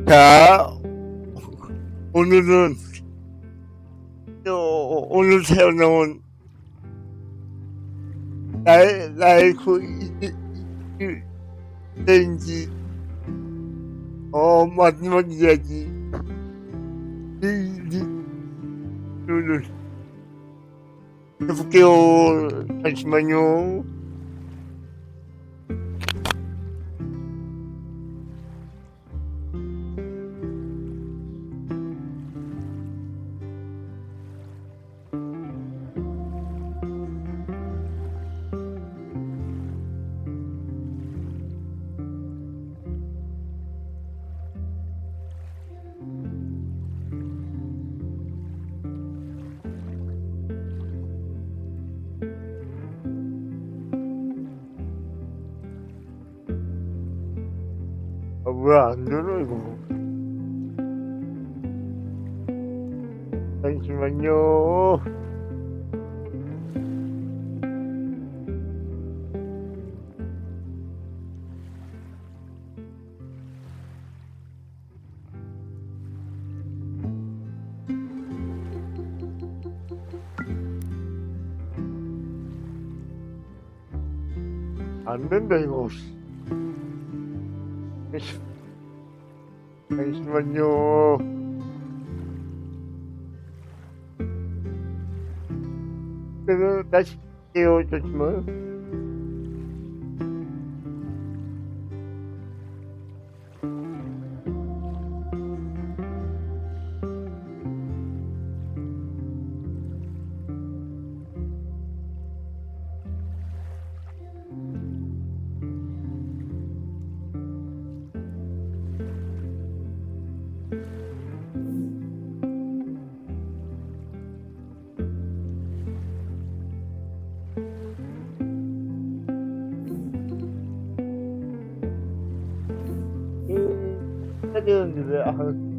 자, 오늘은 오늘 새어 나온 나의 스트레인지 마지막 이야기 리유니온을 해볼게요. 잠시만요. 왜 안 되나 이거? 잠시만요. 안 된다 이거. 잠시만요. 그래서 다시 할게요. 잠시만. 해야 되는데 왜?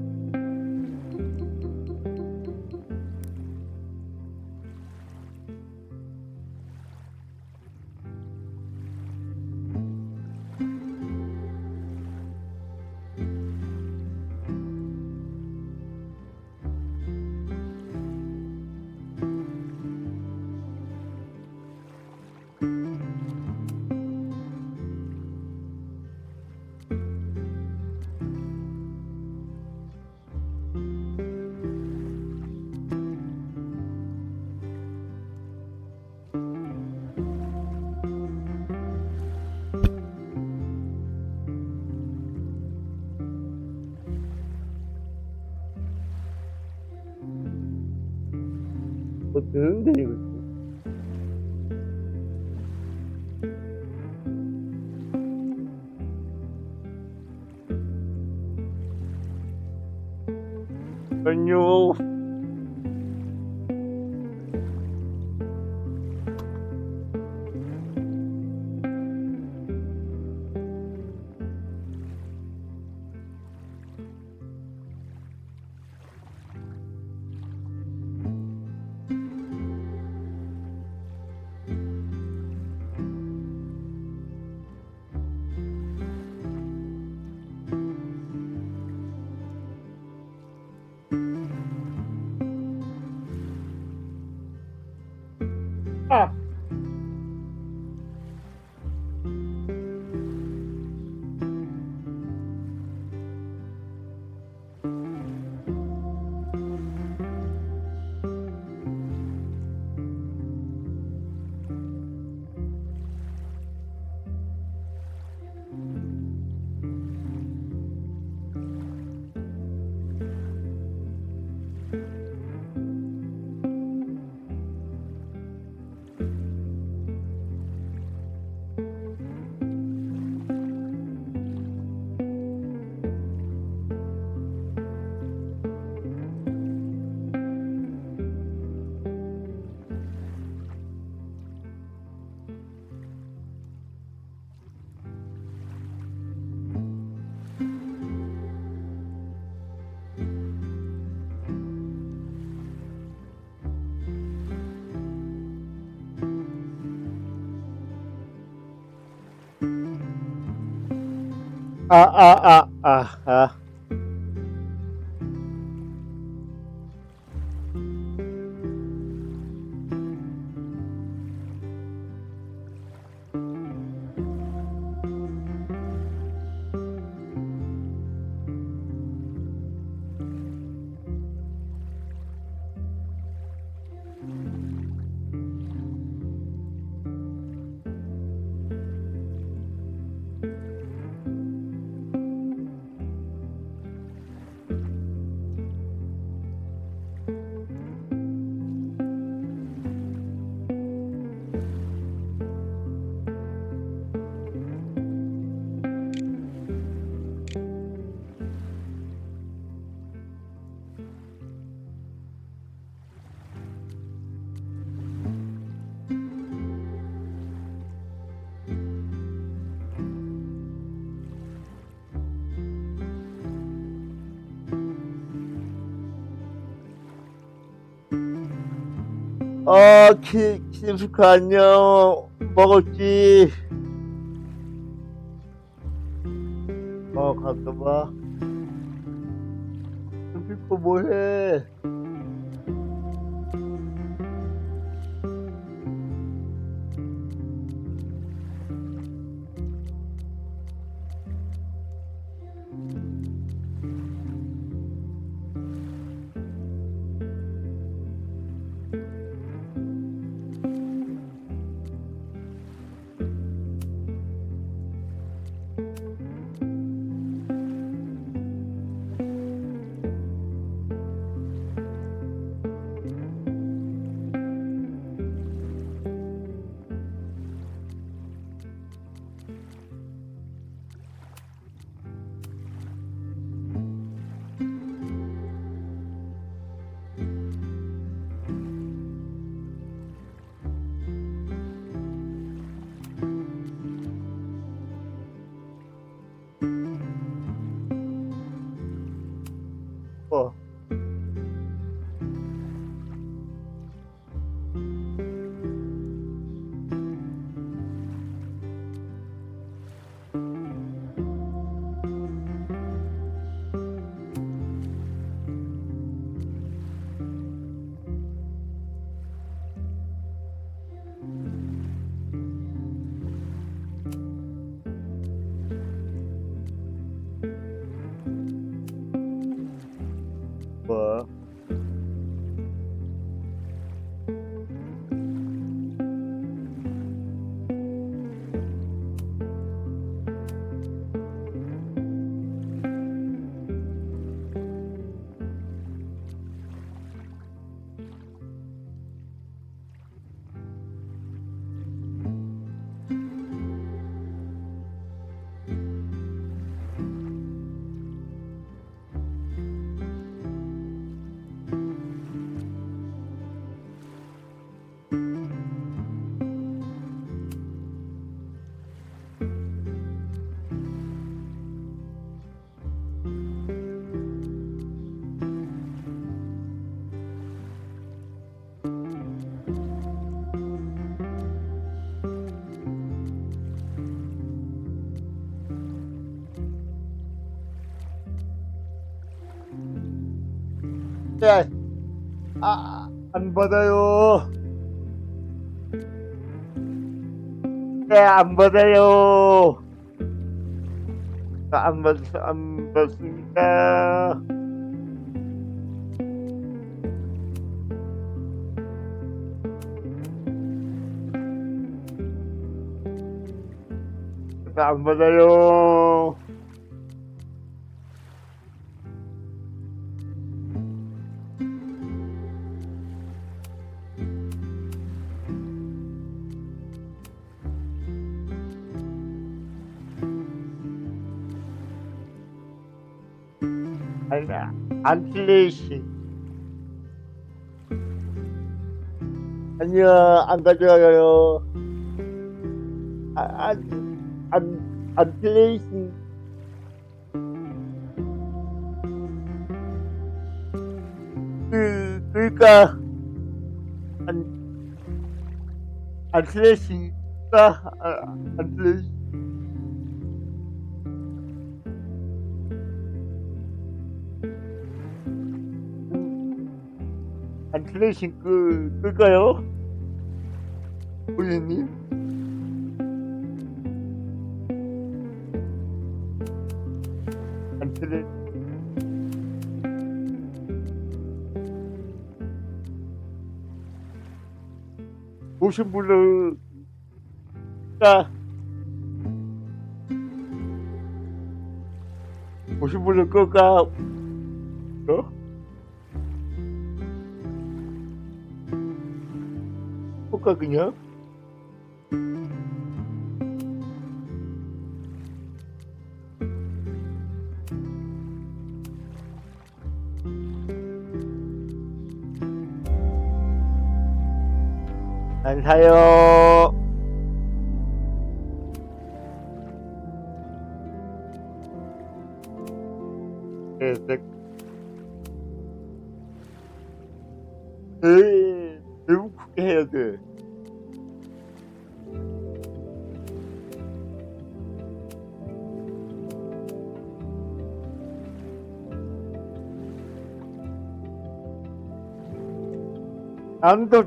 뭐 되는데 이거? 안녕. 아. 아. 키스카 안녕. 먹었지? 가끔봐. 키스코 뭐해? 어. 뭐? 야, 안 받아요. 안 받아요. 안 받습니다. 안 받아요. 아니야, 안틀레이시. 아니야, 안 가져가요. 안틀레이시. 그러니까, 안틀레이시가, 안틀레이시. 안틀레이시 끌까요? 고객님? 안틀레이시. 오신 분을, 오신 분을 끌까? 볼까, 그냥? 안 사요. 네. 매우 크게 해야 돼. 안도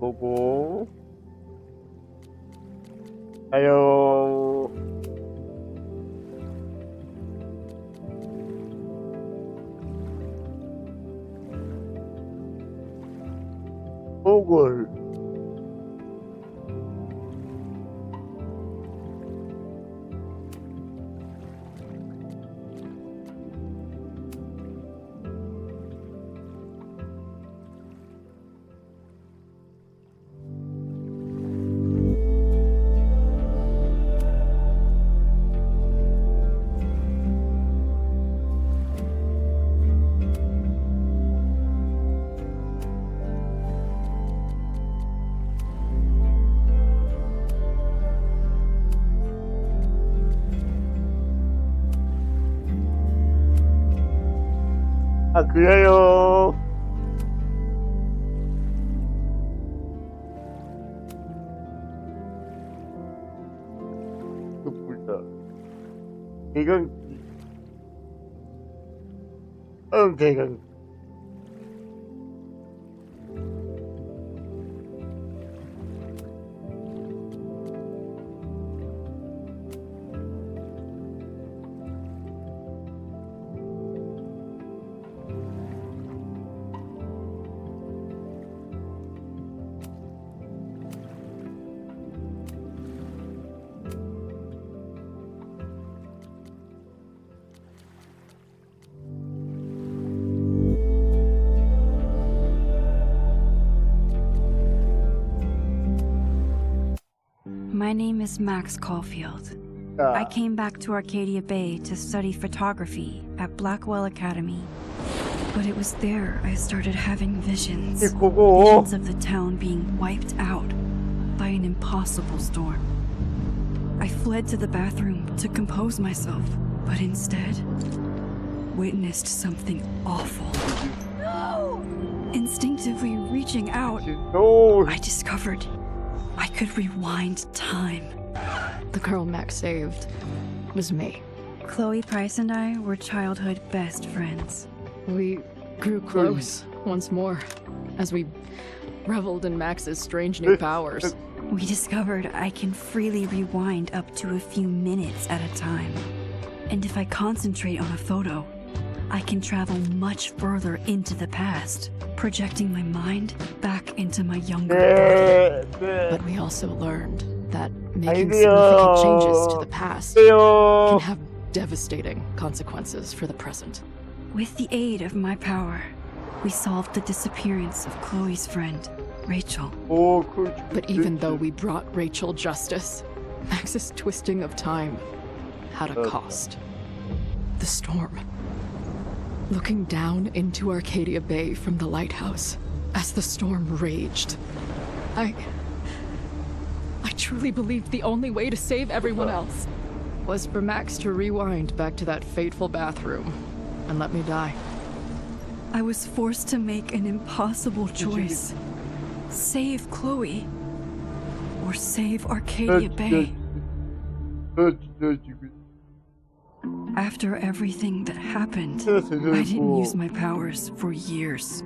고고 가요. 보글 그래요. 불다. 대강. 대강. My name is Max Caulfield. I came back to Arcadia Bay to study photography at Blackwell Academy. But it was there I started having visions. Visions of the town being wiped out by an impossible storm. I fled to the bathroom to compose myself, but instead witnessed something awful. No! Instinctively reaching out, I discovered I could rewind time. The girl Max saved was me. Chloe Price and I were childhood best friends. We grew close once more as we reveled in Max's strange new powers. We discovered I can freely rewind up to a few minutes at a time. And if I concentrate on a photo, I can travel much further into the past, projecting my mind back into my younger body. But we also learned that making significant changes to the past can have devastating consequences for the present. With the aid of my power, we solved the disappearance of Chloe's friend, Rachel. But even though we brought Rachel justice, Max's twisting of time had a cost. The storm. Looking down into Arcadia Bay from the lighthouse as the storm raged, I truly believed the only way to save everyone else was for Max to rewind back to that fateful bathroom and let me die. I was forced to make an impossible choice. Save Chloe or save Arcadia Bay. After everything that happened, I didn't use my powers for years.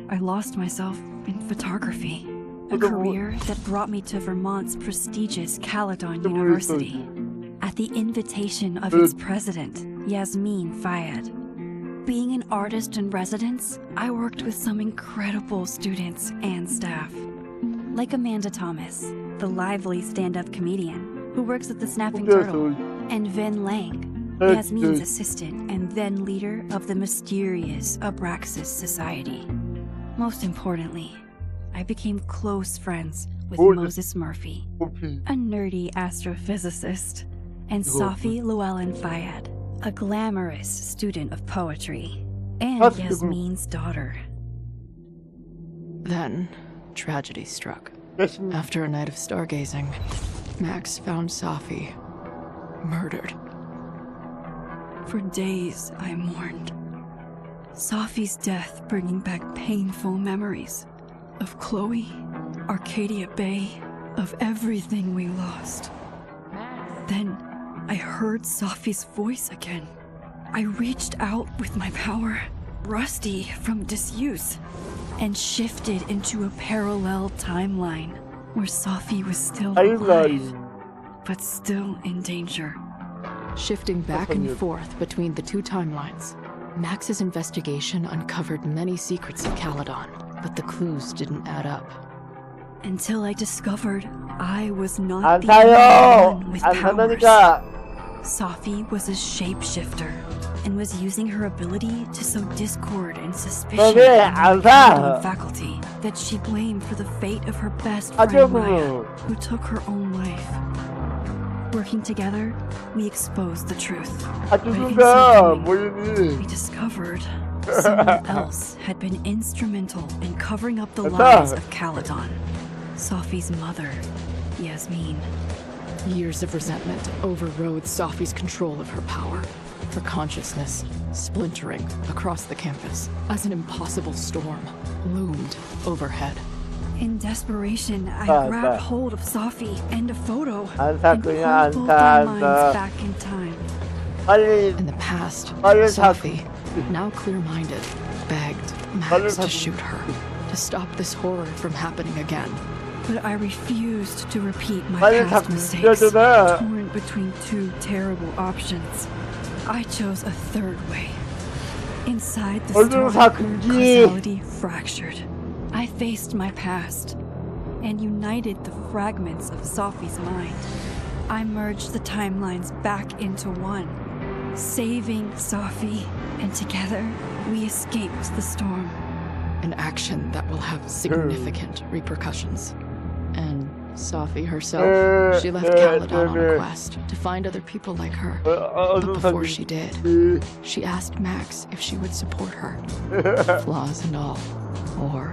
I lost myself in photography, a career that brought me to Vermont's prestigious Caledon University. at the invitation of its president, Yasmin Fayed. Being an artist in residence, I worked with some incredible students and staff. Like Amanda Thomas, the lively stand-up comedian who works at the Snapping Turtle, and Ven Lang, Yasmin's assistant and then leader of the mysterious Abraxas Society. Most importantly, I became close friends with Moses Murphy, a nerdy astrophysicist, and Safi Llewellyn Fayed, a glamorous student of poetry, and Yasmin's daughter. Then, tragedy struck. After a night of stargazing, Max found Safi murdered. For days, I mourned. Safi's death bringing back painful memories of Chloe, Arcadia Bay, of everything we lost. Then, I heard Safi's voice again. I reached out with my power, rusty from disuse, and shifted into a parallel timeline where Safi was still alive, but still in danger. Shifting back and forth between the two timelines, Max's investigation uncovered many secrets of Caledon, but the clues didn't add up. Until I discovered I was not the only one with powers. Safi was a shapeshifter and was using her ability to sow discord and suspicion among the Caledon faculty that she blamed for the fate of her best friend Maya, who took her own life. Working together, we exposed the truth. But in so doing, we discovered someone else had been instrumental in covering up the lies of Caledon. Safi's mother, Yasmin. Years of resentment overrode Safi's control of her power. Her consciousness splintering across the campus as an impossible storm loomed overhead. In desperation, I grabbed hold of Safi and a photo and pulled both our minds back in time. In the past, Safi, now clear-minded, begged Max to shoot her, to stop this horror from happening again. But I refused to repeat my past mistakes, torn between two terrible options. I chose a third way. Inside the storm, causality fractured. I faced my past and united the fragments of Safi's mind. I merged the timelines back into one, saving Safi, and together we escaped the storm. An action that will have significant repercussions. And Safi herself, she left Caledon on a quest to find other people like her. But before she did, she asked Max if she would support her, flaws and all, or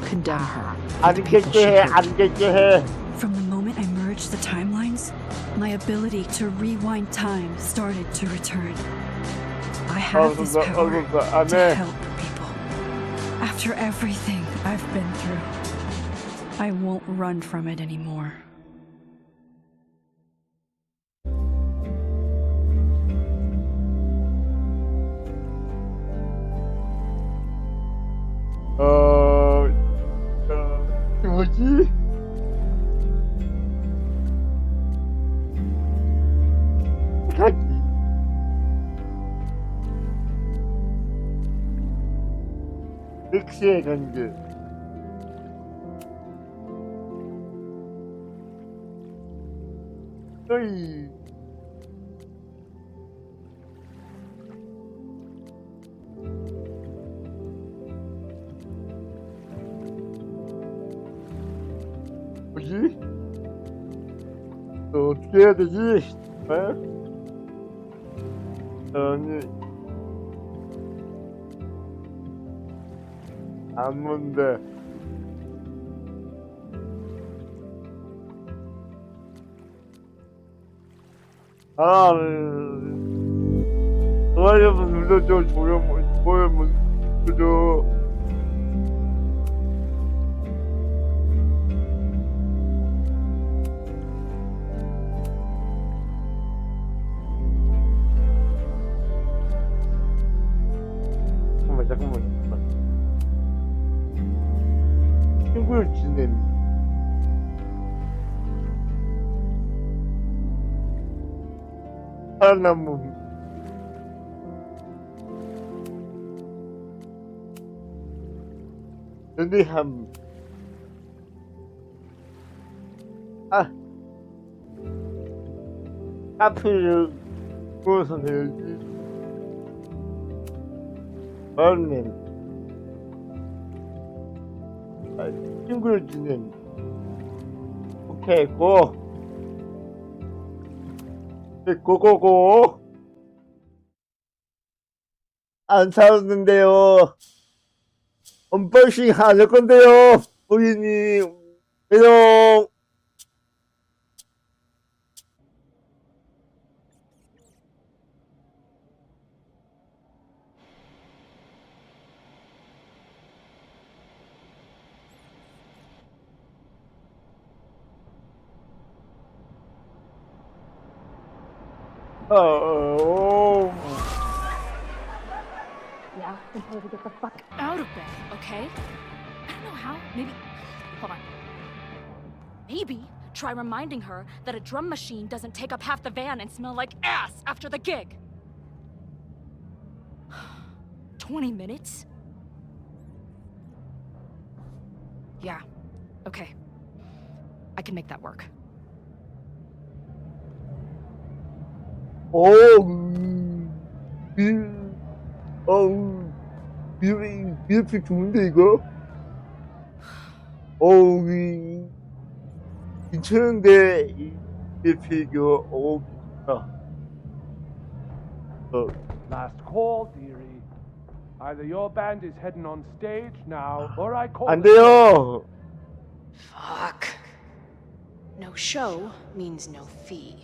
condemn her for the people she hurt. From the moment I merged the timelines, my ability to rewind time started to return. I have this power to help people. After everything I've been through, I won't run from it anymore. 뭐지? 가기. 맥스의 관계. 어이. 뭐지? 또 어떻게 해야 되지? 아니 안 뭔데? 좋아요 눌러줘. 좋아요 눌러줘. 잠깐만. 친구를 지낸. 살아남은 연대함. 하필 무엇을 해야지? 마을님, 친구를 지낸. 오케이, 고. 고고고. 안 살았는데요. 언박싱 안 할 건데요. 고객님, 안녕. Now, until we get the fuck out of bed, okay? I don't know how. Maybe. Hold on. Maybe try reminding her that a drum machine doesn't take up half the van and smell like ass after the gig. 20 minutes? Yeah. Okay. I can make that work. 미흡이 좋은데 이거? 괜찮은데 미흡이 이거 좋다. Last call, dearie. Either your band is heading on stage now, or I call 안 it. 돼요. Fuck. No show means no fee.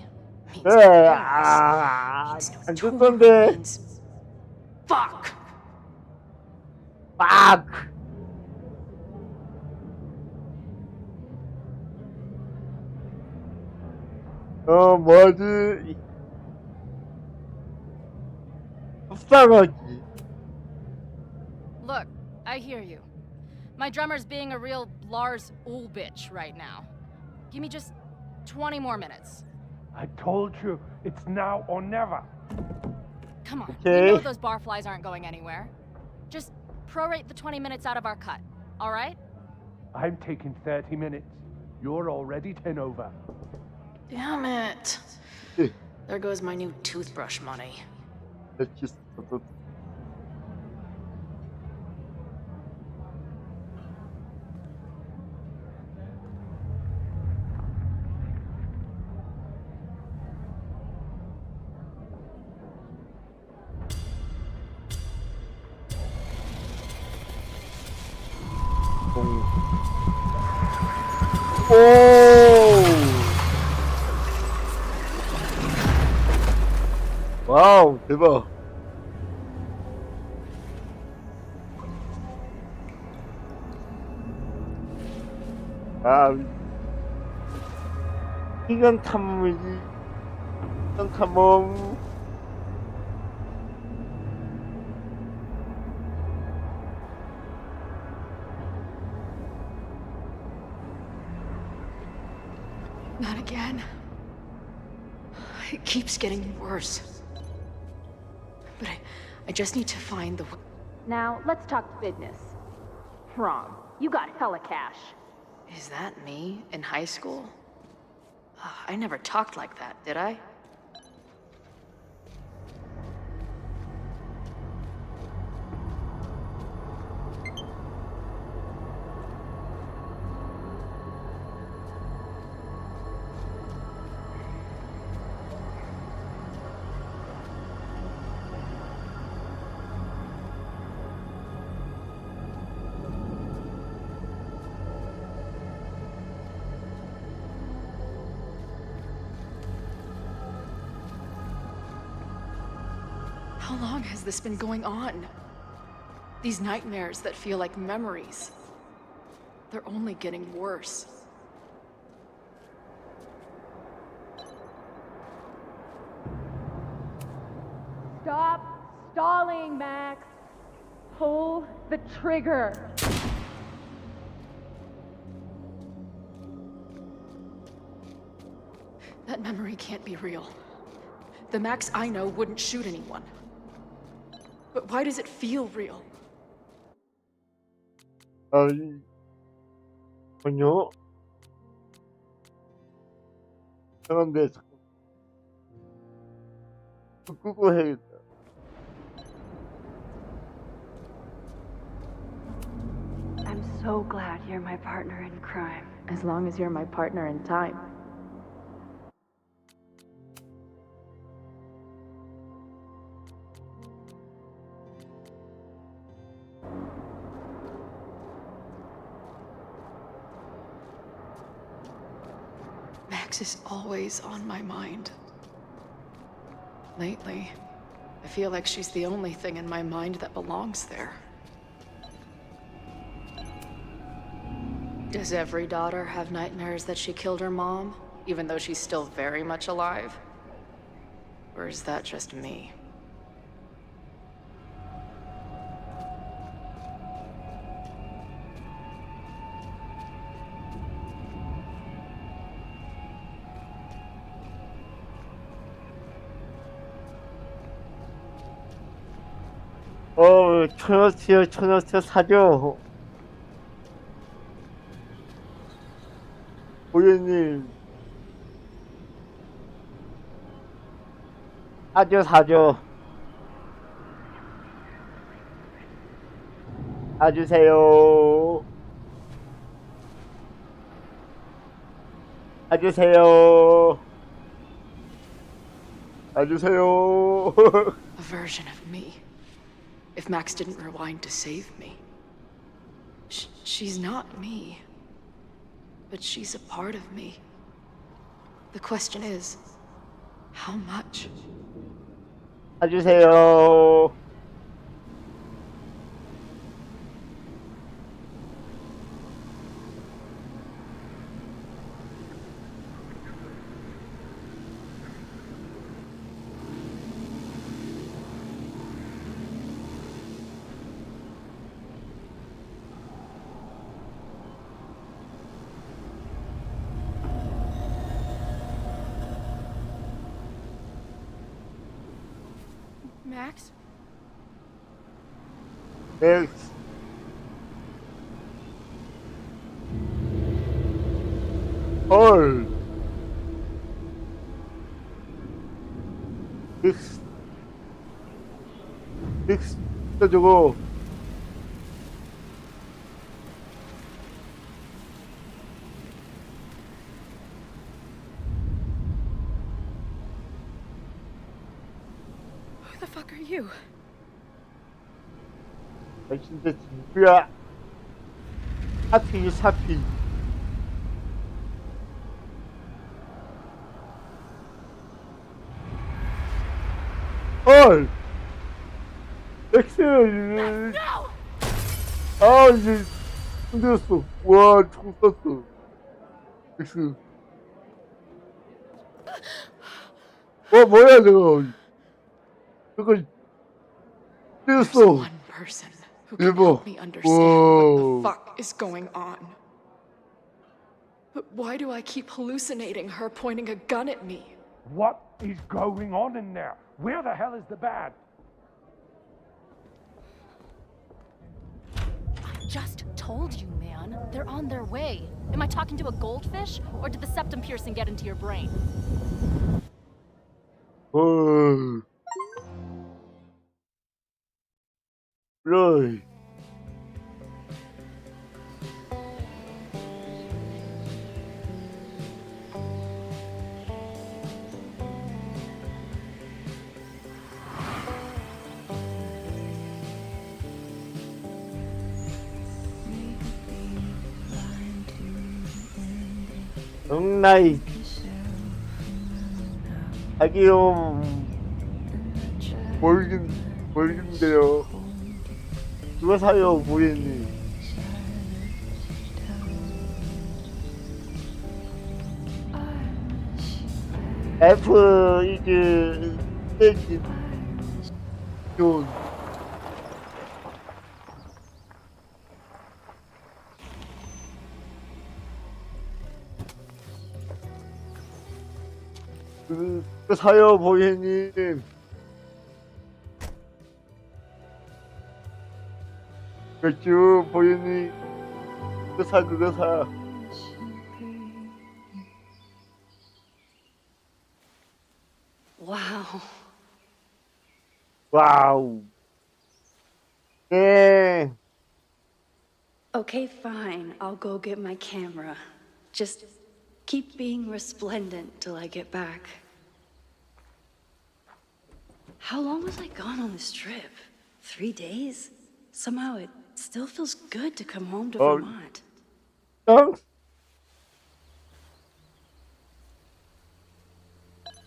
Means 네, no gas. Means no 안 tour. 좋던데. Means fuck. 막. 뭐지? 속상하지. Look, I hear you. My drummer's being a real Lars Ul bitch right now. Give me just 20 more minutes. I told you, it's now or never. Come on. Okay. You know those barflies aren't going anywhere. Just prorate the 20 minutes out of our cut, all right? I'm taking 30 minutes. You're already 10 over. Damn it. 네, There goes my new toothbrush money. 와우, 대박. 시간 탐험이지. 시간 탐험. Not again. It keeps getting worse. But I just need to find the... Now, let's talk business. Wrong. You got hella cash. Is that me in high school? I never talked like that, did I? How long has this been going on? These nightmares that feel like memories. They're only getting worse. Stop stalling, Max. Pull the trigger. That memory can't be real. The Max I know wouldn't shoot anyone. But why does it feel real? 아니, 전혀. 그런데 자꾸 끄고 해야겠다. I'm so glad you're my partner in crime. As long as you're my partner in time. Max is always on my mind. Lately, I feel like she's the only thing in my mind that belongs there. Does every daughter have nightmares that she killed her mom, even though she's still very much alive? Or is that just me? 초너츠 사죠. 고객님. 사죠. 사주세요. 사주세요. 사주세요. A version of me. If Max didn't rewind to save me. She's not me. But she's a part of me. The question is, how much? 사주세요. Max? 맥스. 헐. 맥스. 맥스. 진짜 저거. Who the fuck are you? 아, 진짜 진부야. 사피, 사피. 헐! 맥스! No! 아, 이제 힘들었어. 와, 총 쐈어. 맥스. 뭐야, 저거. 저거, There's 힘들었어. one person who can 대박. help me understand what the Whoa. fuck is going on. But why do I keep hallucinating her pointing a gun at me? What is going on in there? Where the hell is the bad? I just told you, man. They're on their way. Am I talking to a goldfish, or did the septum piercing get into your brain? 헐. 그래. 나이 자기요 모르긴데요. 누가 사요 모르겠니? F 이제 스트레인지 존. 그거 사요, 보이님. 그렇죠, 보이님. 그거 사, 그거 사. Wow. 와우. 네. Okay, fine. I'll go get my camera. Just keep being resplendent till I get back. How long was I gone on this trip? 3 days? Somehow it still feels good to come home to Vermont. 어?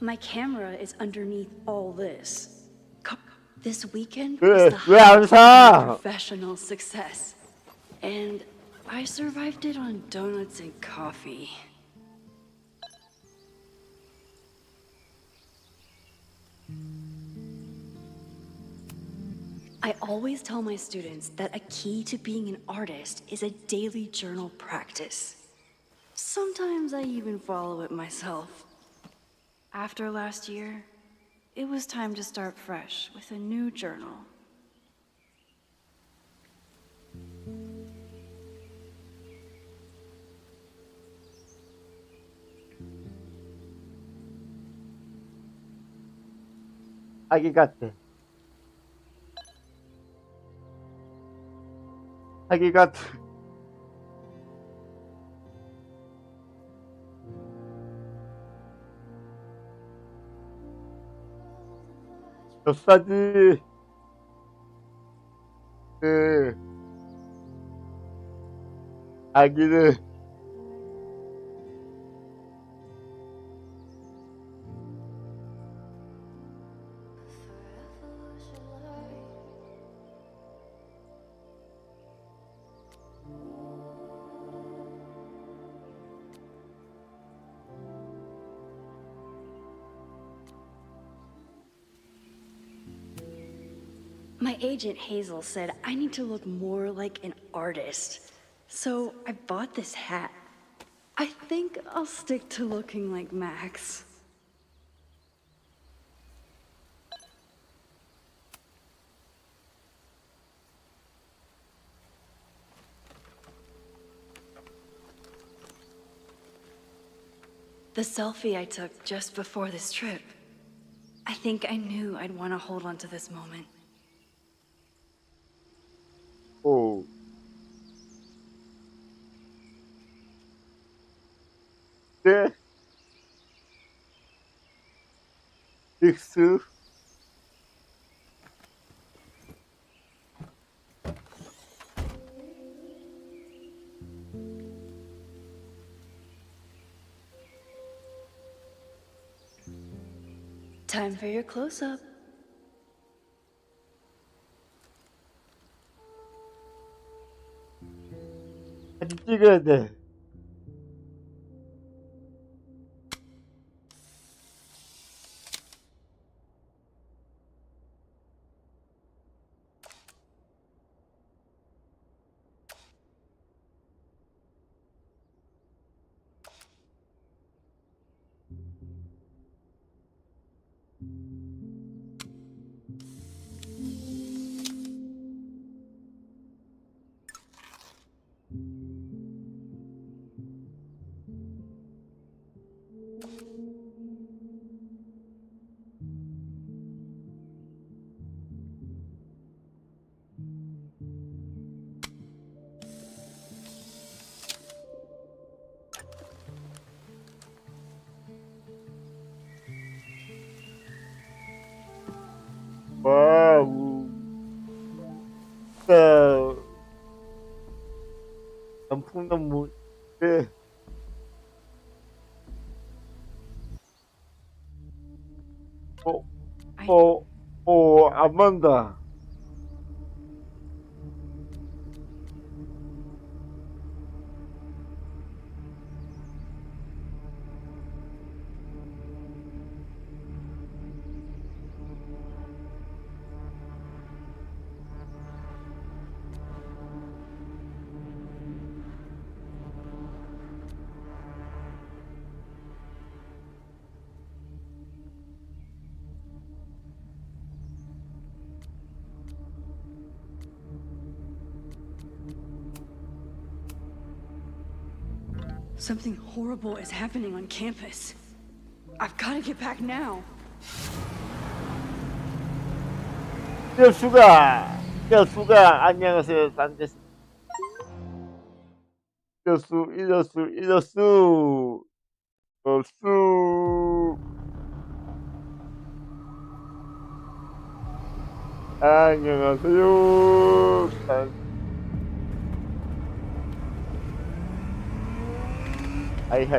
My camera is underneath all this. This weekend 왜, was the 왜 안 height of my 사? professional success. And I survived it on donuts and coffee. I always tell my students that a key to being an artist is a daily journal practice. Sometimes I even follow it myself. After last year, it was time to start fresh with a new journal. 아기 같아. 아기 같아. 저 싸지. 네. 아기를. My agent Hazel said I need to look more like an artist. So I bought this hat. I think I'll stick to looking like Max. The selfie I took just before this trip. I think I knew I'd want to hold on to this moment. 오. 네. 믹스. Time for your close-up. 사진 찍어야 돼. 와우. 진짜 단풍나무 뭐, 네. 안 맞는다. Something horrible is happening on campus. I've got to get back now. 이럴수가 안녕하세요 산데스. 이럴수 안녕하세요 하이.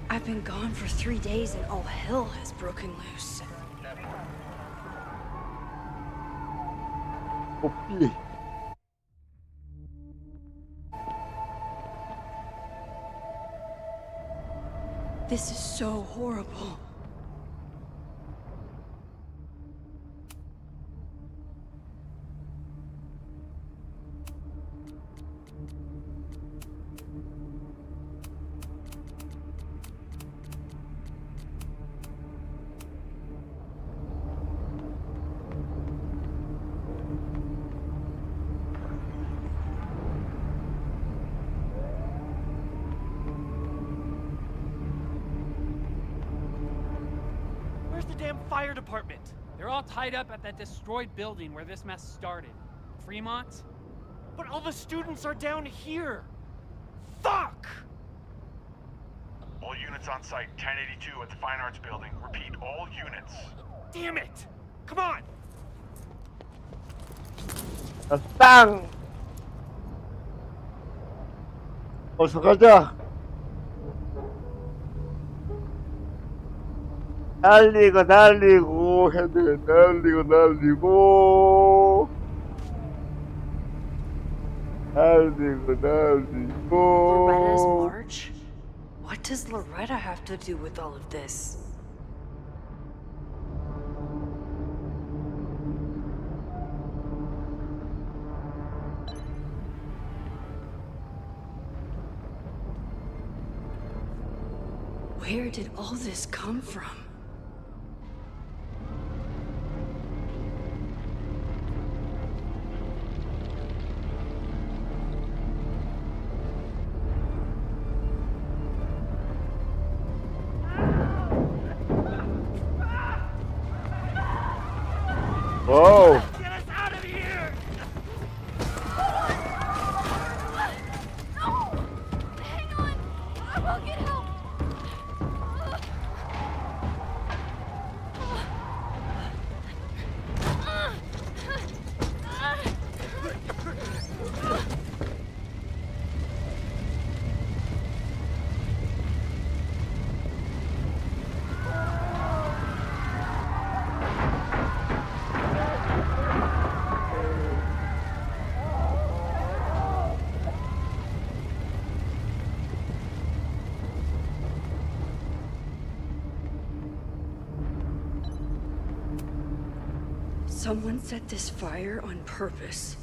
I've been gone for 3 days and all hell has broken loose. 뽀삐. This is so horrible. Where's the damn fire department? They're all tied up at that destroyed building where this mess started. Fremont? But all the students are down here! Fuck! All units on site, 1082 at the Fine Arts Building. Repeat, all units. Damn it! Come on! 땅. 어서 가자. 날리고 헤드 날리고 Loretta's march? What does Loretta have to do with all of this? Where did all this come from? 와우. Get us out of here! Hang on! I will get help! Someone set this fire on purpose.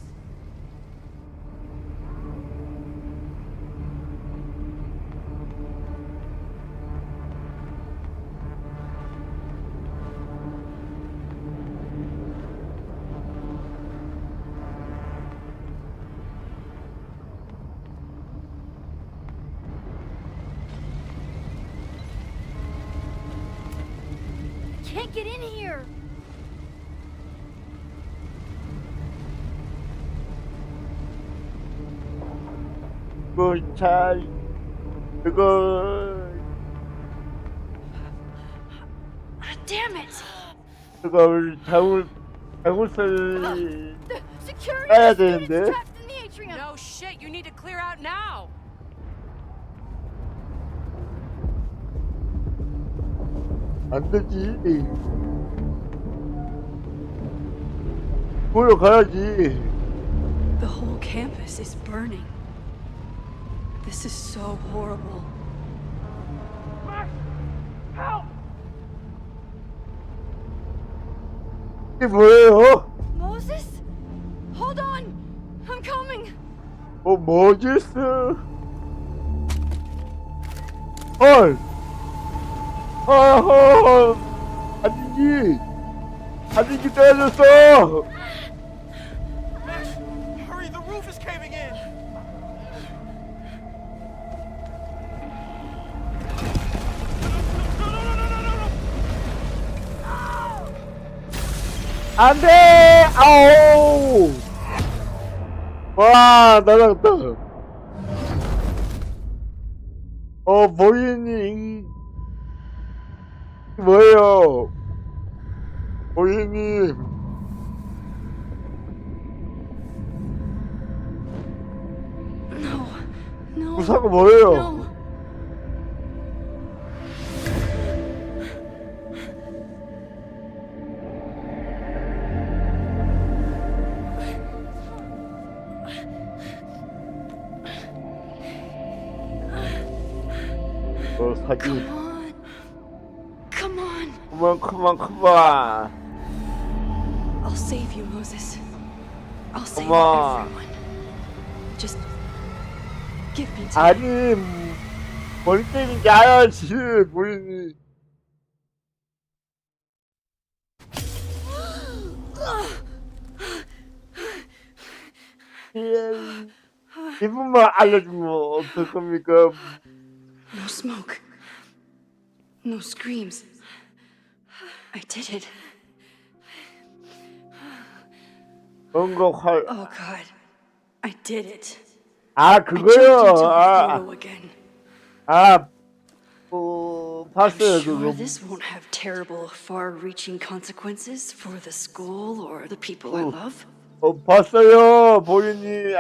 Can't get in here! Damn it! 그걸 잡을 The security 가야 students 되는데. trapped in the atrium! No shit, you need to clear out now! 안 되지. 보러 가야지. The whole campus is burning. This is so horrible. Max! Help! 이게 뭐예요? Moses? Hold on! I'm coming! 뭐지? 헐. 어허, 아직이 떨어졌어. Max, hurry, the roof is caving in! 안돼. 아우. 와, 날아갔다. 보이니 뭐예요? 보이님. No, no. 무사가 뭐예요? No. 사기. Come on. 그만. I'll save you, Moses. I'll save on. everyone. Just give me time. 아니, 머리 때리는 게 아야지, 보이니. 이분만 알려주면 어떨 겁니까? No smoke. No screams. I did it. 뭔가 Oh God. I did it. 아, I jumped 그거요. into the photo again. I'm 봤어요, sure 그거. this won't have terrible, far-reaching consequences for the school or the people I love. 봤어요, 보이니.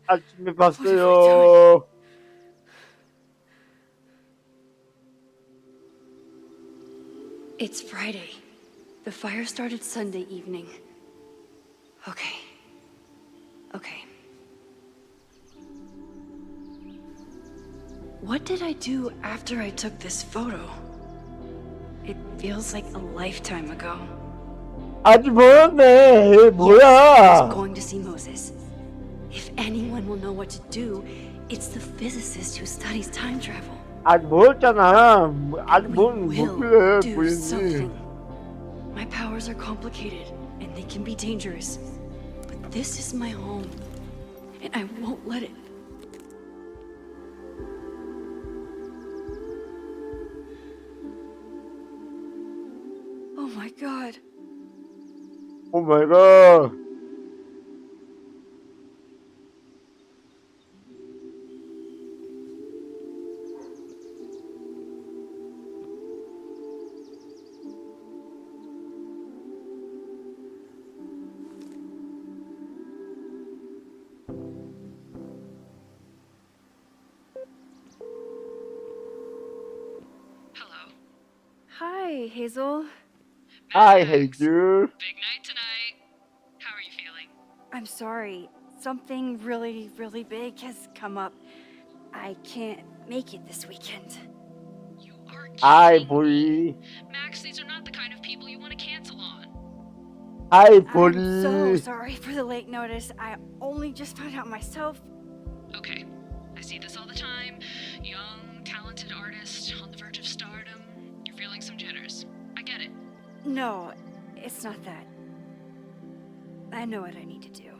아침에 봤어요. It's Friday. The fire started Sunday evening. Okay. What did I do after I took this photo? It feels like a lifetime ago. 아직 멀었네. I 뭐야? was going to see Moses. If anyone will know what to do, it's the physicist who studies time travel. 아직 멀었잖아. 아직 We 못 will 그래, do 보이니. something. My powers are complicated, and they can be dangerous. But this is my home, and I won't let it. Oh my God. 오 마이 갓. Hello. Hi, Hazel. I hate you. Big night tonight. How are you feeling? I'm sorry. Something really, really big has come up. I can't make it this weekend. You are I kidding. 보이. Max, these are not the kind of people you want to cancel on. I I'm 보리. so sorry for the late notice. I only just found out myself. Okay, I see this all the time. Young, talented artist on the verge of stardom. You're feeling some jitters. I get it. No, it's not that. I know what I need to do.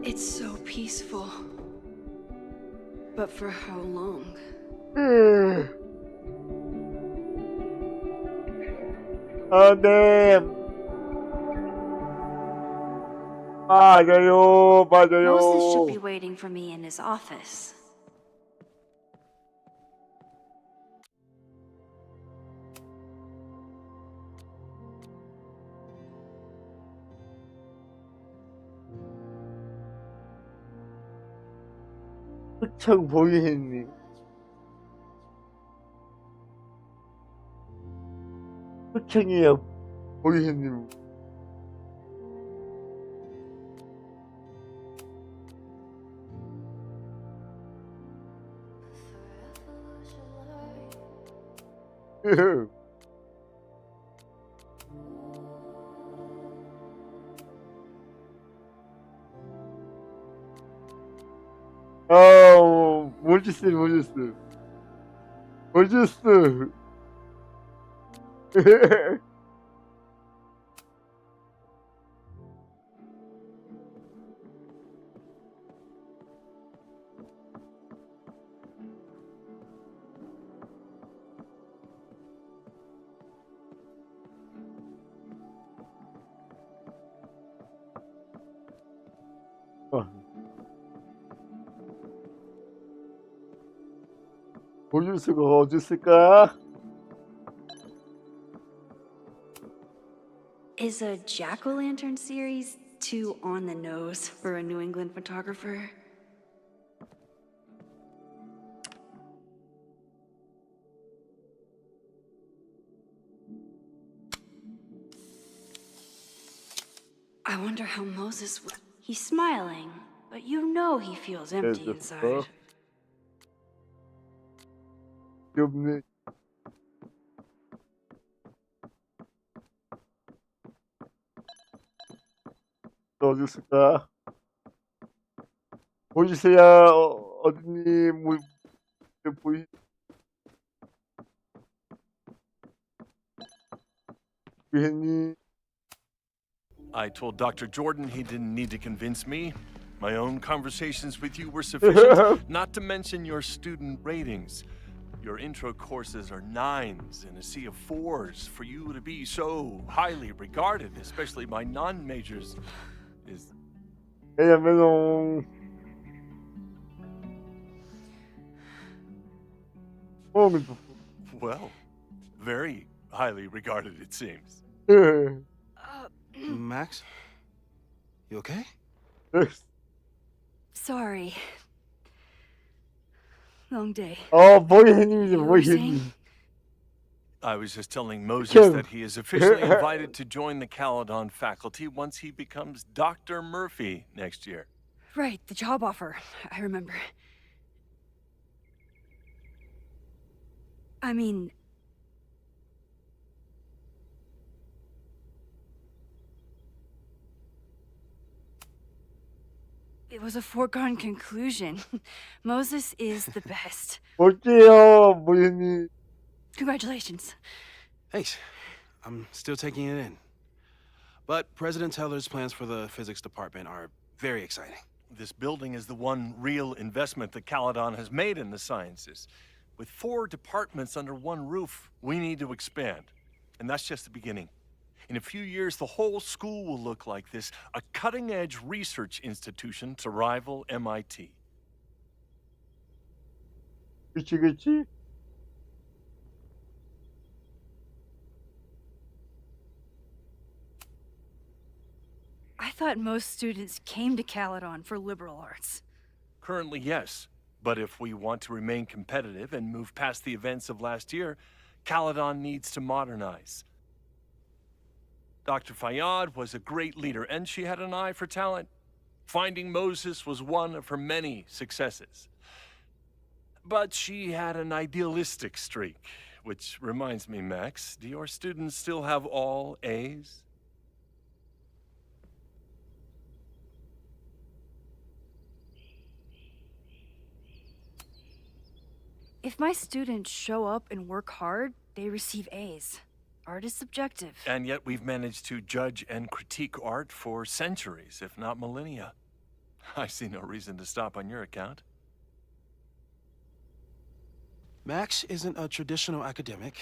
It's so peaceful. But for how long? 네. 맞아요. Moses should 맞아요. be waiting for me in his office. 흑청 보이님. 악행이에요, 보이님. 몰지스, 몰지스. 몰지스. 몰지스가 어디 있을까? Is a jack-o'-lantern series too on the nose for a New England photographer? I wonder how Moses would. He's smiling, but you know he feels empty inside. 귀엽네. 어디 있을까? 보이세요? 어디니? 뭐 보이? 보이니? I told Dr. Jordan he didn't need to convince me. My own conversations with you were sufficient, not to mention your student ratings. Your intro courses are 9s in a sea of 4s. For you to be so highly regarded, especially by non-majors, is... 왜냐면 well, very highly regarded, it seems. Max? You okay? Sorry. Long day. 보이님이지, You were 보이님. saying? I was just telling Moses that he is officially invited to join the Caledon faculty once he becomes Dr. Murphy next year. Right, the job offer. I remember. I mean... It was a foregone conclusion. Moses is the best. 볼게요, 보이님. Congratulations. Thanks. I'm still taking it in. But President Teller's plans for the physics department are very exciting. This building is the one real investment that Caledon has made in the sciences. With 4 departments under one roof, we need to expand. And that's just the beginning. In a few years, the whole school will look like this, a cutting-edge research institution to rival MIT. 그치. I thought most students came to Caledon for liberal arts. Currently, yes. But if we want to remain competitive and move past the events of last year, Caledon needs to modernize. Dr. Fayyad was a great leader, and she had an eye for talent. Finding Moses was one of her many successes. But she had an idealistic streak, which reminds me, Max, do your students still have all A's? If my students show up and work hard, they receive A's. Art is subjective. And yet we've managed to judge and critique art for centuries, if not millennia. I see no reason to stop on your account. Max isn't a traditional academic,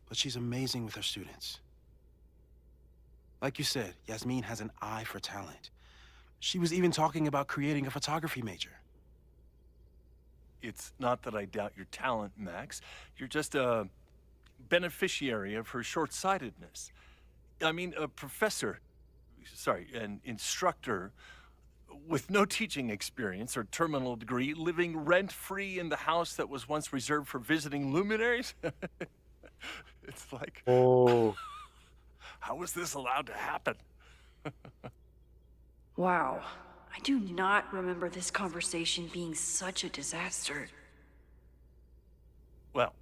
but she's amazing with her students. Like you said, Yasmin has an eye for talent. She was even talking about creating a photography major. It's not that I doubt your talent, Max. You're just a beneficiary of her short-sightedness. I mean, a professor, an instructor with no teaching experience or terminal degree, living rent-free in the house that was once reserved for visiting luminaries? It's like, 오. how was this allowed to happen? Wow. I do not remember this conversation being such a disaster. Well,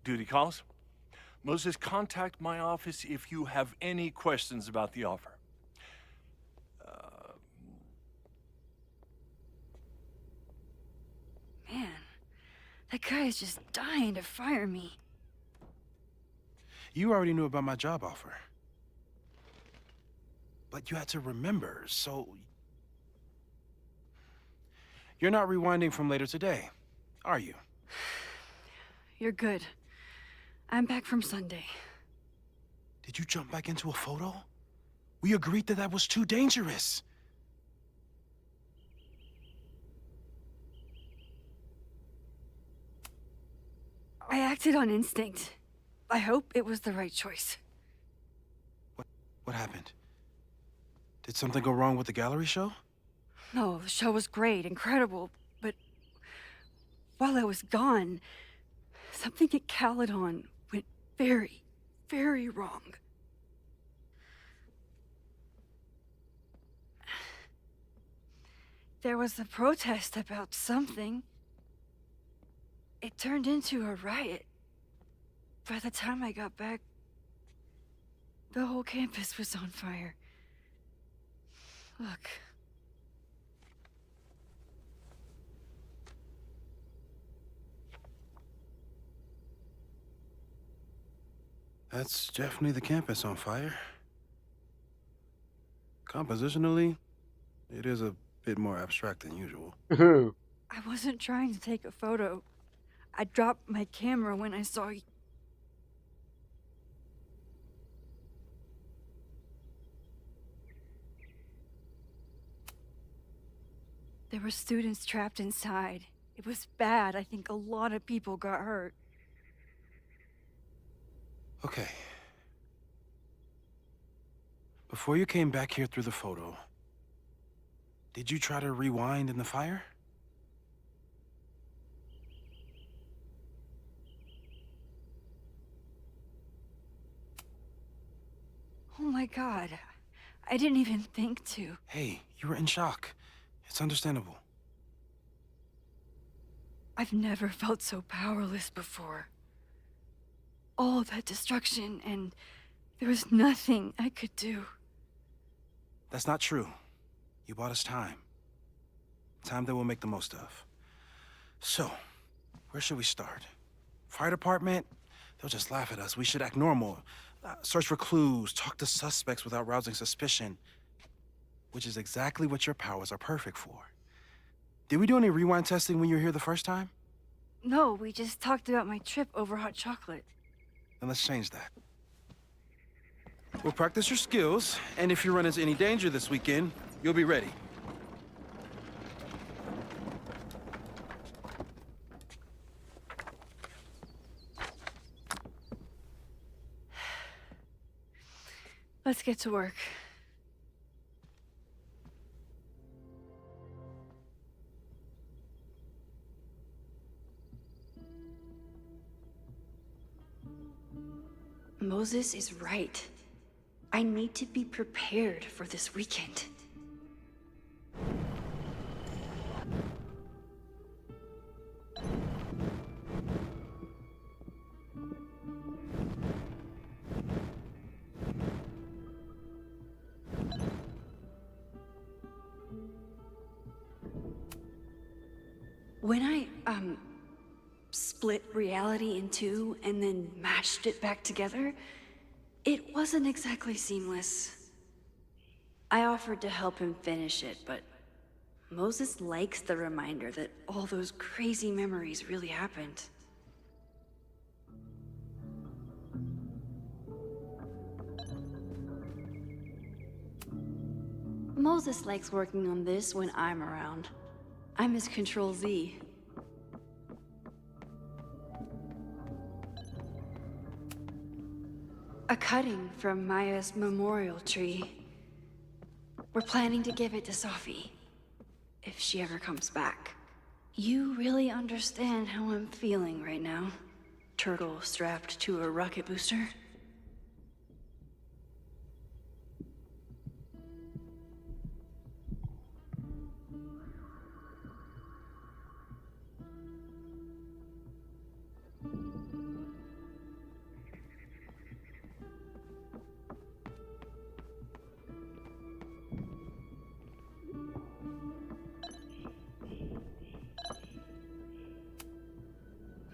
duty calls. Moses, contact my office if you have any questions about the offer. Man, that guy is just dying to fire me. You already knew about my job offer. But you had to remember, so... You're not rewinding from later today, are you? You're good. I'm back from Sunday. Did you jump back into a photo? We agreed that that was too dangerous. I acted on instinct. I hope it was the right choice. What happened? Did something go wrong with the gallery show? No, the show was great, incredible, but while I was gone, something at Caledon went very, very wrong. There was a protest about something. It turned into a riot. By the time I got back, the whole campus was on fire. Look. That's definitely the campus on fire. Compositionally, it is a bit more abstract than usual. I wasn't trying to take a photo. I dropped my camera when I saw you. There were students trapped inside. It was bad. I think a lot of people got hurt. Okay. Before you came back here through the photo, did you try to rewind in the fire? Oh my God. I didn't even think to. Hey, you were in shock. It's understandable. I've never felt so powerless before. All that destruction, and there was nothing I could do. That's not true. You bought us time. Time that we'll make the most of. So, where should we start? Fire department? They'll just laugh at us. We should act normal. Search for clues, talk to suspects without rousing suspicion. Which is exactly what your powers are perfect for. Did we do any rewind testing when you were here the first time? No, we just talked about my trip over hot chocolate. Then let's change that. We'll practice your skills, and if you run into any danger this weekend, you'll be ready. Let's get to work. Moses is right. I need to be prepared for this weekend. When I, split reality in two and then mashed it back together, it wasn't exactly seamless. I offered to help him finish it, but Moses likes the reminder that all those crazy memories really happened. Moses likes working on this when I'm around. I'm his Control Z. A cutting from Maya's memorial tree. We're planning to give it to Sophie, if she ever comes back. You really understand how I'm feeling right now. turtle strapped to a rocket booster.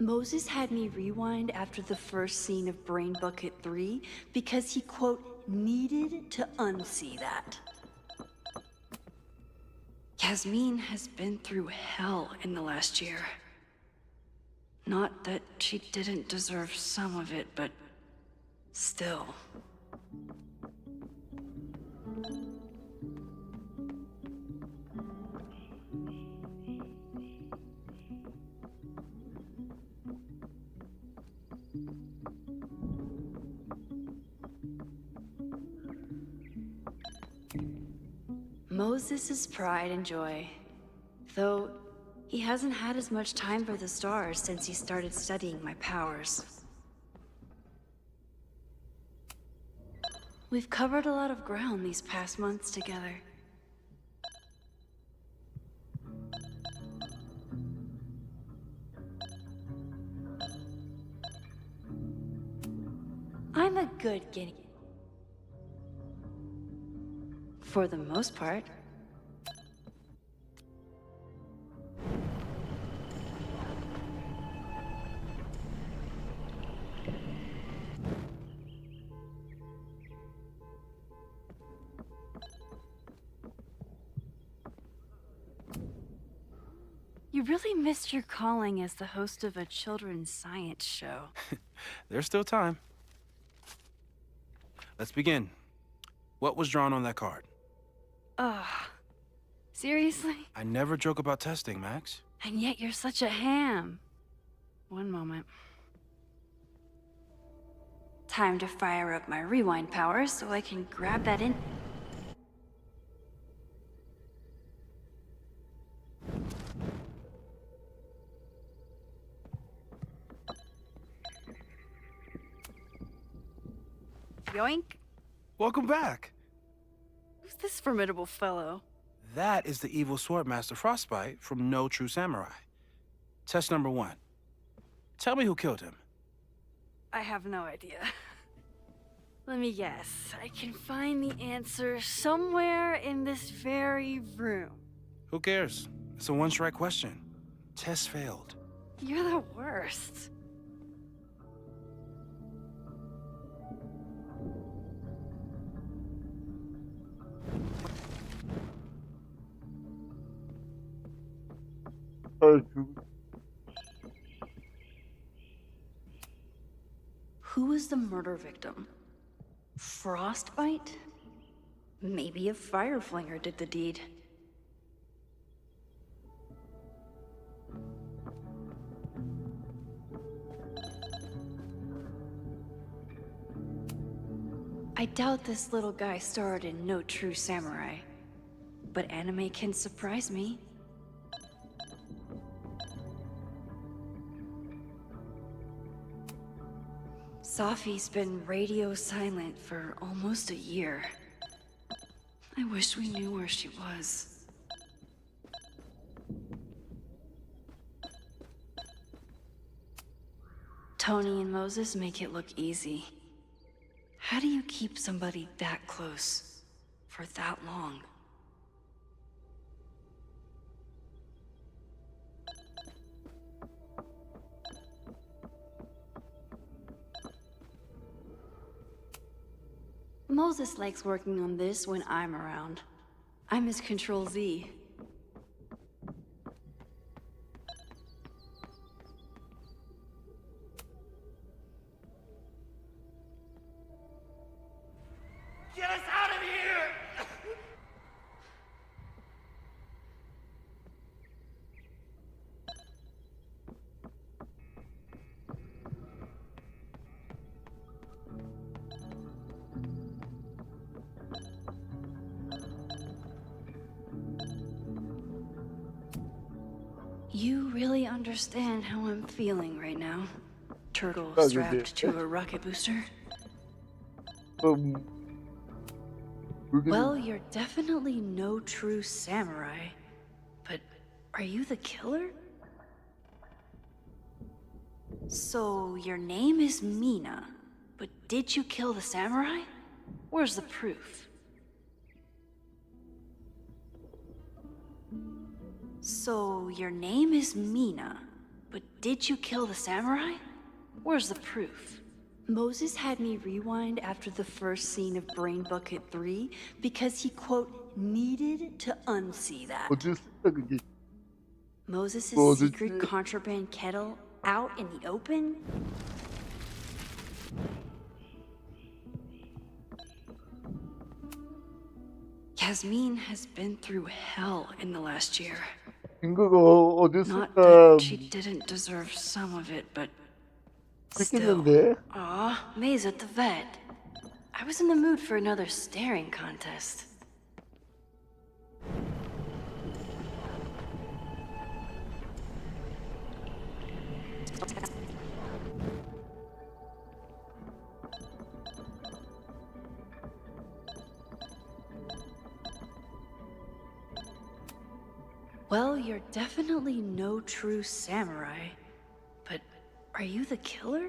Moses had me rewind after the first scene of Brain Bucket 3 because he, quote, needed to unsee that. Yasmin has been through hell in the last year. Not that she didn't deserve some of it, but still. Moses' pride and joy, though he hasn't had as much time for the stars since he started studying my powers. We've covered a lot of ground these past months together. I'm a good guinea. For the most part. You really missed your calling as the host of a children's science show. There's still time. Let's begin. What was drawn on that card? Seriously? I never joke about testing, Max. And yet you're such a ham. One moment. Time to fire up my rewind powers so I can grab that in. Yoink. Welcome back. Who's this formidable fellow? That is the evil Swordmaster Frostbite from No True Samurai. Test number 1. Tell me who killed him. I have no idea. Let me guess. I can find the answer somewhere in this very room. Who cares? It's a one-strike question. Test failed. You're the worst. Who was the murder victim? Frostbite? Maybe a fire flinger did the deed. I doubt this little guy starred in No True Samurai, but anime can surprise me. Safi's been radio silent for almost a year. I wish we knew where she was. Tony and Moses make it look easy. How do you keep somebody that close for that long? Moses likes working on this when I'm around. I'm his Control Z. Get us out of here! You really understand how I'm feeling right now. turtle Oh, strapped to a rocket booster? Well, you're definitely no true samurai. But are you the killer? So, your name is Mina, but did you kill the samurai? Where's the proof? So, your name is Mina, but did you kill the samurai? Where's the proof? Moses had me rewind after the first scene of Brain Bucket 3 because he, quote, needed to unsee that. 그게 Moses' 뭐지? secret contraband kettle out in the open? Yasmin has been through hell in the last year. 근거가 Not 어딨을까 that she didn't deserve some of it, but still. 했겠는데? Aw, May's at the vet. I was in the mood for another staring contest. Well, you're definitely no true samurai. But are you the killer?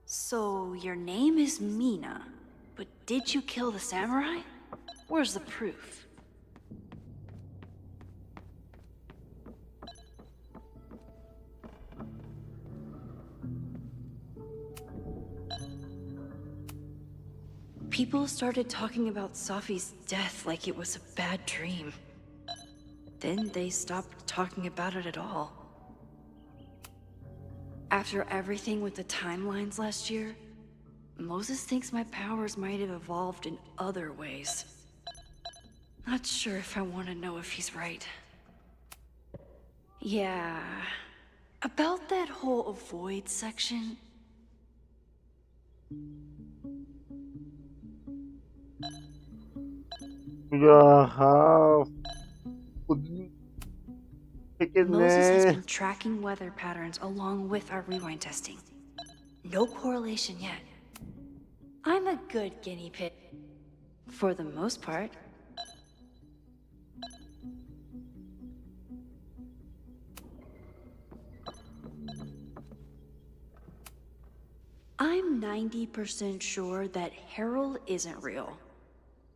So, your name is Mina, but did you kill the samurai? Where's the proof? People started talking about Safi's death like it was a bad dream. Then they stopped talking about it at all. After everything with the timelines last year, Moses thinks my powers might have evolved in other ways. Not sure if I want to know if he's right. Yeah, about that whole avoid section. 야하 Moses has 했겠네. been tracking weather patterns along with our rewind testing. No correlation yet. I'm a good guinea pig. For the most part. I'm 90% sure that Harold isn't real.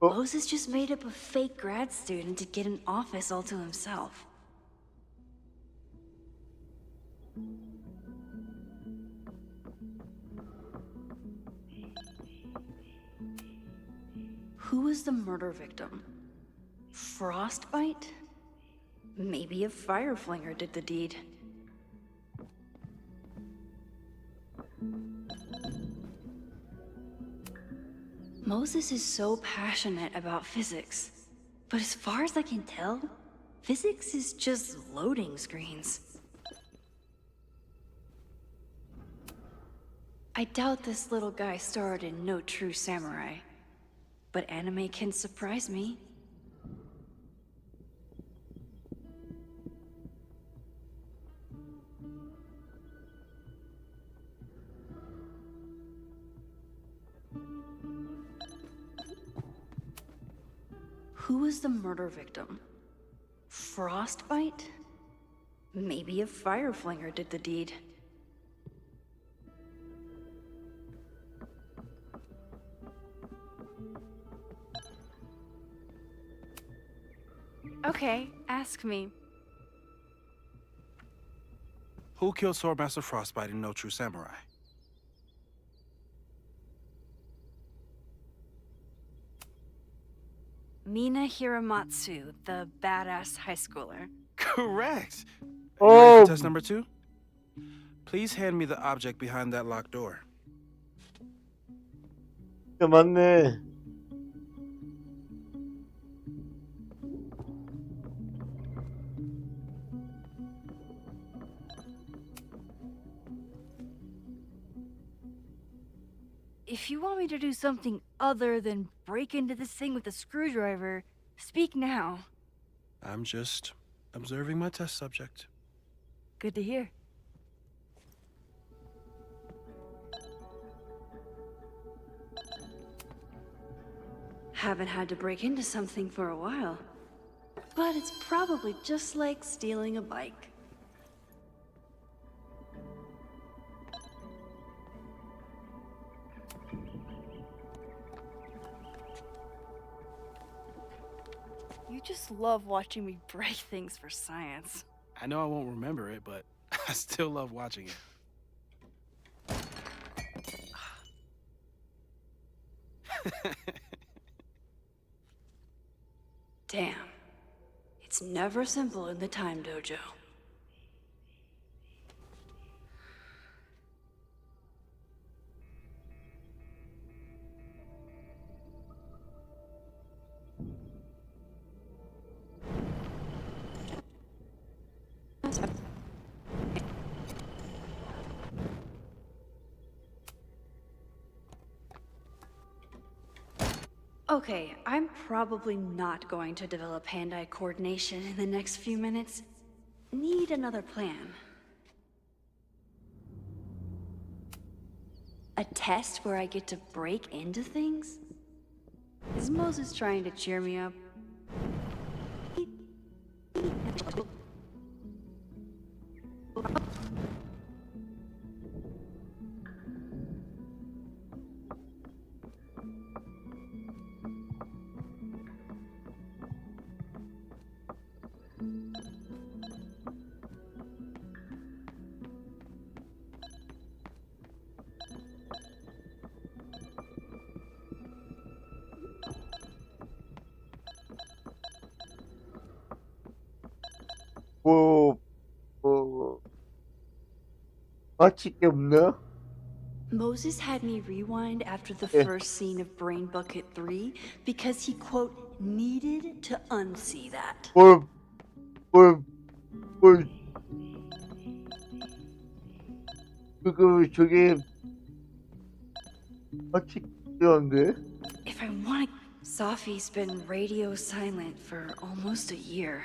Oh. Moses just made up a fake grad student to get an office all to himself. Who was the murder victim? Frostbite? Maybe a fire flinger did the deed. Moses is so passionate about physics, but as far as I can tell, physics is just loading screens. I doubt this little guy starred in No True Samurai, but anime can surprise me. Who was the murder victim? Frostbite? Maybe a fire flinger did the deed. Okay, ask me. Who killed Swordmaster Frostbite in No True Samurai? Mina Hiramatsu, the badass high schooler. Correct. Are you ready Oh. for test number 2? Please hand me the object behind that locked door. 야, 맞네. If you want me to do something other than break into this thing with a screwdriver, speak now. I'm just observing my test subject. Good to hear. Haven't had to break into something for a while. But it's probably just like stealing a bike. You just love watching me break things for science. I know I won't remember it, but I still love watching it. Damn. It's never simple in the time dojo. Okay, I'm probably not going to develop hand-eye coordination in the next few minutes. Need another plan. A test where I get to break into things? Is Moses trying to cheer me up? 맞힐 게 없나? Moses had me rewind after the Yeah. first scene of Brain Bucket 3 because he, quote, needed to unsee that. 뭘, 저게, 맞힐 게 없는데? If I want to... Safi's been radio silent for almost a year.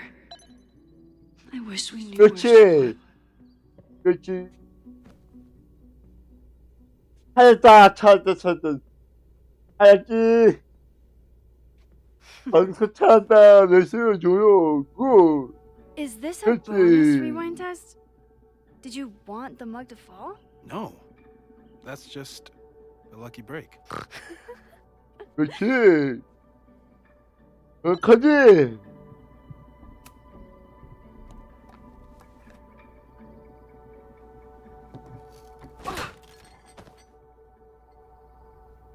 I wish we knew where she 그렇지. was. 그렇지. 찾았다. 찾았지. 방송 찾았다. 열심히 줘요. 굿. Is this a 그렇지. bonus rewind test? Did you want the mug to fall? No, that's just a lucky break. 그렇지. 가지.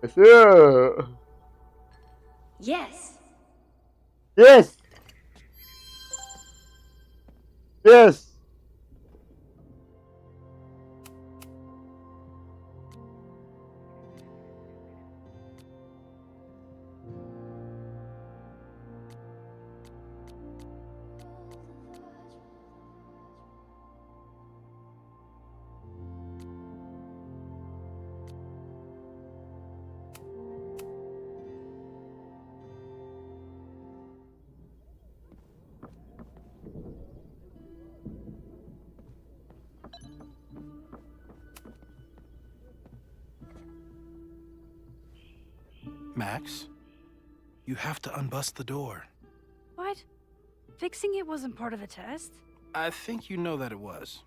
됐어. Yes. Yes. Yes. Max, you have to unbust the door. What? Fixing it wasn't part of the test? I think you know that it was.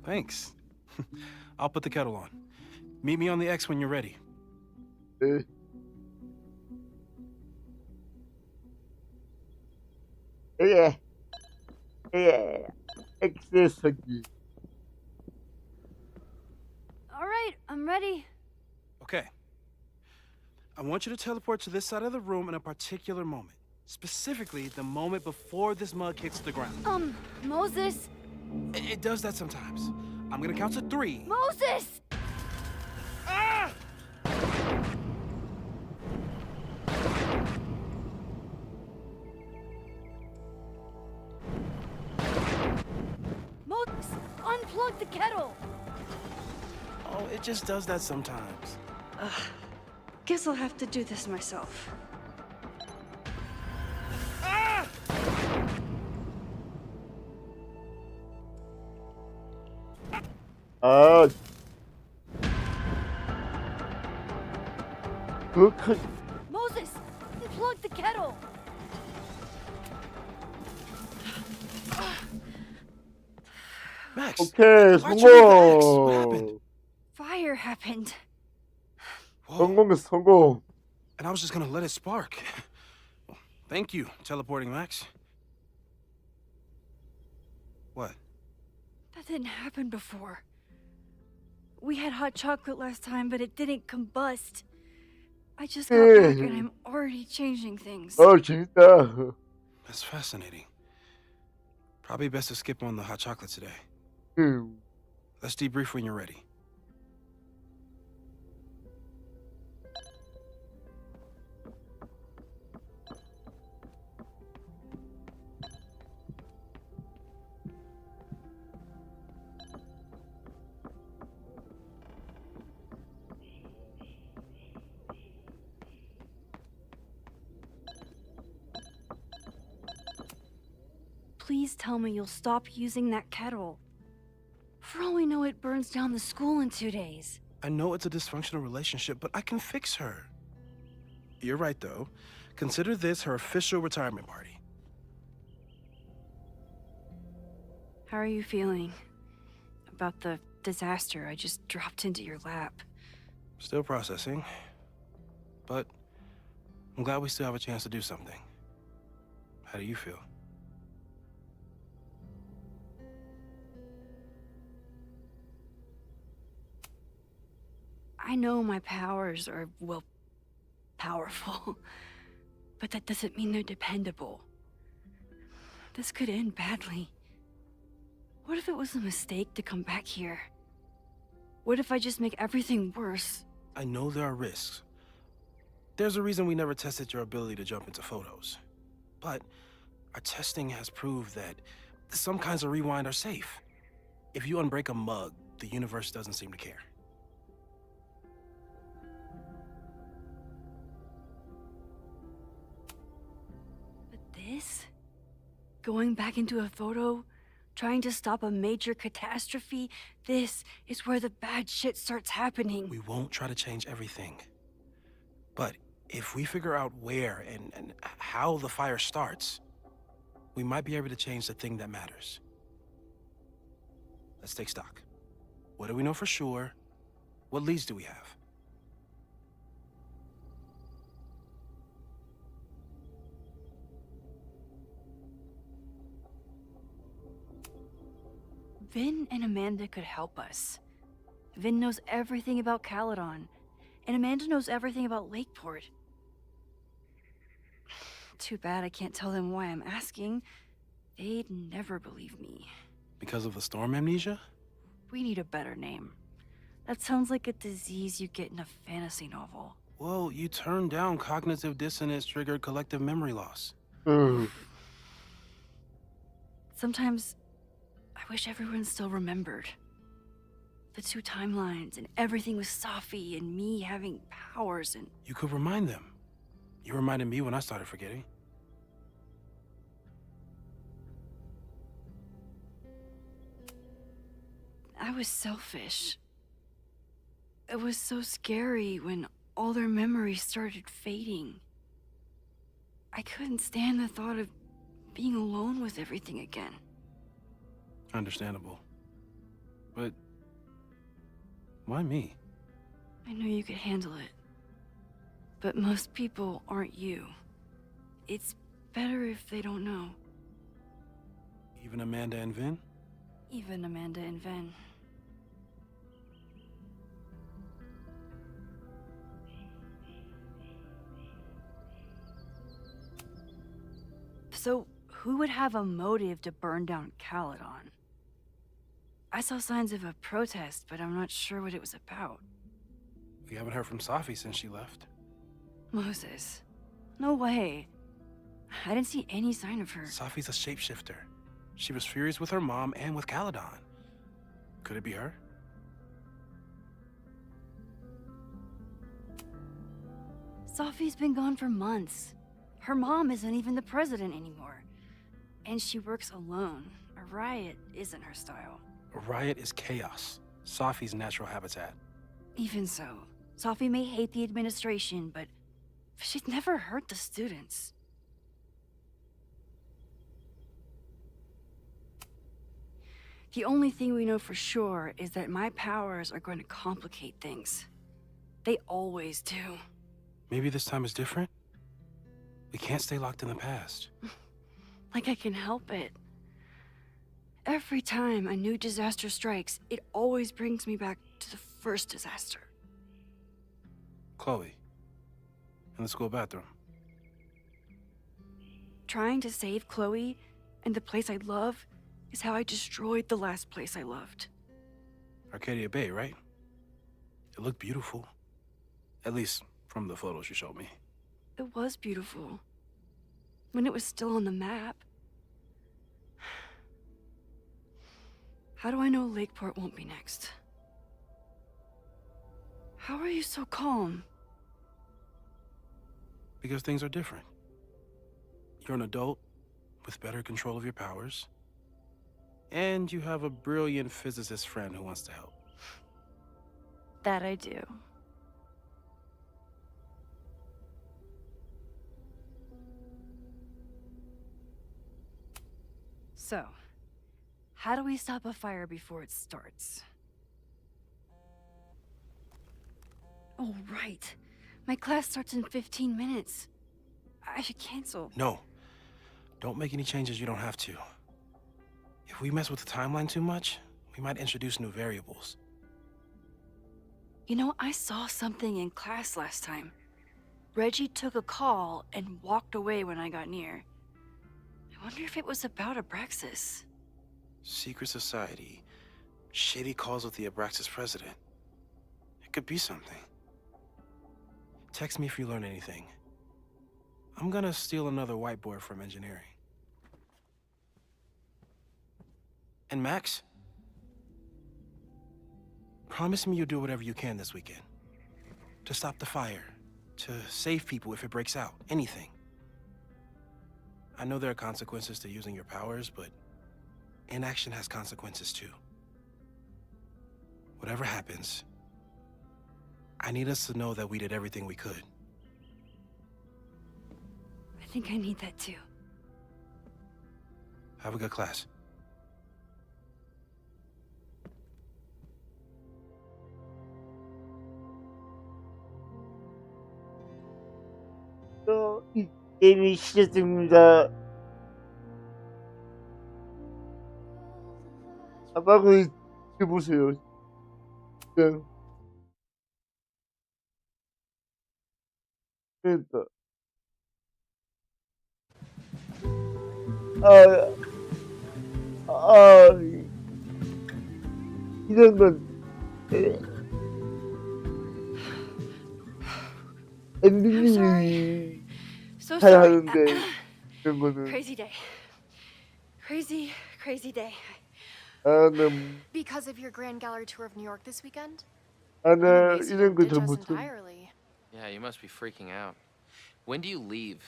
Thanks. I'll put the kettle on. Meet me on the X when you're ready. 예. 액세서기. All right, I'm ready. Okay. I want you to teleport to this side of the room in a particular moment. Specifically, the moment before this mug hits the ground. Moses? It does that sometimes. I'm gonna count to 3. Moses! Ah! Moses, unplug the kettle! Oh, it just does that sometimes. Guess I'll have to do this myself. Ah! 아, 그 Moses, unplug the kettle! Max, 오케이, why'd you leave the X? What happened? 성공. Fire happened. Whoa. 성공했어, 성공. And I was just gonna let it spark. Well, thank you, teleporting Max. What? That didn't happen before. We had hot chocolate last time, but it didn't combust. I just got back and I'm already changing things. 재밌다. That's fascinating. Probably best to skip on the hot chocolate today. Let's debrief when you're ready. Please tell me you'll stop using that kettle. For all we know, it burns down the school in 2 days. I know it's a dysfunctional relationship, but I can fix her. You're right, though. Consider this her official retirement party. How are you feeling about the disaster I just dropped into your lap? Still processing. But I'm glad we still have a chance to do something. How do you feel? I know my powers are, well, powerful, but that doesn't mean they're dependable. This could end badly. What if it was a mistake to come back here? What if I just make everything worse? I know there are risks. There's a reason we never tested your ability to jump into photos. But our testing has proved that some kinds of rewind are safe. If you unbreak a mug, the universe doesn't seem to care. This? Going back into a photo? Trying to stop a major catastrophe? This is where the bad shit starts happening. We won't try to change everything. But if we figure out where and how the fire starts, we might be able to change the thing that matters. Let's take stock. What do we know for sure? What leads do we have? Vin and Amanda could help us. Vin knows everything about Caledon, and Amanda knows everything about Lakeport. Too bad I can't tell them why I'm asking. They'd never believe me. Because of the storm amnesia? We need a better name. That sounds like a disease you get in a fantasy novel. Well, you turned down cognitive dissonance triggered collective memory loss. Sometimes I wish everyone still remembered. The 2 timelines and everything with Safi and me having powers and... You could remind them. You reminded me when I started forgetting. I was selfish. It was so scary when all their memories started fading. I couldn't stand the thought of being alone with everything again. Understandable. But why me? I knew you could handle it. But most people aren't you. It's better if they don't know. Even Amanda and Vin? Even Amanda and Vin. So, who would have a motive to burn down Caledon? I saw signs of a protest, but I'm not sure what it was about. We haven't heard from Safi since she left. Moses. No way. I didn't see any sign of her. Safi's a shapeshifter. She was furious with her mom and with Caledon. Could it be her? Safi's been gone for months. Her mom isn't even the president anymore. And she works alone. A riot isn't her style. A riot is chaos. Safi's natural habitat. Even so, Safi may hate the administration, but she's never hurt the students. The only thing we know for sure is that my powers are going to complicate things. They always do. Maybe this time is different? We can't stay locked in the past. Like I can help it. Every time a new disaster strikes, it always brings me back to the first disaster. Chloe, in the school bathroom. Trying to save Chloe and the place I love is how I destroyed the last place I loved. Arcadia Bay, right? It looked beautiful. At least from the photos you showed me. It was beautiful. When it was still on the map. How do I know Lakeport won't be next? How are you so calm? Because things are different. You're an adult with better control of your powers. And you have a brilliant physicist friend who wants to help. That I do. So, how do we stop a fire before it starts? Oh, right. My class starts in 15 minutes. I should cancel. No. Don't make any changes you don't have to. If we mess with the timeline too much, we might introduce new variables. You know, I saw something in class last time. Reggie took a call and walked away when I got near. I wonder if it was about Abraxas. Secret society. Shady calls with the Abraxas president. It could be something. Text me if you learn anything. I'm gonna steal another whiteboard from engineering. And Max? Promise me you'll do whatever you can this weekend. To stop the fire. To save people if it breaks out. Anything. I know there are consequences to using your powers, but inaction has consequences too. Whatever happens, I need us to know that we did everything we could. I think I need that too. Have a good class. 이 게임이 시작됩니다. 아빠가 보세요. 그냥 그러니까 이런 건 엔딩님이 So 잘 sorry. 하는데 이런 거는 Crazy day. Crazy day. 네, Because of your Grand Gallery tour of New York this weekend? 네, Anyways, you 이런 don't 거 ditch us 전부터 entirely. Yeah, you must be freaking out. When do you leave?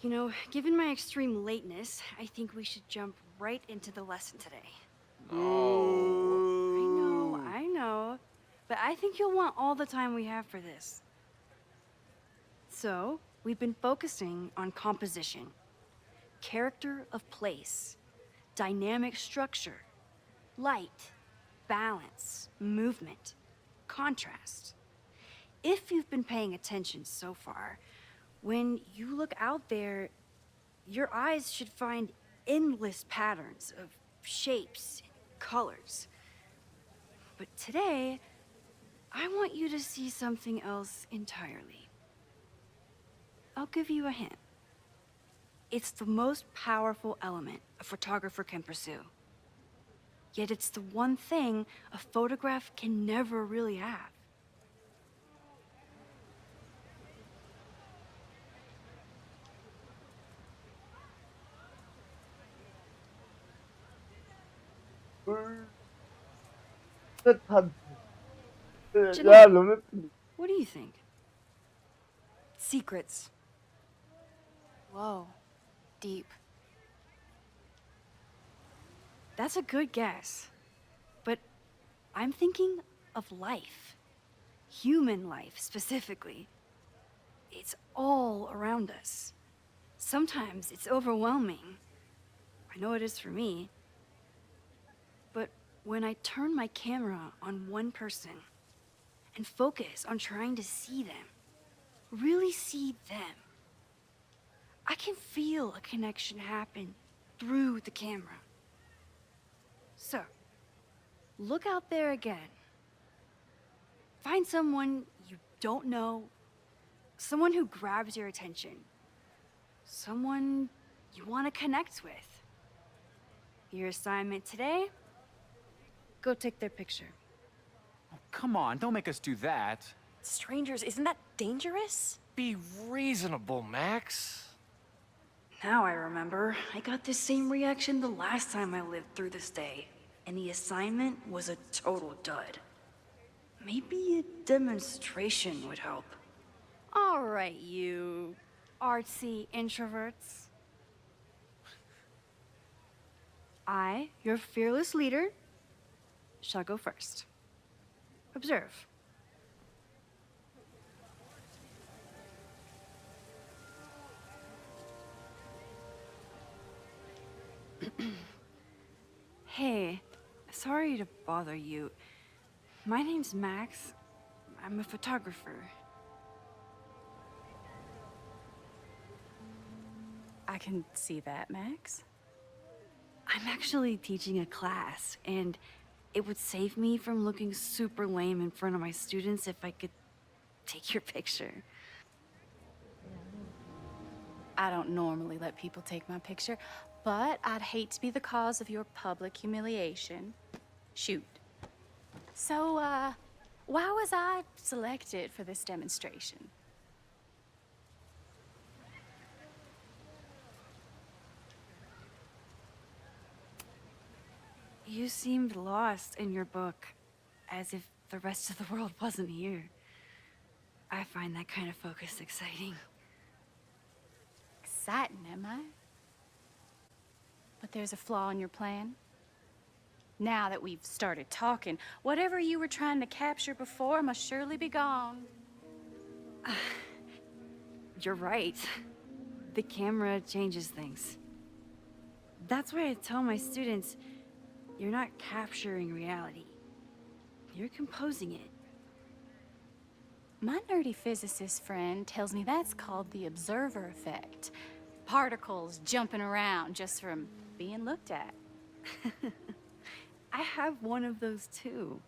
You know, given my extreme lateness, I think we should jump right into the lesson today. I know. But I think you'll want all the time we have for this. So, we've been focusing on composition, character of place, dynamic structure, light, balance, movement, contrast. If you've been paying attention so far, when you look out there, your eyes should find endless patterns of shapes and colors. But today, I want you to see something else entirely. I'll give you a hint. It's the most powerful element a photographer can pursue. Yet it's the one thing a photograph can never really have. 듯한. Janelle. 야, 너무 예쁜데. What do you think? Secrets. Whoa. Deep. That's a good guess. But I'm thinking of life. Human life, specifically. It's all around us. Sometimes it's overwhelming. I know it is for me. But when I turn my camera on one person and focus on trying to see them, really see them, I can feel a connection happen through the camera. So, look out there again. Find someone you don't know, someone who grabs your attention, someone you want to connect with. Your assignment today? Go take their picture. Oh, come on, don't make us do that. Strangers, isn't that dangerous? Be reasonable, Max. Now I remember, I got the same reaction the last time I lived through this day, and the assignment was a total dud. Maybe a demonstration would help. All right, you artsy introverts. I, your fearless leader, shall go first. Observe. Hey, sorry to bother you. My name's Max. I'm a photographer. I can see that, Max. I'm actually teaching a class, and it would save me from looking super lame in front of my students if I could take your picture. I don't normally let people take my picture, but I'd hate to be the cause of your public humiliation. Shoot. So, why was I selected for this demonstration? You seemed lost in your book, as if the rest of the world wasn't here. I find that kind of focus exciting. Exciting, am I? But there's a flaw in your plan. Now that we've started talking, whatever you were trying to capture before must surely be gone. You're right. The camera changes things. That's why I tell my students, you're not capturing reality. You're composing it. My nerdy physicist friend tells me that's called the observer effect. Particles jumping around just from being looked at. I have one of those too.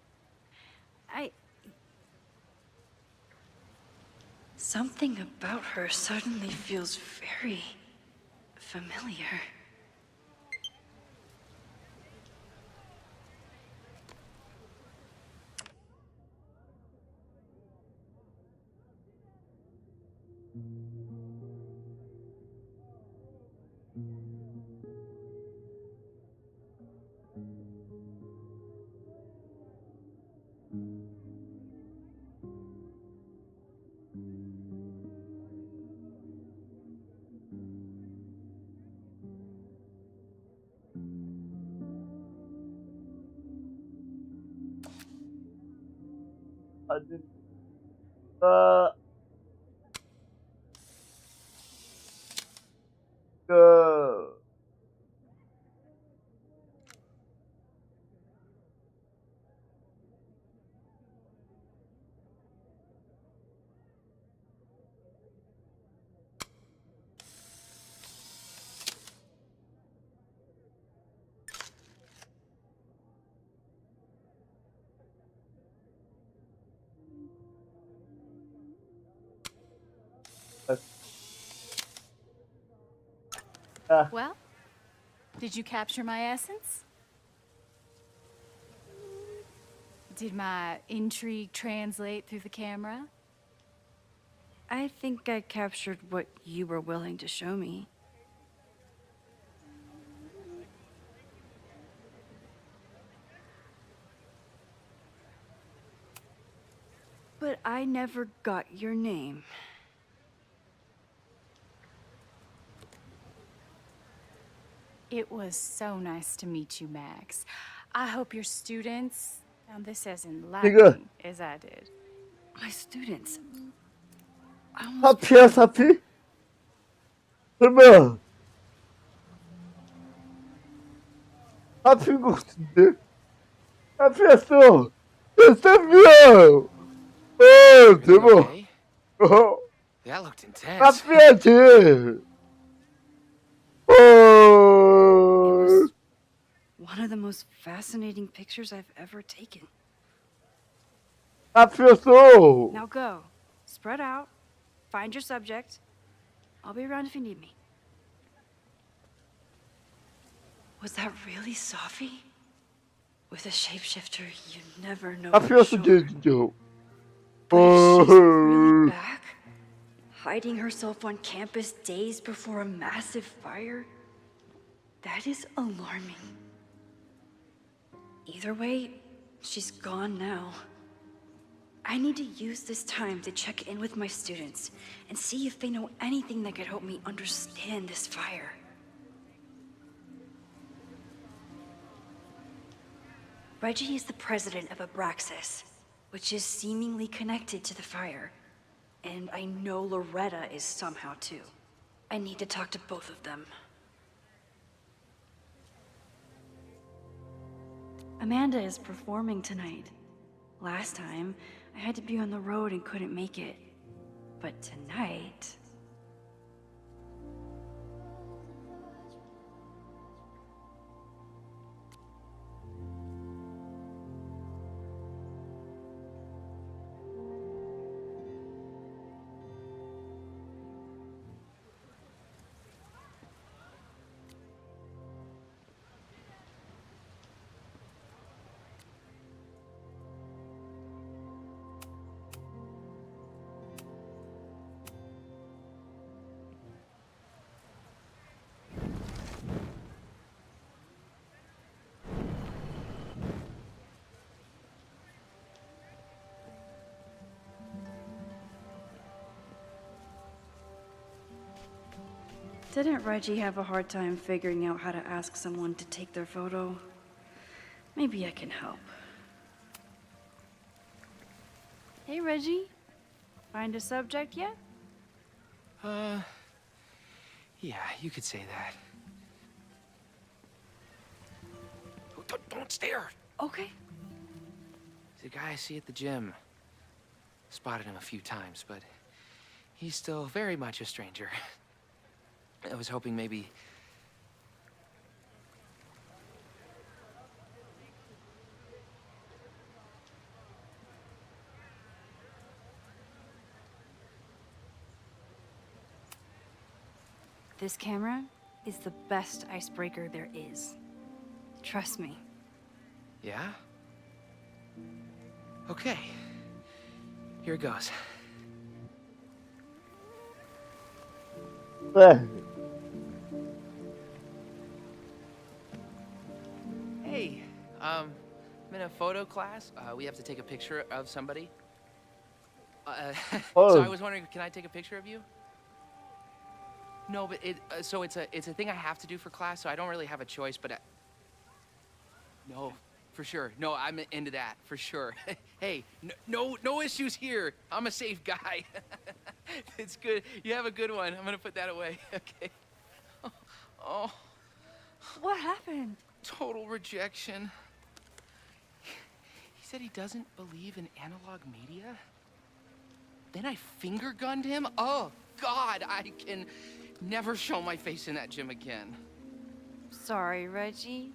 Something about her suddenly feels very familiar. 아직 그 Well, did you capture my essence? Did my intrigue translate through the camera? I think I captured what you were willing to show me. But I never got your name. It was so nice to meet you, Max. I hope your students found this as enlightening as I did. My students. I almost 사피? 설마 사피인 것 같은데? 사피였어! 사피야! 대박! Okay. 어, That looked intense. 사피야, 쟤! one of the most fascinating pictures I've ever taken. 사피였어! Now go. Spread out. Find your subject. I'll be around if you need me. Was that really Sophie? With a shapeshifter, you never know for 사피였어, sure. 쟤 진짜. But if she's really back, hiding herself on campus days before a massive fire, that is alarming. Either way, she's gone now. I need to use this time to check in with my students and see if they know anything that could help me understand this fire. Reggie is the president of Abraxas, which is seemingly connected to the fire. And I know Loretta is somehow too. I need to talk to both of them. Amanda is performing tonight. Last time, I had to be on the road and couldn't make it. But tonight... Didn't Reggie have a hard time figuring out how to ask someone to take their photo? Maybe I can help. Hey, Reggie. Find a subject yet? Yeah, you could say that. Oh, don't stare! Okay. He's a guy I see at the gym. Spotted him a few times, but he's still very much a stranger. I was hoping maybe... This camera is the best icebreaker there is. Trust me. Yeah? Okay. Here it goes. 네. Hey, I'm in a photo class. We have to take a picture of somebody. So I was wondering, can I take a picture of you? No, but so it's a thing I have to do for class, so I don't really have a choice, but no, for sure. No, I'm into that, for sure. Hey, no issues here. I'm a safe guy. It's good. You have a good one. I'm gonna put that away. Okay. Oh. What happened? Total rejection. He said he doesn't believe in analog media. Then I finger gunned him? Oh, God, I can never show my face in that gym again. Sorry, Reggie.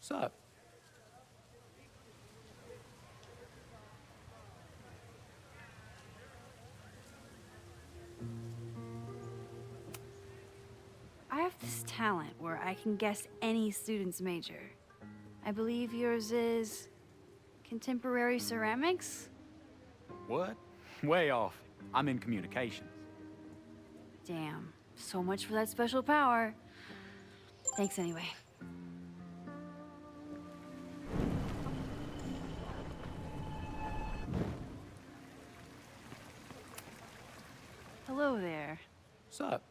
Sup? I have this talent where I can guess any student's major. I believe yours is contemporary ceramics? What? Way off. I'm in communications. Damn, so much for that special power. Thanks anyway. Hello there. Sup?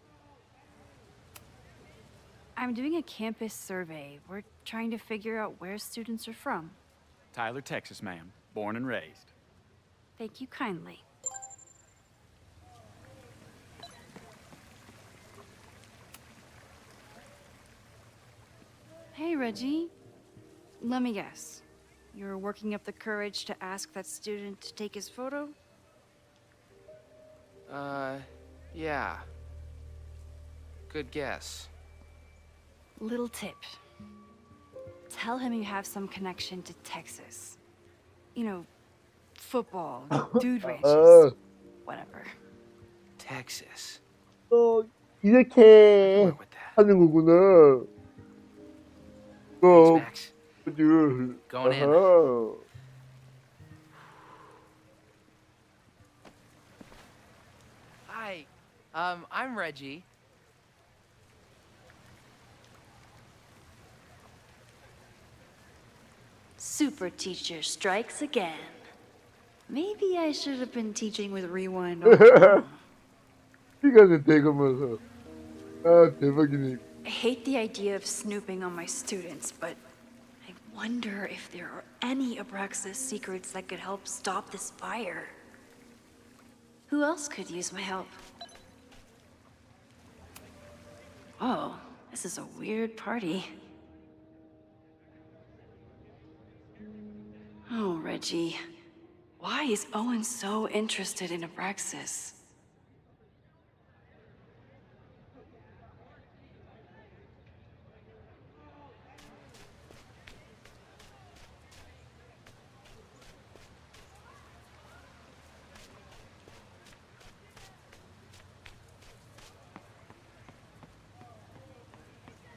I'm doing a campus survey. We're trying to figure out where students are from. Tyler, Texas, ma'am. Born and raised. Thank you kindly. Hey, Reggie. Let me guess. You're working up the courage to ask that student to take his photo? Yeah. Good guess. Little tip. Tell him you have some connection to Texas. You know, football, dude ranches, whatever. Texas. 이렇게 With that. 하는 거구나. Thanks, Max. 그지. Going in. 아하. Hi. I'm Reggie. Super teacher strikes again. Maybe I should have been teaching with Rewind all along. 시간을 대가면서. 아, 대박이네. I hate the idea of snooping on my students, but I wonder if there are any Abraxas secrets that could help stop this fire. Who else could use my help? Oh, this is a weird party. Oh, Reggie. Why is Owen so interested in Abraxas?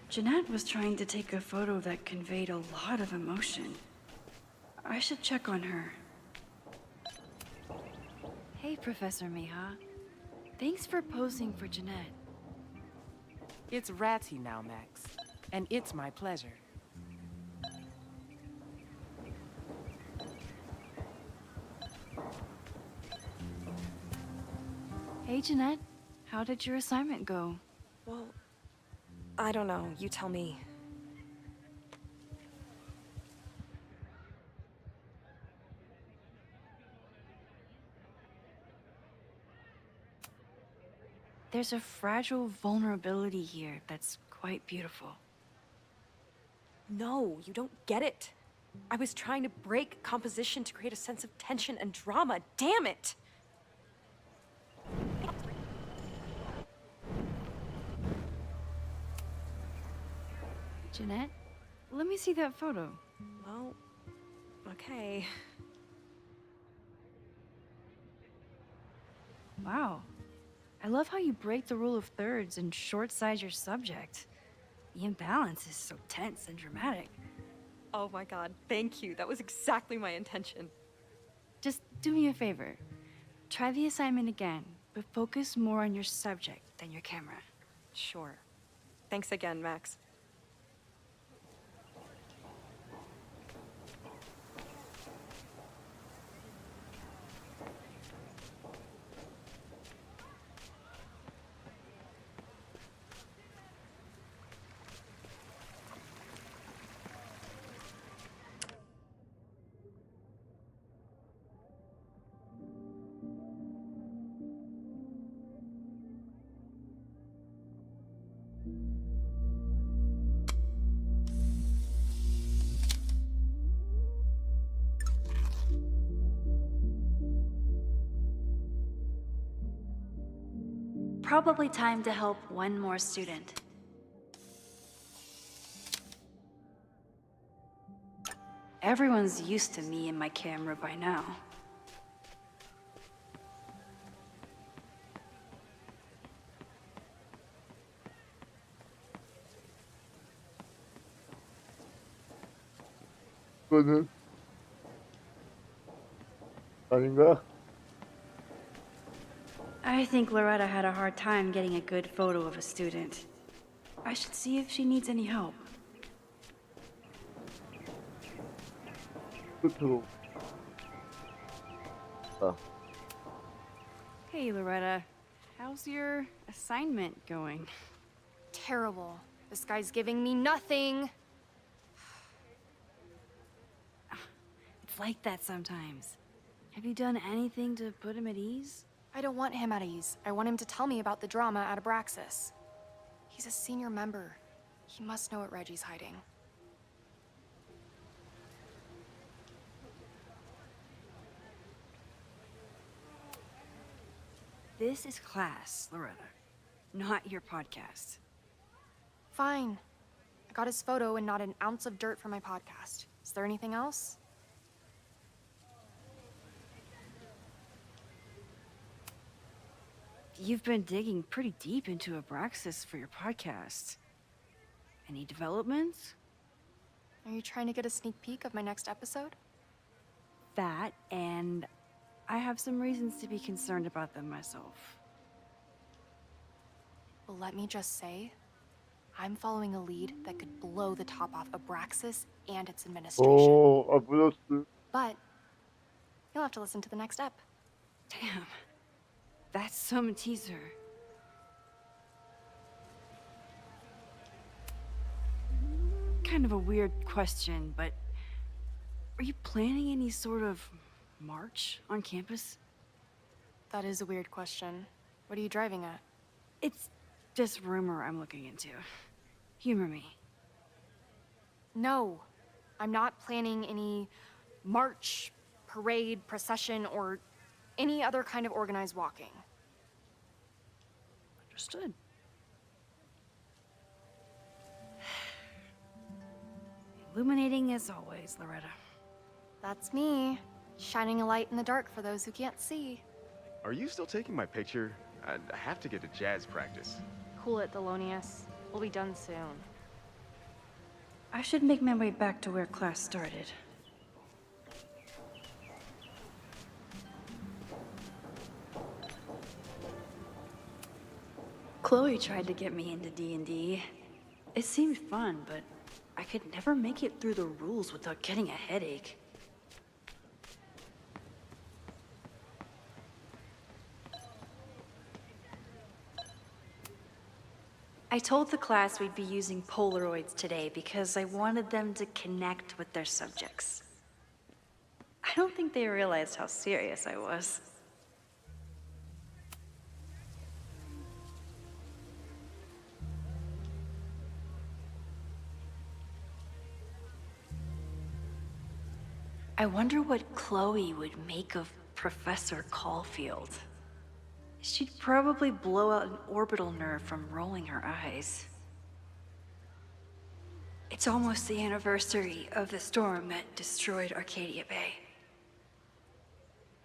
Jeanette was trying to take a photo that conveyed a lot of emotion. I should check on her. Hey, Professor Miha. Thanks for posing for Jeanette. It's Ratty now, Max. And it's my pleasure. Hey, Jeanette. How did your assignment go? Well, I don't know. You tell me. There's a fragile vulnerability here that's quite beautiful. No, you don't get it. I was trying to break composition to create a sense of tension and drama. Damn it! Jeanette, let me see that photo. Well, okay. Wow. I love how you break the rule of thirds and short-size your subject. The imbalance is so tense and dramatic. Oh my god, thank you. That was exactly my intention. Just do me a favor. Try the assignment again, but focus more on your subject than your camera. Sure. Thanks again, Max. Probably time to help one more student. Everyone's used to me and my camera by now. 이거는 아닌가? I think Loretta had a hard time getting a good photo of a student. I should see if she needs any help. 그렇죠. Hey, Loretta. How's your assignment going? Terrible. This guy's giving me nothing. It's like that sometimes. Have you done anything to put him at ease? I don't want him at ease. I want him to tell me about the drama at Abraxas. He's a senior member. He must know what Reggie's hiding. This is class, Loretta, not your podcast. Fine. I got his photo and not an ounce of dirt for my podcast. Is there anything else? You've been digging pretty deep into Abraxas for your podcast. Any developments? Are you trying to get a sneak peek of my next episode? That, and I have some reasons to be concerned about them myself. Well, let me just say, I'm following a lead that could blow the top off Abraxas and its administration. 아버졌어. But you'll have to listen to the next ep. Damn. That's some teaser. Kind of a weird question, but are you planning any sort of march on campus? That is a weird question. What are you driving at? It's just rumor I'm looking into. Humor me. No, I'm not planning any march, parade, procession, or any other kind of organized walking. Understood. Illuminating as always, Loretta. That's me, shining a light in the dark for those who can't see. Are you still taking my picture? I have to get to jazz practice. Cool it, Thelonious. We'll be done soon. I should make my way back to where class started. Chloe tried to get me into D&D. It seemed fun, but I could never make it through the rules without getting a headache. I told the class we'd be using Polaroids today because I wanted them to connect with their subjects. I don't think they realized how serious I was. I wonder what Chloe would make of Professor Caulfield. She'd probably blow out an orbital nerve from rolling her eyes. It's almost the anniversary of the storm that destroyed Arcadia Bay.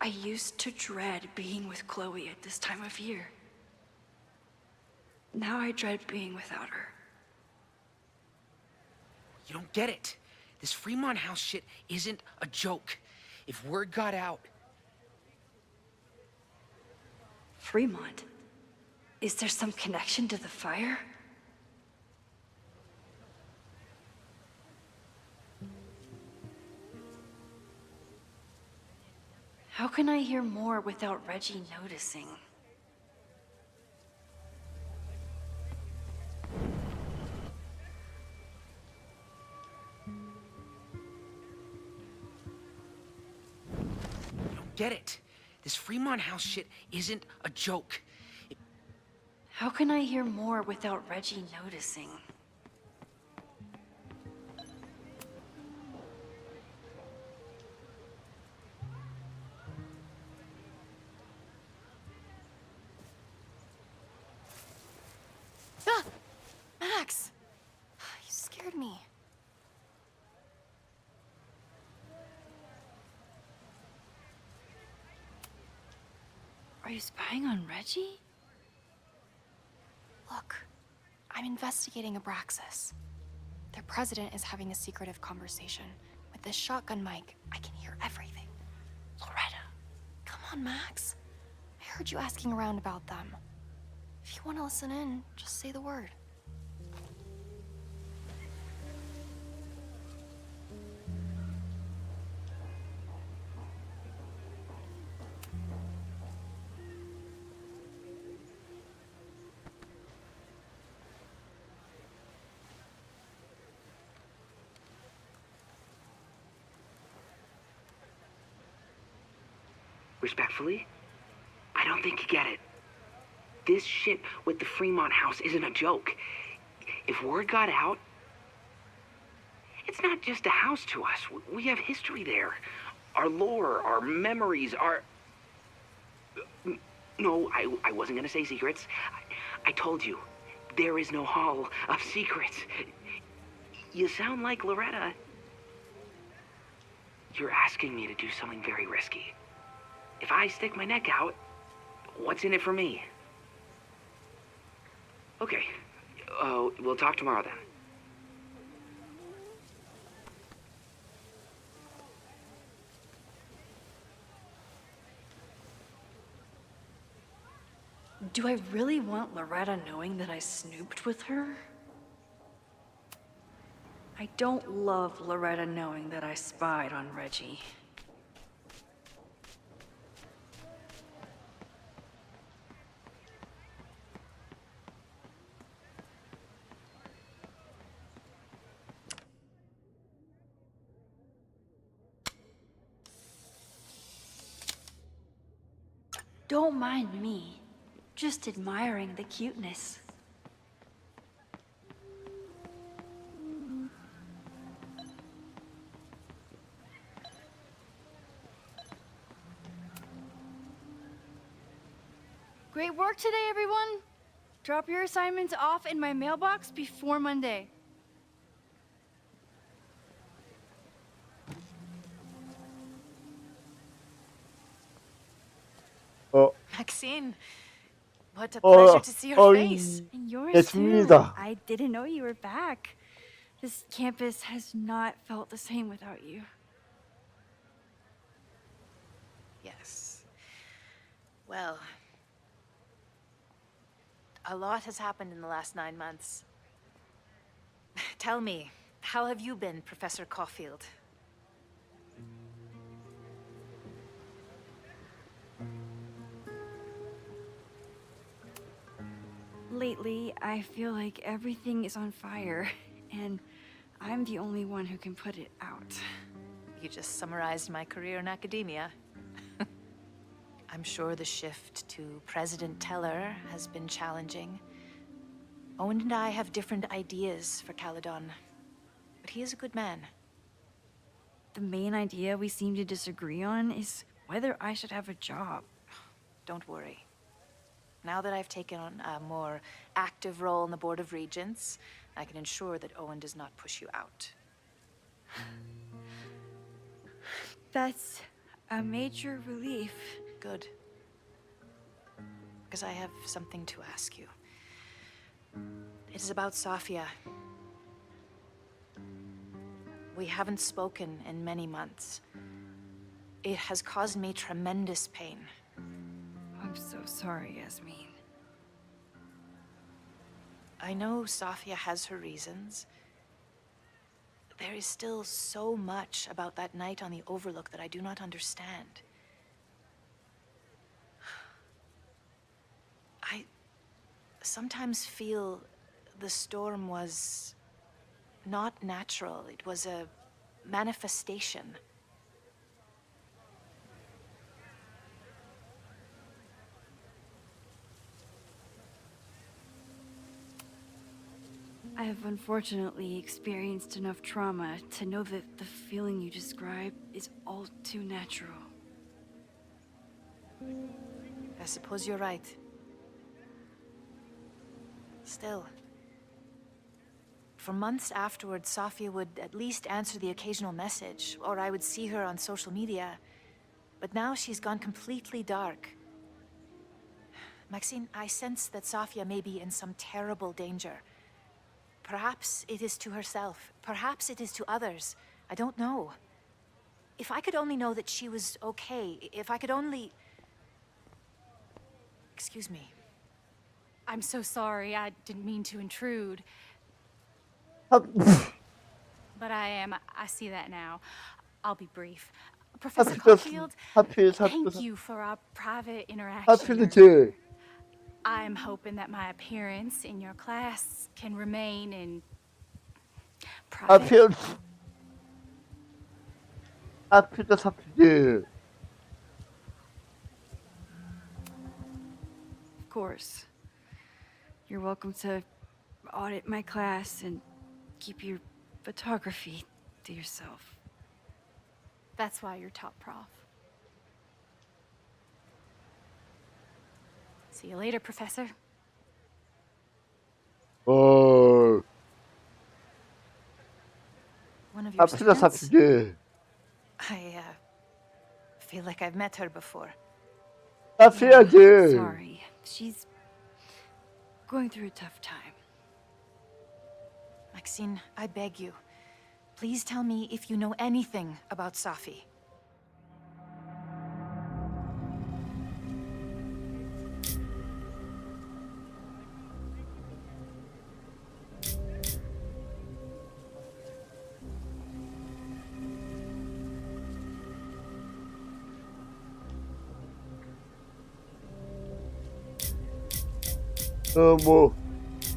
I used to dread being with Chloe at this time of year. Now I dread being without her. You don't get it. This Fremont House shit isn't a joke. If word got out... Fremont? Is there some connection to the fire? How can I hear more without Reggie noticing? Get it. This Fremont House shit isn't a joke. How can I hear more without Reggie noticing? Ah! Max! You scared me. you spying on Reggie? Look, I'm investigating Abraxas. Their president is having a secretive conversation. With this shotgun mic, I can hear everything. Loretta, come on, Max. I heard you asking around about them. If you want to listen in, just say the word. Respectfully, I don't think you get it. This shit with the Fremont house isn't a joke. If word got out, it's not just a house to us. We have history there. Our lore, our memories, our... No, I wasn't gonna say secrets. I told you, there is no hall of secrets. You sound like Loretta. You're asking me to do something very risky. If I stick my neck out, what's in it for me? Okay, we'll talk tomorrow then. Do I really want Loretta knowing that I snooped with her? I don't love Loretta knowing that I spied on Reggie. Don't mind me. Just admiring the cuteness. Great work today, everyone. Drop your assignments off in my mailbox before Monday. Maxine, what a pleasure to see your face. And yours 예습니다. too. I didn't know you were back. This campus has not felt the same without you. Yes. Well, a lot has happened in the last 9 months. Tell me, how have you been, Professor Caulfield? Lately, I feel like everything is on fire, and I'm the only one who can put it out. You just summarized my career in academia. I'm sure the shift to President Teller has been challenging. Owen and I have different ideas for Caledon, but he is a good man. The main idea we seem to disagree on is whether I should have a job. Don't worry. Now that I've taken on a more active role in the Board of Regents, I can ensure that Owen does not push you out. That's a major relief. Good. Because I have something to ask you. It is about Safia. We haven't spoken in many months. It has caused me tremendous pain. I'm so sorry, Yasmin. I know Safia has her reasons. There is still so much about that night on the Overlook that I do not understand. I sometimes feel the storm was not natural. It was a manifestation. I have unfortunately experienced enough trauma to know that the feeling you describe is all too natural. I suppose you're right. Still, for months afterwards, Safia would at least answer the occasional message, or I would see her on social media. But now she's gone completely dark. Maxine, I sense that Safia may be in some terrible danger. Perhaps it is to herself. Perhaps it is to others. I don't know. If I could only know that she was okay, if I could only... Excuse me. I'm so sorry. I didn't mean to intrude. But I see that now. I'll be brief. Professor Caulfield, thank you for our private interaction. 하필이지. I'm hoping that my appearance in your class can remain in private. 하필이지. Of course. You're welcome to audit my class and keep your photography to yourself. That's why you're top prof. See you later, Professor. 어. One of your students? 하필이지. I feel like I've met her before. 하필이지. Sorry. She's going through a tough time. Maxine, I beg you. Please tell me if you know anything about Safi.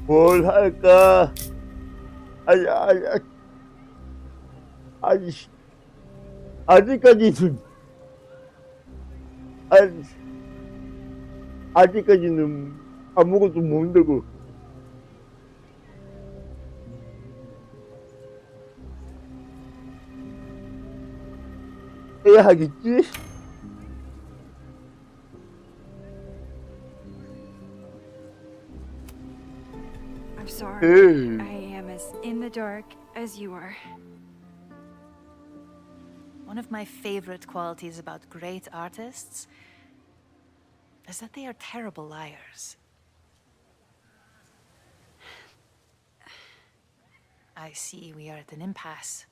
뭘 할까? 아직까지는 아무것도 모른다고. 해야 하겠지? I'm sorry. I am as in the dark as you are. One of my favorite qualities about great artists is that they are terrible liars. I see we are at an impasse.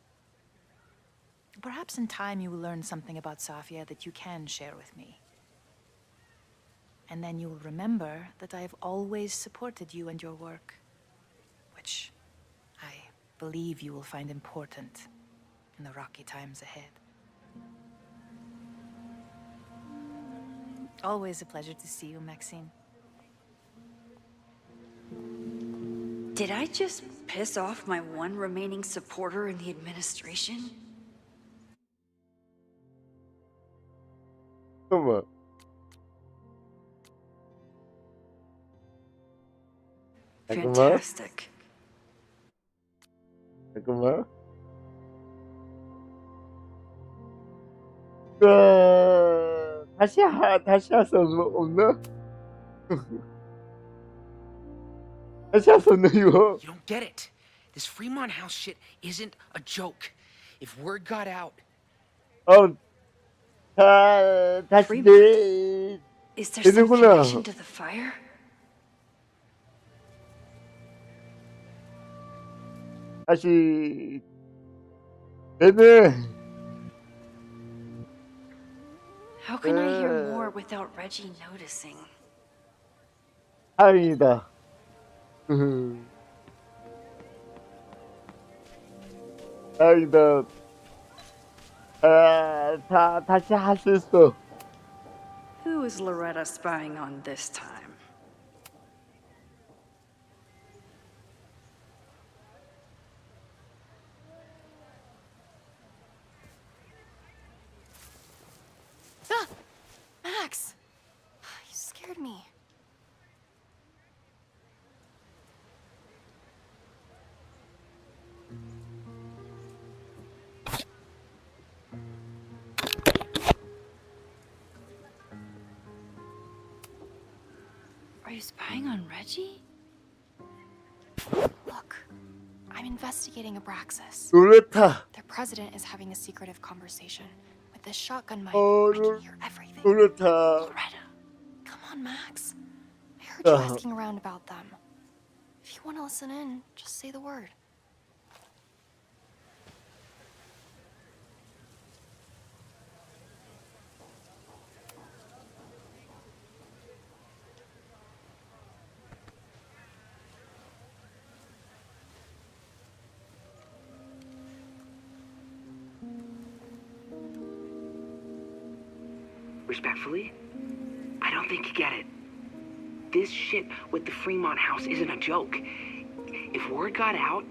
Perhaps in time you will learn something about Safia that you can share with me. And then you will remember that I have always supported you and your work, which I believe you will find important in the rocky times ahead. Always a pleasure to see you, Maxine. Did I just piss off my one remaining supporter in the administration? 잠깐만. Fantastic. 잠깐만. 다시 할 수 없나? 다시 할 수 없나 이거? You don't get it. This Fremont House shit isn't a joke. If word got out... 다시 Is there some connection to the fire? 다시 되네. How can I hear more without Reggie noticing? 다행이다. 다행이다. 다시 할 수 있어. Who is Loretta spying on this time? Ah! Max! You scared me. Are you spying on Reggie? Look, I'm investigating Abraxas. 놀랬다. Their president is having a secretive conversation. With this shotgun mic, I can hear everything. 놀랬다. Loretta, come on, Max. heard you asking around about them. If you want to listen in, just say the word. Respectfully, I don't think you get it. This shit with the Fremont house isn't a joke. If word got out,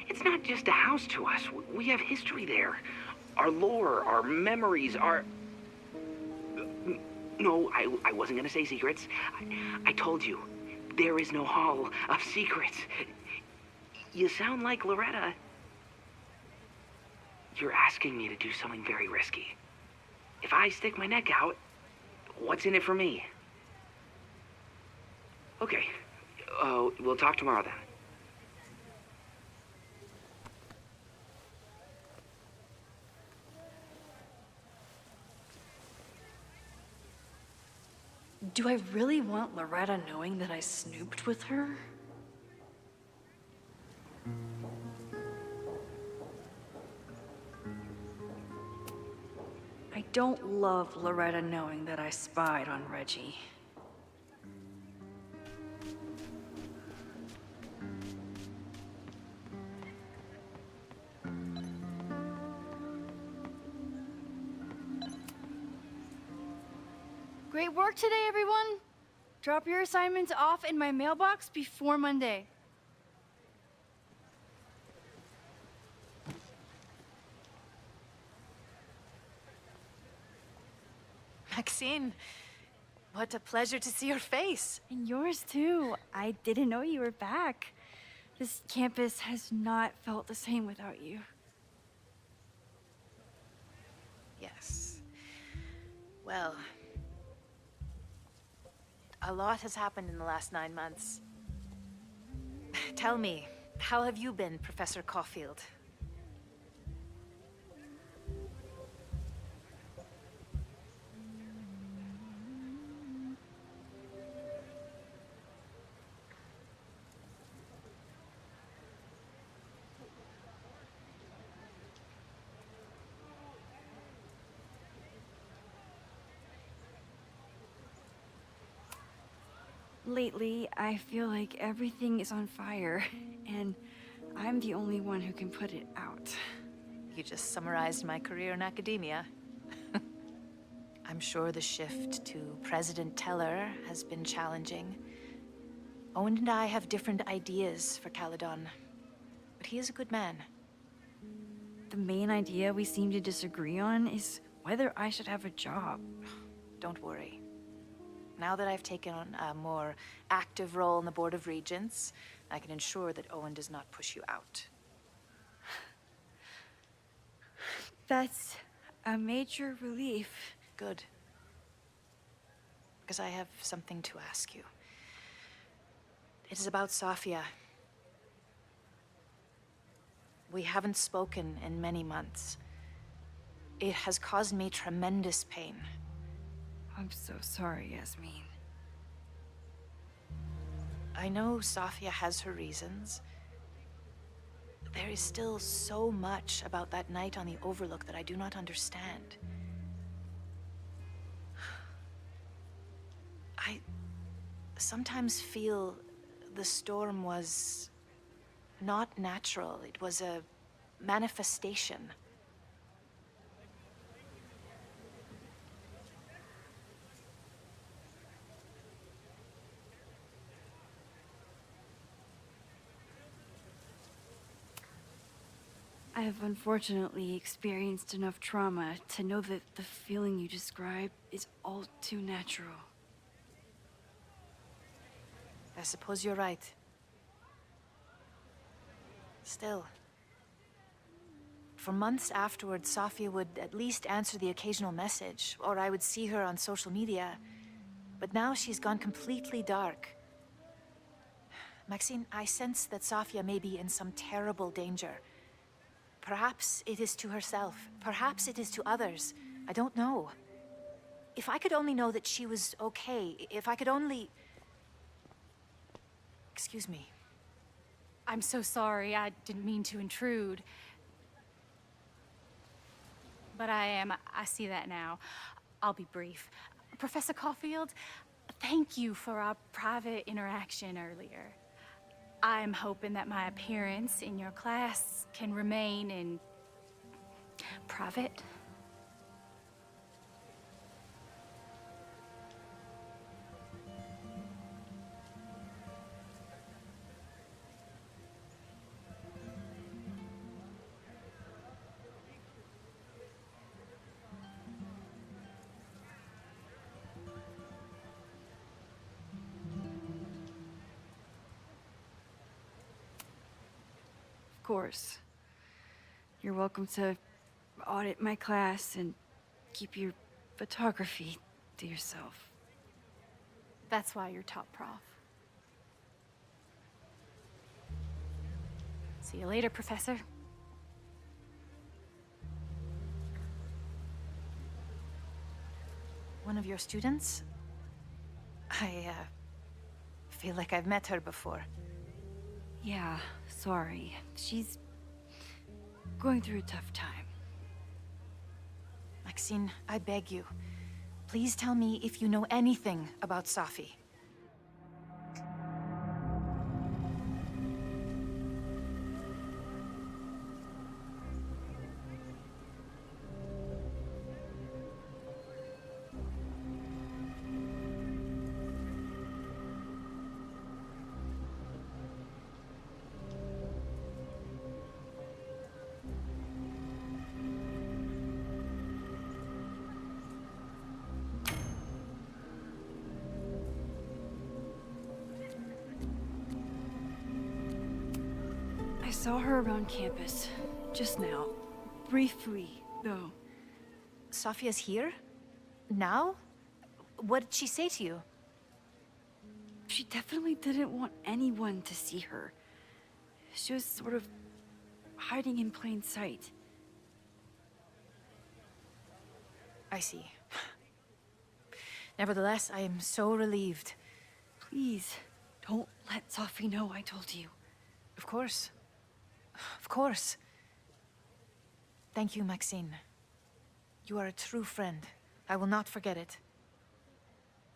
it's not just a house to us. We have history there. Our lore, our memories, our... No, I wasn't gonna say secrets. I told you, there is no hall of secrets. You sound like Loretta. You're asking me to do something very risky. If I stick my neck out, what's in it for me? Okay. We'll talk tomorrow then. Do I really want Loretta knowing that I snooped with her? I don't love Loretta knowing that I spied on Reggie. Great work today, everyone! Drop your assignments off in my mailbox before Monday. Maxine, what a pleasure to see your face. And yours too. I didn't know you were back. This campus has not felt the same without you. Yes. Well, a lot has happened in the last 9 months. Tell me, how have you been, Professor Caulfield? Lately, I feel like everything is on fire, and I'm the only one who can put it out. You just summarized my career in academia. I'm sure the shift to President Teller has been challenging. Owen and I have different ideas for Caledon, but he is a good man. The main idea we seem to disagree on is whether I should have a job. Don't worry. Now that I've taken on a more active role in the Board of Regents, I can ensure that Owen does not push you out. That's a major relief. Good. Because I have something to ask you. It is about Safia. We haven't spoken in many months. It has caused me tremendous pain. I'm so sorry, Yasmin. I know Safia has her reasons. There is still so much about that night on the Overlook that I do not understand. I sometimes feel the storm was not natural. It was a manifestation. I have unfortunately experienced enough trauma to know that the feeling you describe is all too natural. I suppose you're right. Still, for months afterwards, Safia would at least answer the occasional message, or I would see her on social media. But now she's gone completely dark. Maxine, I sense that Safia may be in some terrible danger. Perhaps it is to herself. Perhaps it is to others. I don't know. If I could only know that she was okay, if I could only... Excuse me. I'm so sorry. I didn't mean to intrude. But I see that now. I'll be brief. Professor Caulfield, thank you for our private interaction earlier. I'm hoping that my appearance in your class can remain in private. Of course. You're welcome to audit my class and keep your photography to yourself. That's why you're top prof. See you later, Professor. One of your students? I feel like I've met her before. Yeah, sorry. She's going through a tough time. Maxine, I beg you. Please tell me if you know anything about Safi. I saw her around campus just now. Briefly, though. Safia's here? Now? What did she say to you? She definitely didn't want anyone to see her. She was sort of hiding in plain sight. I see. Nevertheless, I am so relieved. Please, don't let Safi know I told you. Of course. Of course. Thank you, Maxine. You are a true friend. I will not forget it.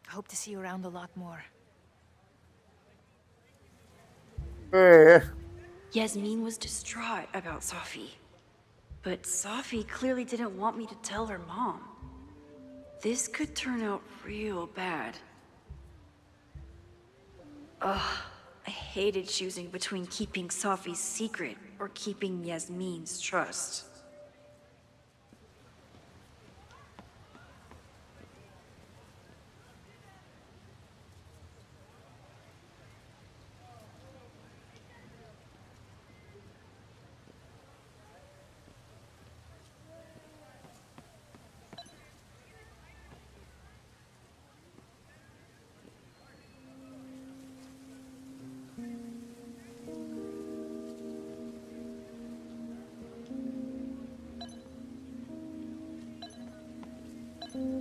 I hope to see you around a lot more. Yasmin was distraught about Safi. But Safi clearly didn't want me to tell her mom. This could turn out real bad. Ugh, I hated choosing between keeping Safi's secret or keeping Yasmin's trust.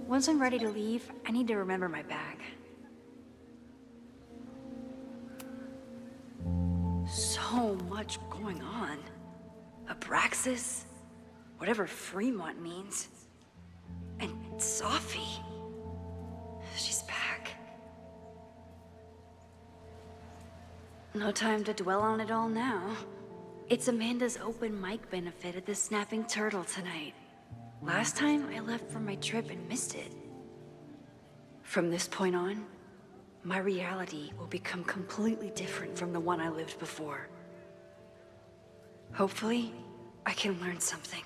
Once I'm ready to leave, I need to remember my bag. So much going on. Abraxas, whatever Fremont means, and Safi. She's back. No time to dwell on it all now. It's Amanda's open mic benefit at the Snapping Turtle tonight. Last time, I left for my trip and missed it. From this point on, my reality will become completely different from the one I lived before. Hopefully, I can learn something.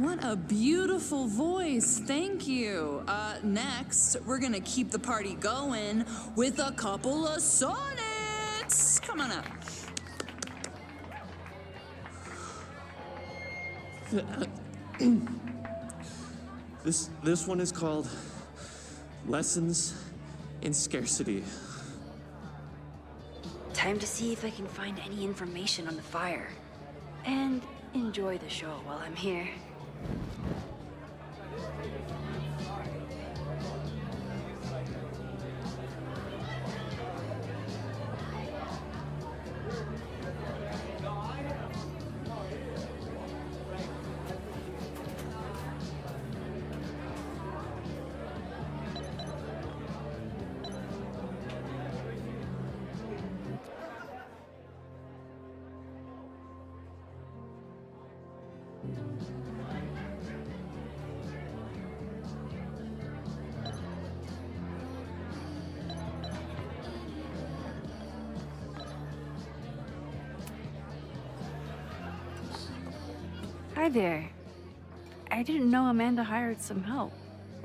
What a beautiful voice. Thank you. Next, we're gonna keep the party going with a couple of sonnets. Come on up. This one is called Lessons in Scarcity. Time to see if I can find any information on the fire. And enjoy the show while I'm here. Hi there. I didn't know Amanda hired some help.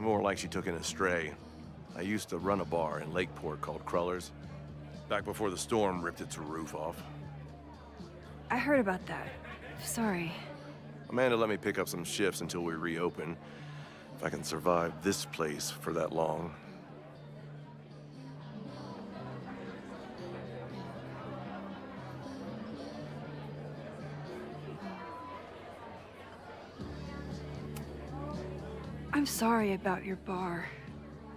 More like she took in a stray. I used to run a bar in Lakeport called Crullers, back before the storm ripped its roof off. I heard about that. Sorry. Amanda let me pick up some shifts until we reopen. If I can survive this place for that long. I'm sorry about your bar.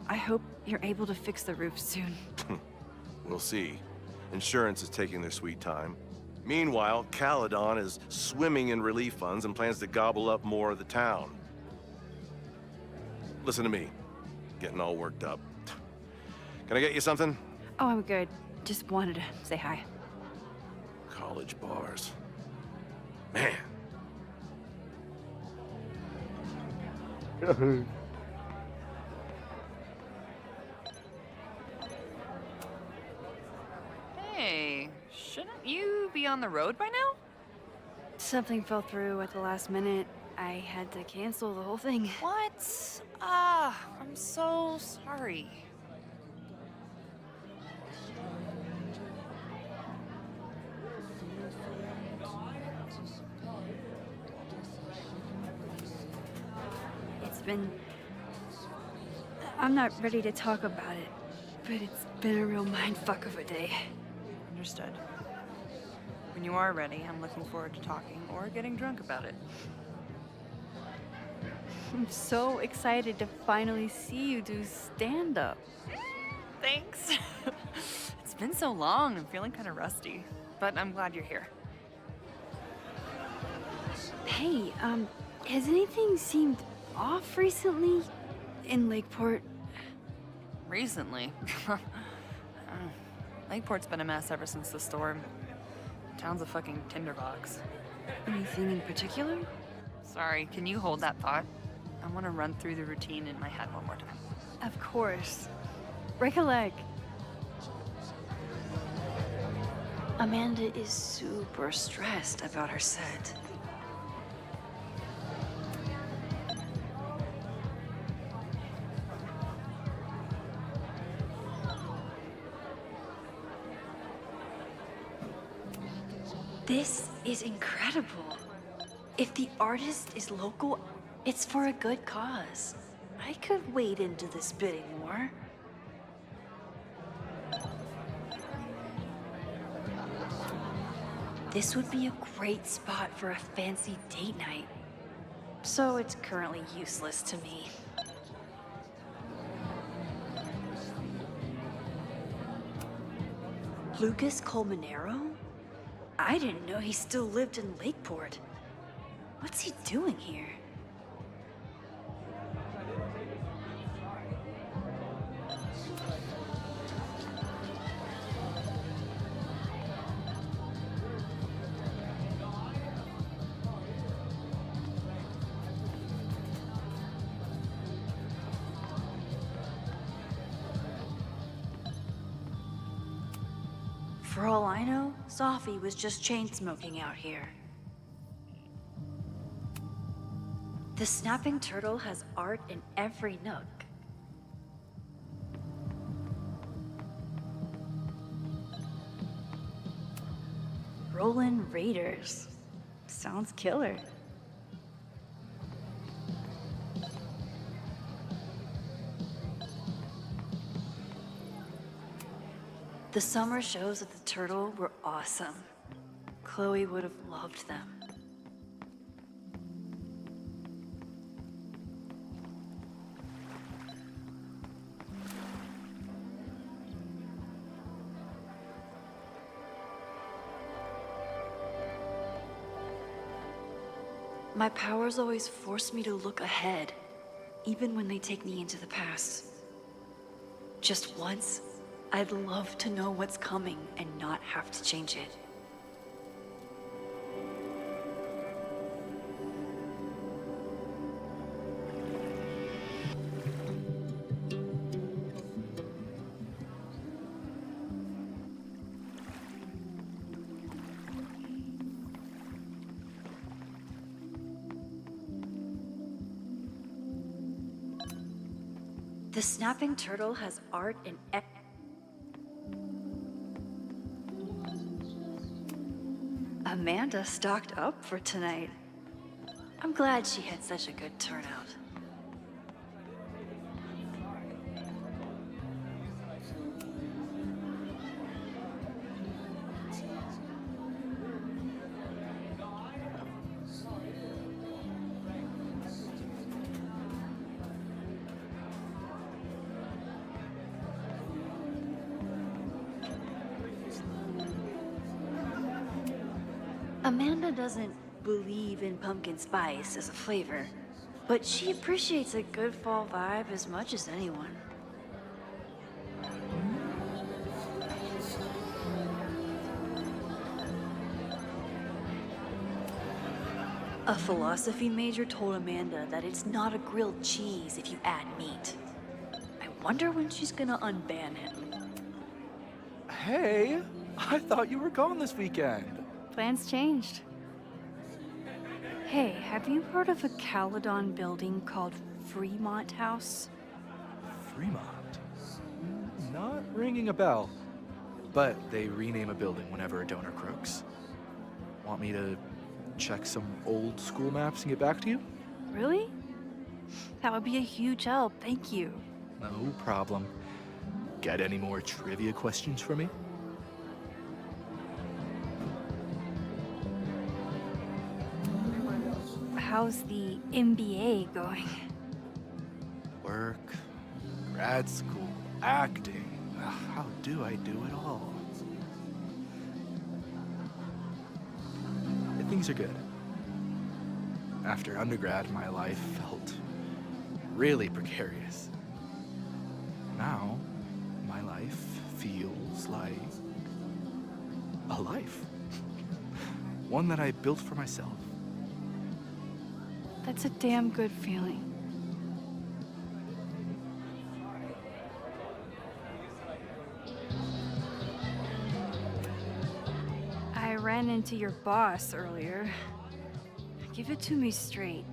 I hope you're able to fix the roof soon. We'll see. Insurance is taking their sweet time. Meanwhile, Caledon is swimming in relief funds and plans to gobble up more of the town. Listen to me. Getting all worked up. Can I get you something? Oh, I'm good. Just wanted to say hi. College bars. Man. Hey, shouldn't you be on the road by now? Something fell through at the last minute. I had to cancel the whole thing. What? I'm so sorry. I'm not ready to talk about it, but it's been a real mindfuck of a day. Understood. When you are ready, I'm looking forward to talking or getting drunk about it. I'm so excited to finally see you do stand-up. Thanks. It's been so long, I'm feeling kind of rusty, but I'm glad you're here. Hey, has anything seemed off recently in Lakeport? Recently? Lakeport's been a mess ever since the storm. Town's a fucking tinderbox. Anything in particular? Sorry, can you hold that thought? I want to run through the routine in my head one more time. Of course. Break a leg. Amanda is super stressed about her set. This is incredible. If the artist is local, it's for a good cause. I could wade into this bidding war. This would be a great spot for a fancy date night. So it's currently useless to me. Lucas Colmenero? I didn't know he still lived in Lakeport. What's he doing here? For all I know, Sophie was just chain smoking out here. The snapping turtle has art in every nook. Rollin' Raiders. Sounds killer. The summer shows at the Turtle were awesome. Chloe would have loved them. My powers always force me to look ahead, even when they take me into the past. Just once, I'd love to know what's coming and not have to change it. The snapping turtle has art in Amanda stocked up for tonight. I'm glad she had such a good turnout. Amanda doesn't believe in pumpkin spice as a flavor, but she appreciates a good fall vibe as much as anyone. A philosophy major told Amanda that it's not a grilled cheese if you add meat. I wonder when she's gonna unban him. Hey, I thought you were gone this weekend. Plans changed. Hey, have you heard of a Caledon building called Fremont House? Fremont? Not ringing a bell. But they rename a building whenever a donor croaks. Want me to check some old school maps and get back to you? Really? That would be a huge help, thank you. No problem. Got any more trivia questions for me? How's the MBA going? Work, grad school, acting. How do I do it all? Things are good. After undergrad, my life felt really precarious. Now, my life feels like a life. One that I built for myself. That's a damn good feeling. I ran into your boss earlier. Give it to me straight.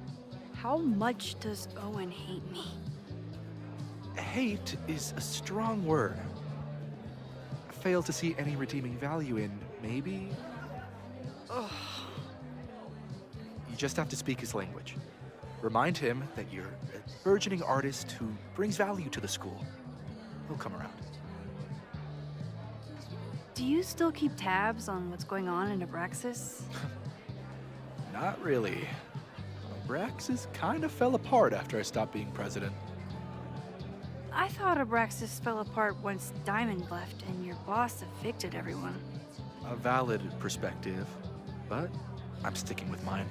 How much does Owen hate me? Hate is a strong word. Fail to see any redeeming value in, maybe? Ugh. You just have to speak his language. Remind him that you're a burgeoning artist who brings value to the school. He'll come around. Do you still keep tabs on what's going on in Abraxas? Not really. Abraxas kind of fell apart after I stopped being president. I thought Abraxas fell apart once Diamond left and your boss evicted everyone. A valid perspective, but I'm sticking with mine.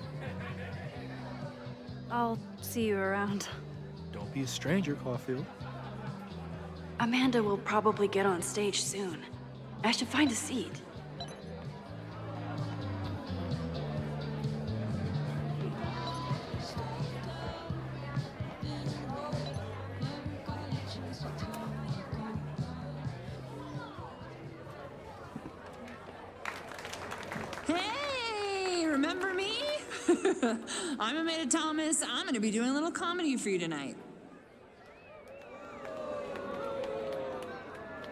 I'll see you around. Don't be a stranger, Caulfield. Amanda will probably get on stage soon. I should find a seat. Hey, remember me? I'm Amanda Thomas. I'm gonna be doing a little comedy for you tonight.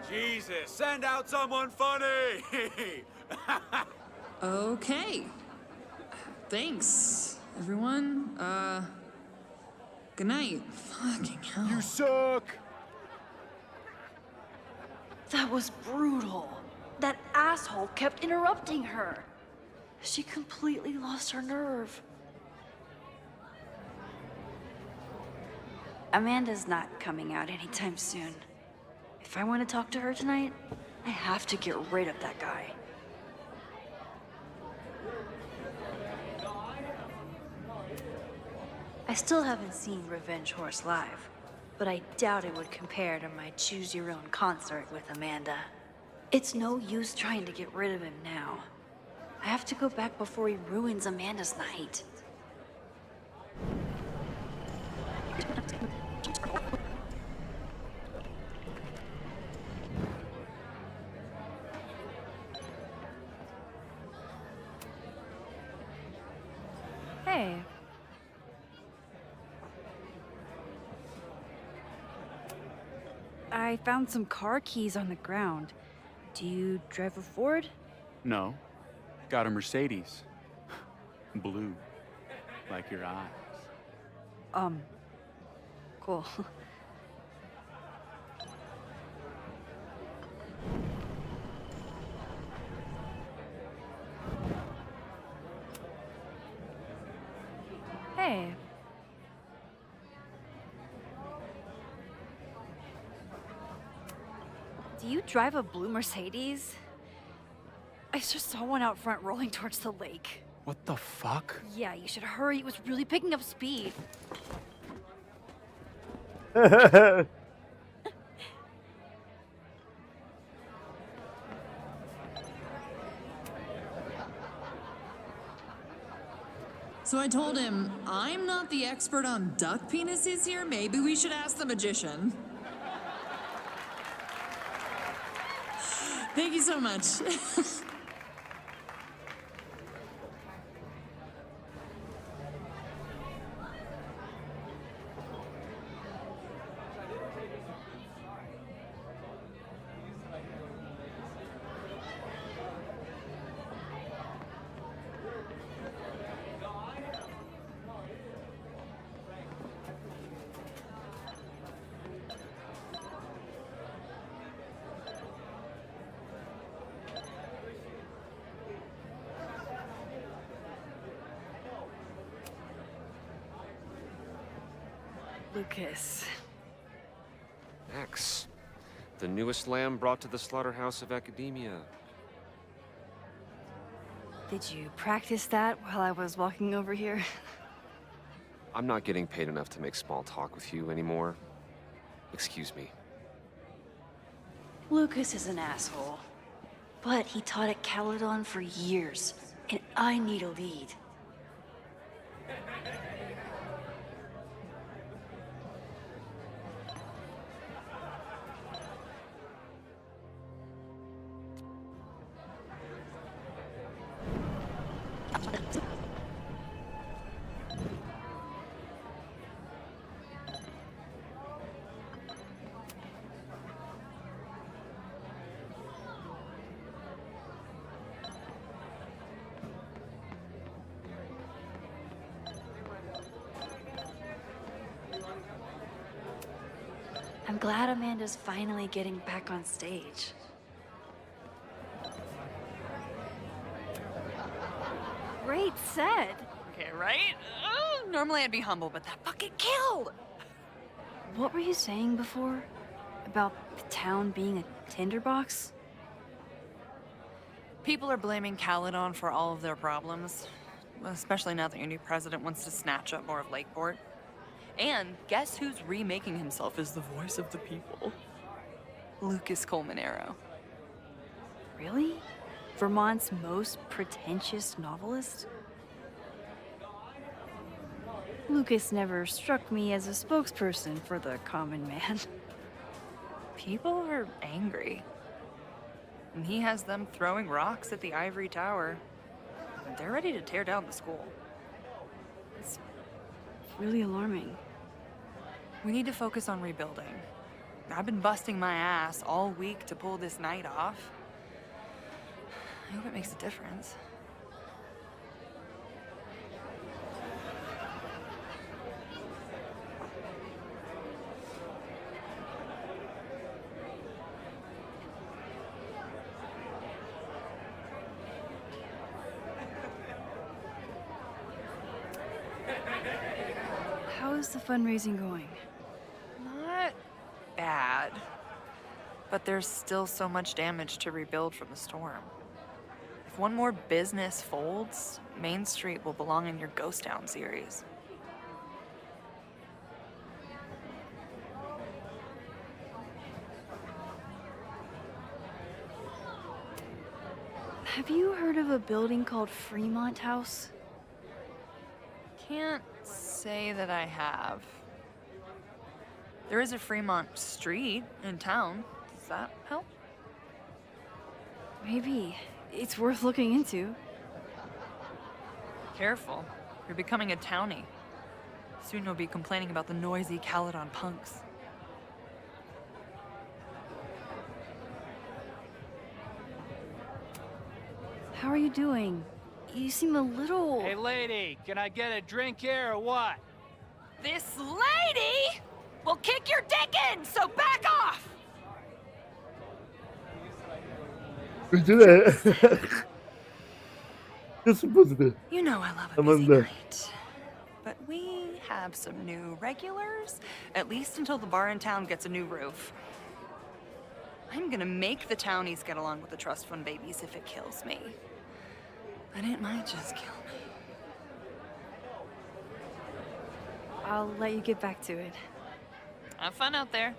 Jesus, send out someone funny! Okay. Thanks, everyone. Good night. Fucking hell. You suck! That was brutal. That asshole kept interrupting her. She completely lost her nerve. Amanda's not coming out anytime soon. If I want to talk to her tonight, I have to get rid of that guy. I still haven't seen Revenge Horse live, but I doubt it would compare to my Choose Your Own concert with Amanda. It's no use trying to get rid of him now. I have to go back before he ruins Amanda's night. Hey. I found some car keys on the ground. Do you drive a Ford? No. Got a Mercedes. Blue. Like your eyes. Cool. Hey. Do you drive a blue Mercedes? I just saw one out front rolling towards the lake. What the fuck? Yeah, you should hurry. It was really picking up speed. So I told him, I'm not the expert on duck penises here. Maybe we should ask the magician. Thank you so much. Lucas. Max, the newest lamb brought to the slaughterhouse of academia. Did you practice that while I was walking over here? I'm not getting paid enough to make small talk with you anymore. Excuse me. Lucas is an asshole. But he taught at Caledon for years, and I need a lead. I'm glad Amanda's finally getting back on stage. Great set. Okay, right? Normally I'd be humble, but that fucking killed! What were you saying before? About the town being a tinderbox? People are blaming Caledon for all of their problems. Especially now that your new president wants to snatch up more of Lakeport. And guess who's remaking himself as the voice of the people? Lucas Colmanero. Really? Vermont's most pretentious novelist? Lucas never struck me as a spokesperson for the common man. People are angry. And he has them throwing rocks at the Ivory Tower. They're ready to tear down the school. It's really alarming. We need to focus on rebuilding. I've been busting my ass all week to pull this night off. I hope it makes a difference. How is the fundraising going? Not bad. But there's still so much damage to rebuild from the storm. If one more business folds, Main Street will belong in your Ghost Town series. Have you heard of a building called Fremont House? Can't say that I have. There is a Fremont Street in town. Does that help? Maybe. It's worth looking into. Careful. You're becoming a townie. Soon you'll be complaining about the noisy Caledon punks. How are you doing? You seem a little... Hey, lady, can I get a drink here or what? This lady will kick your dick in, so back off! You know I love a busy night. But we have some new regulars, at least until the bar in town gets a new roof. I'm gonna make the townies get along with the trust fund babies if it kills me. But it might just kill me. I'll let you get back to it. Have fun out there.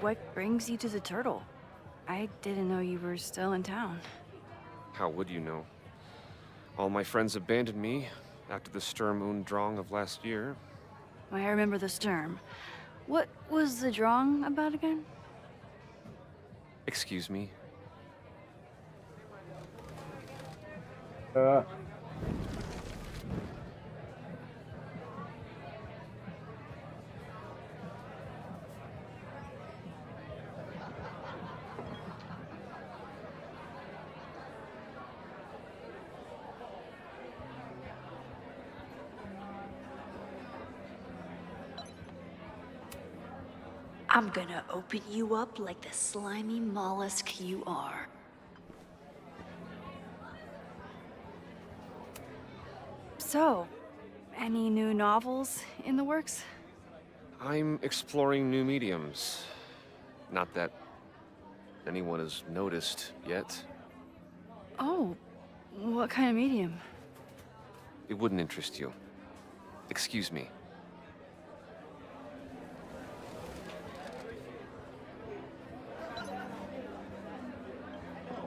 What brings you to the Turtle? I didn't know you were still in town. How would you know? All my friends abandoned me after the Sturm und Drang of last year. I remember the Sturm. What was the Drang about again? Excuse me? I'm gonna open you up like the slimy mollusk you are. So, any new novels in the works? I'm exploring new mediums. Not that anyone has noticed yet. Oh, what kind of medium? It wouldn't interest you. Excuse me.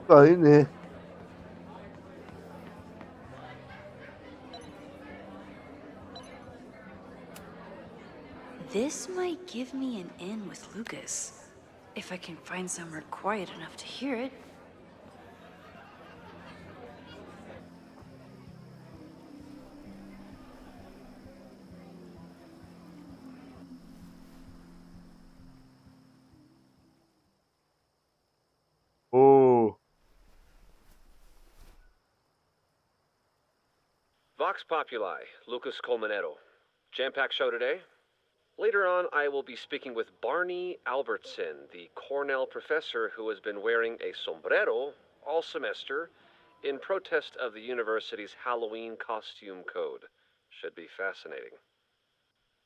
아니네. This might give me an in with Lucas, if I can find somewhere quiet enough to hear it. 오. Vox Populi, Lucas Colmenero. Jam-packed show today. Later on, I will be speaking with Barney Albertson, the Cornell professor who has been wearing a sombrero all semester in protest of the university's Halloween costume code. Should be fascinating.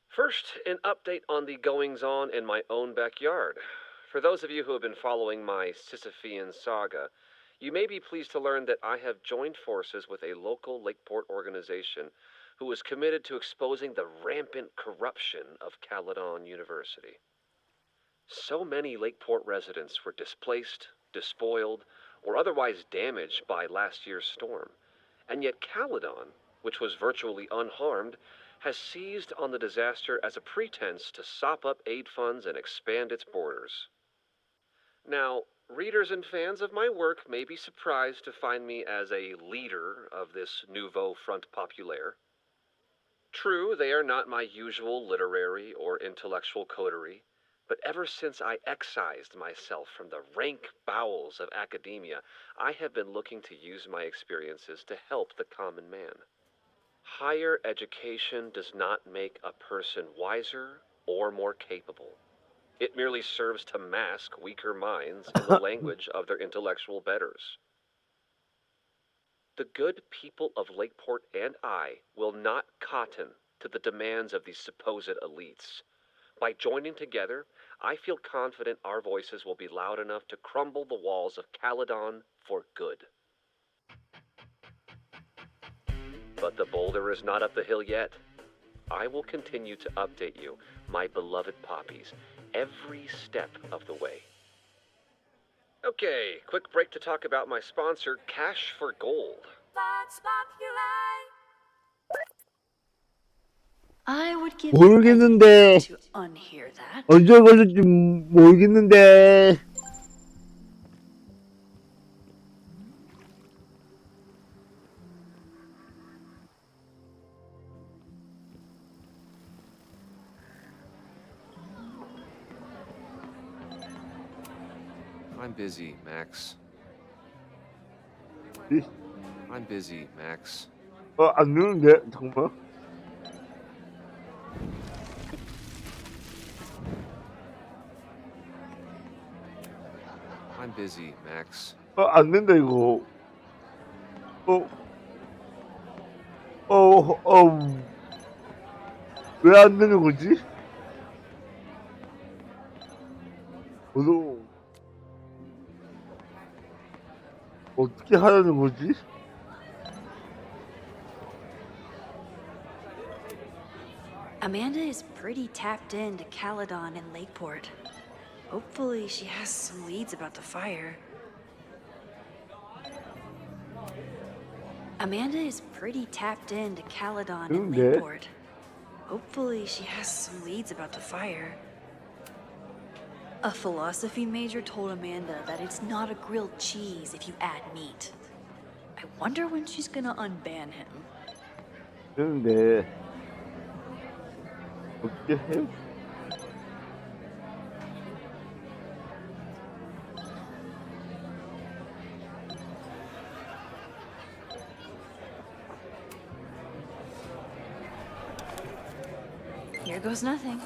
First, an update on the goings-on in my own backyard. For those of you who have been following my Sisyphean saga, You may be pleased to learn that I have joined forces with a local Lakeport organization who is committed to exposing the rampant corruption of Caledon University. So many Lakeport residents were displaced, despoiled, or otherwise damaged by last year's storm, and yet Caledon, which was virtually unharmed, has seized on the disaster as a pretense to sop up aid funds and expand its borders. Now, readers and fans of my work may be surprised to find me as a leader of this nouveau front populaire. True, they are not my usual literary or intellectual coterie, but ever since I excised myself from the rank bowels of academia, I have been looking to use my experiences to help the common man. Higher education does not make a person wiser or more capable. It merely serves to mask weaker minds in the language of their intellectual betters. The good people of Lakeport and I will not cotton to the demands of these supposed elites. By joining together, I feel confident our voices will be loud enough to crumble the walls of Caledon for good. But the boulder is not up the hill yet. I will continue to update you, my beloved poppies, every step of the way. Okay, quick break to talk about my sponsor, Cash for Gold. I would give 모르겠는데 to unhear that. 언제 걸릴지 모르겠는데. I'm busy, Max. I'm busy, Max. 안 되는데 잠깐만. I'm busy, Max. 안 된다 이거. 왜 안 되는 거지? 어떻게 하려는 거지? Amanda is pretty tapped into Caledon and Lakeport. Hopefully she has some leads about the fire. Amanda is pretty tapped into Caledon and Lakeport. Hopefully she has some leads about the fire. A philosophy major told Amanda that it's not a grilled cheese if you add meat. I wonder when she's gonna unban him. 되는데 어떻게 해? Here goes nothing.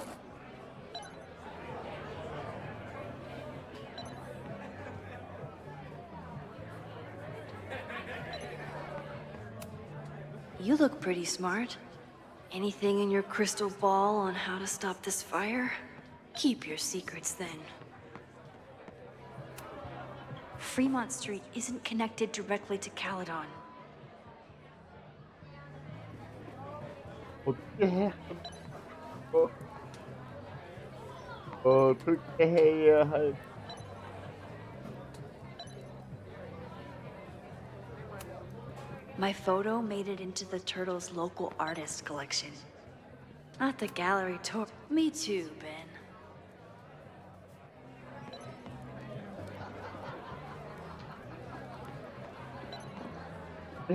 You look pretty smart. Anything in your crystal ball on how to stop this fire? Keep your secrets then. Fremont Street isn't connected directly to Caledon. 어떻게 해? 어떻게 해야 할? My photo made it into the Turtles' local artist collection. Not the gallery tour. Me too, Ben.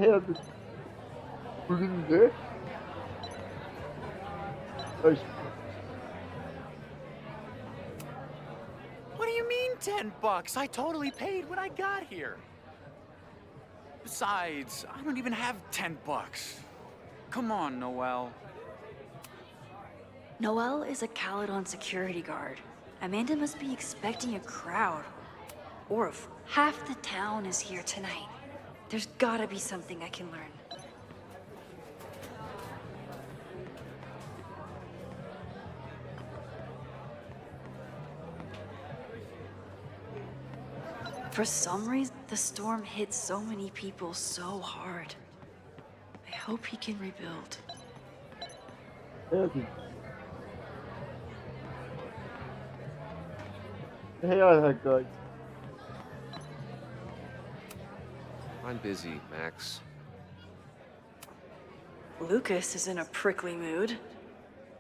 해야 돼. 모르겠는데? 아이씨. What do you mean $10? I totally paid when I got here. Besides, I don't even have $10. Come on, Noelle. Noelle is a Caledon security guard. Amanda must be expecting a crowd. Or if half the town is here tonight. There's gotta be something I can learn. For some reason, the storm hit so many people so hard. I hope he can rebuild. 해야 할 거. I'm busy, Max. Lucas is in a prickly mood.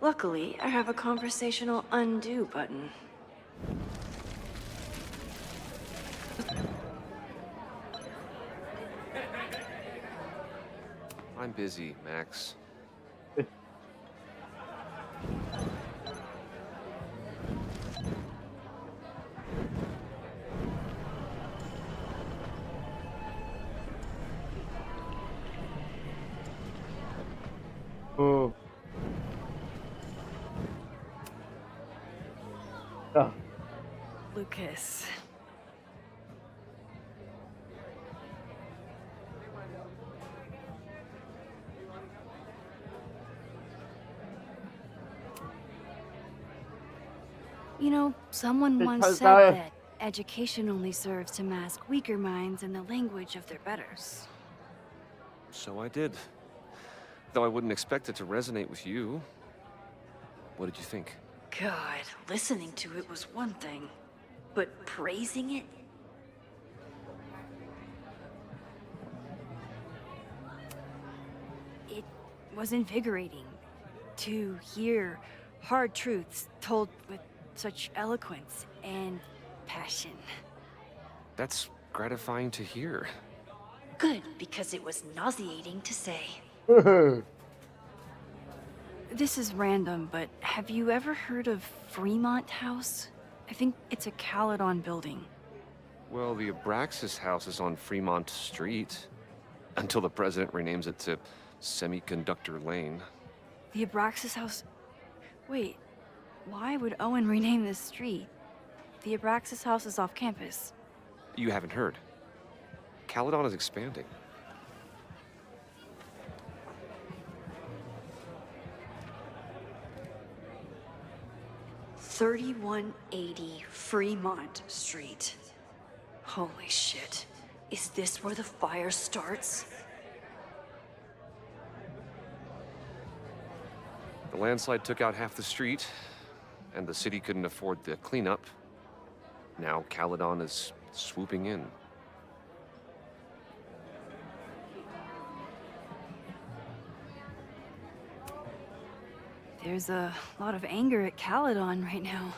Luckily, I have a conversational undo button. I'm busy, Max. Lucas. You know, someone once Because said that education only serves to mask weaker minds in the language of their betters. So I did. Though I wouldn't expect it to resonate with you. What did you think? God, listening to it was one thing, but praising it? It was invigorating to hear hard truths told with such eloquence and passion. That's gratifying to hear. Good, because it was nauseating to say. This is random, but have you ever heard of Fremont House? I think it's a Caledon building. Well, the Abraxas house is on Fremont Street. Until the president renames it to Semiconductor Lane. The Abraxas House... Wait, why would Owen rename this street? The Abraxas House is off campus. You haven't heard. Caledon is expanding. $3180 Fremont Street. Holy shit. Is this where the fire starts? The landslide took out half the street, and the city couldn't afford the cleanup. Now Caledon is swooping in. There's a lot of anger at Caledon right now.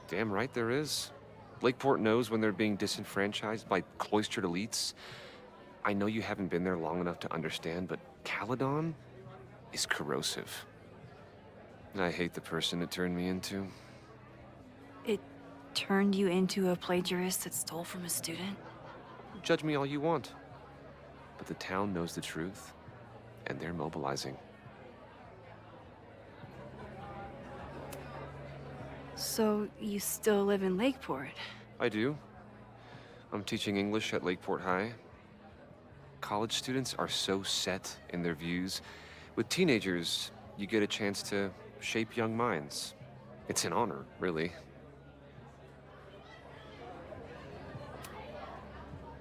Damn right there is. Lakeport knows when they're being disenfranchised by cloistered elites. I know you haven't been there long enough to understand, but Caledon is corrosive. I hate the person it turned me into. It turned you into a plagiarist that stole from a student? Judge me all you want. But the town knows the truth, and they're mobilizing. So, you still live in Lakeport? I do. I'm teaching English at Lakeport High. College students are so set in their views. With teenagers, you get a chance to shape young minds. It's an honor, really.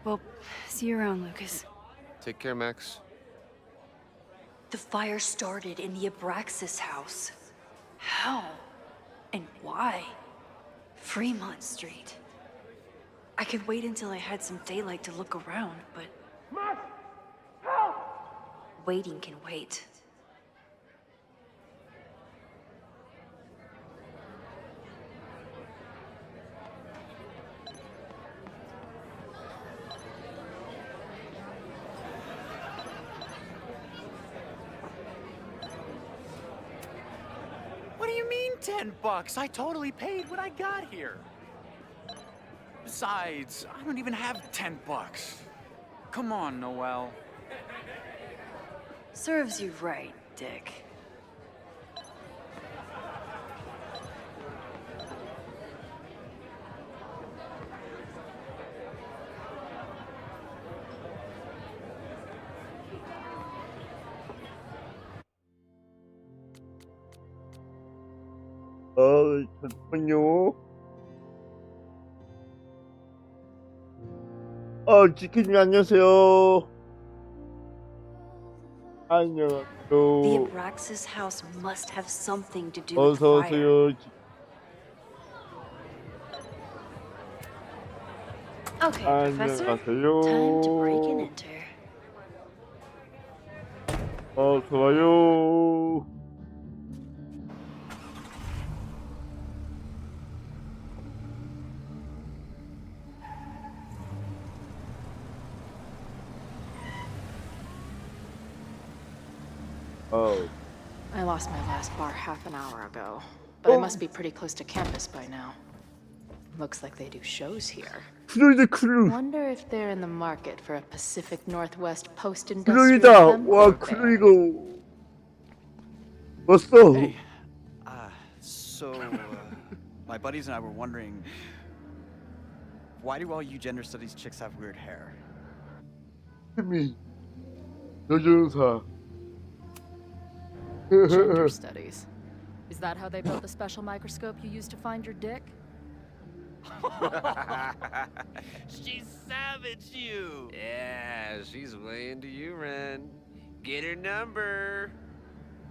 Well, see you around, Lucas. Take care, Max. The fire started in the Abraxas house. How? And why? Fremont Street. I could wait until I had some daylight to look around, but... Max! Help! Waiting can wait. What do you mean $10? I totally paid when I got here. Besides, I don't even have $10. Come on, Noel. Serves you right, Dick. 잠깐만요. 지키님 안녕하세요. The 안녕하세요. Abraxas house must have something to do with the 어서 fire. 오세요. Okay, Professor. Time to break and 안녕하세요. enter. 어서 와요. I lost my last bar half an hour ago, but it must be pretty close to campus by now. Looks like they do shows here. Wonder if they're in the market for a Pacific Northwest post-industrial 크루이다. hemp 와, or 크루이고. 왔어. Hey, so my buddies and I were wondering, why do all you gender studies chicks have weird hair? 힘이 여전사. Gender studies. Is that how they built the special microscope you used to find your dick? She savaged you. Yeah, she's way into you, Ren. Get her number.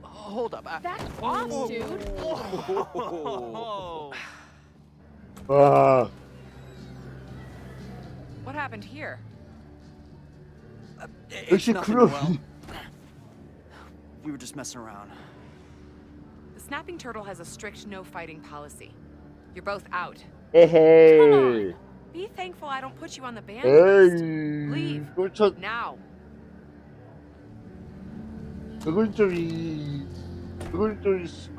Hold up. That's off, dude. 와. What happened here? 역시 nothing, 크루. Noel. We were just messing around. The snapping turtle has a strict no fighting policy. You're both out. 에헤이. Be thankful I don't put you on the ban list. 에이. Leave. 꼴차. Now. 그건 좀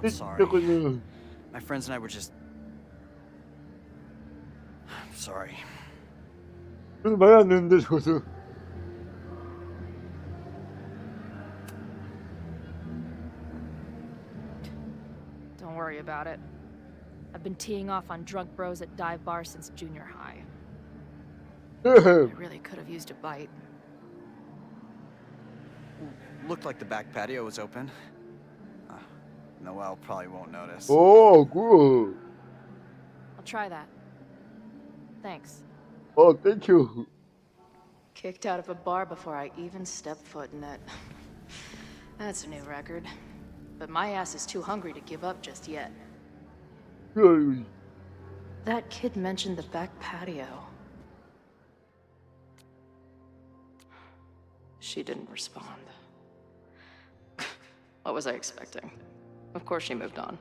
심했거든. My friends and I were just. I'm sorry. 그래서 말이 안 되는데 저도. Don't worry about it. I've been teeing off on drunk bros at dive bars since junior high. I really could have used a bite. Looked like the back patio was open. Noel probably won't notice. 오, 굿. I'll try that. Thanks. 땡큐. Kicked out of a bar before I even stepped foot in it. That's a new record. But my ass is too hungry to give up just yet. That kid mentioned the back patio. She didn't respond. What was I expecting? Of course she moved on.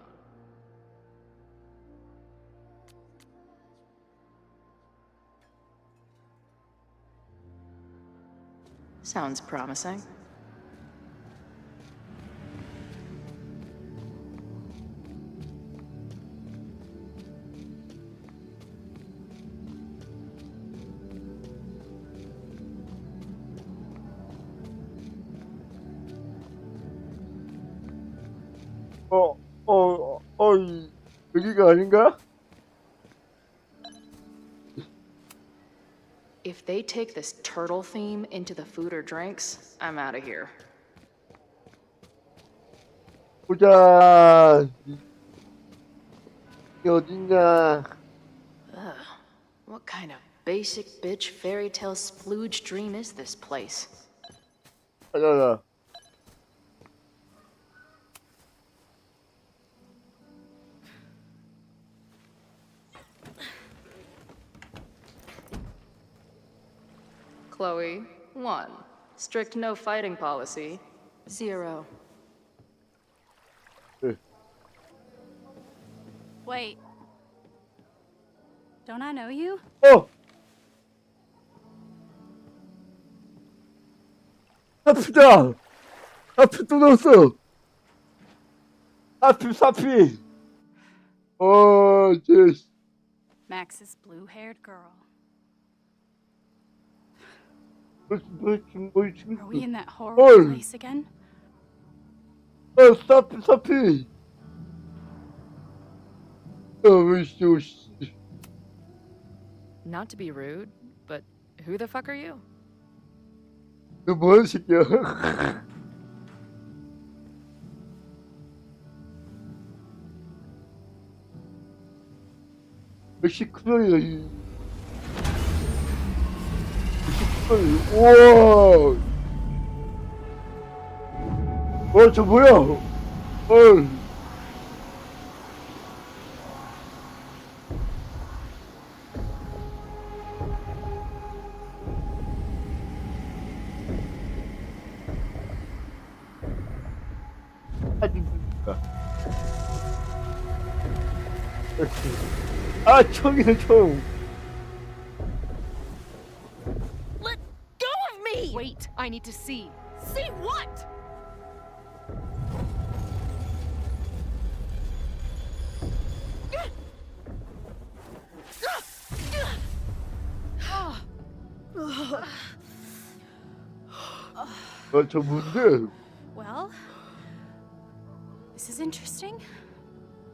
Sounds promising. 여기가 아닌가? If they take this turtle theme into the food or drinks, I'm out of here. 보자. 이게 어딨냐? Ugh, what kind of basic bitch fairy tale splooge dream is this place? 가자. Chloe, 1. Strict no fighting policy. 0. Wait. Don't I know you? 하피다. 하피 또 넣었어. 사피. Max's blue-haired girl. Are we in that horrible place again? 사피. Not to be rude, but who the fuck are you? 너 뭐하는 새끼야? 역시 크로이다. 우와. 저 뭐야? 사진 찍을까? 총이네, 총. Let go of me! Wait, I need to see. See what? 저 뭔데? Well, this is interesting.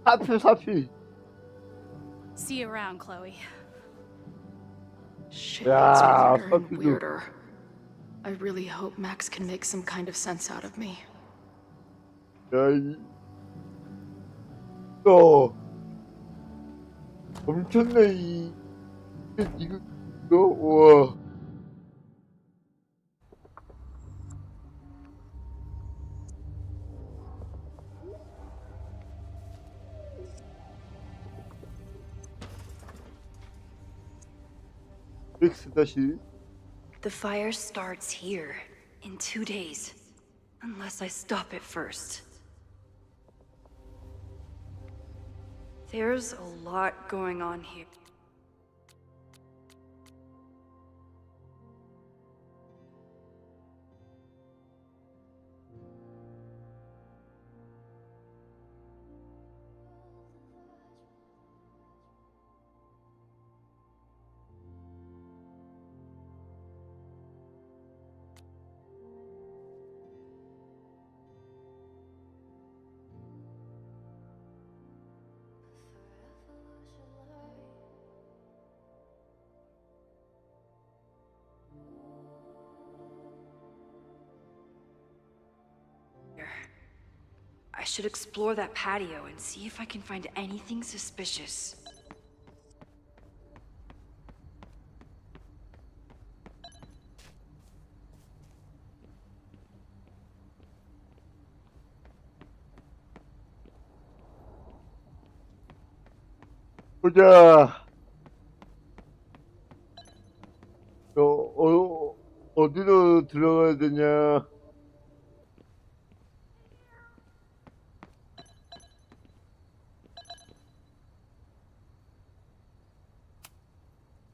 사피. See you around, Chloe. Shit gets weirder and fucking weirder. I really hope Max can make some kind of sense out of me. 엄청네, 이거, 우와. 맥스 다시. The fire starts here in 2 days, unless I stop it first. There's a lot going on here. I should explore that patio and see if I can find anything suspicious. 보자. 어디로 들어가야 되냐?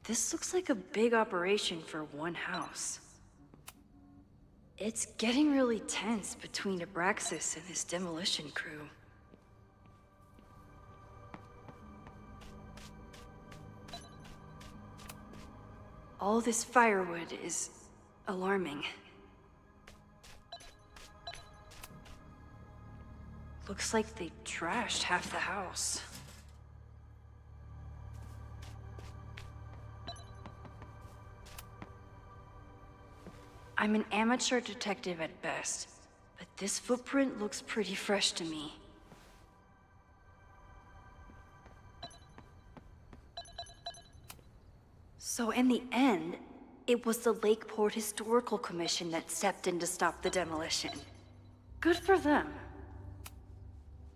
This looks like a big operation for one house. It's getting really tense between Abraxas and his demolition crew. All this firewood is alarming. Looks like they trashed half the house. I'm an amateur detective at best, but this footprint looks pretty fresh to me. So in the end, it was the Lakeport Historical Commission that stepped in to stop the demolition. Good for them.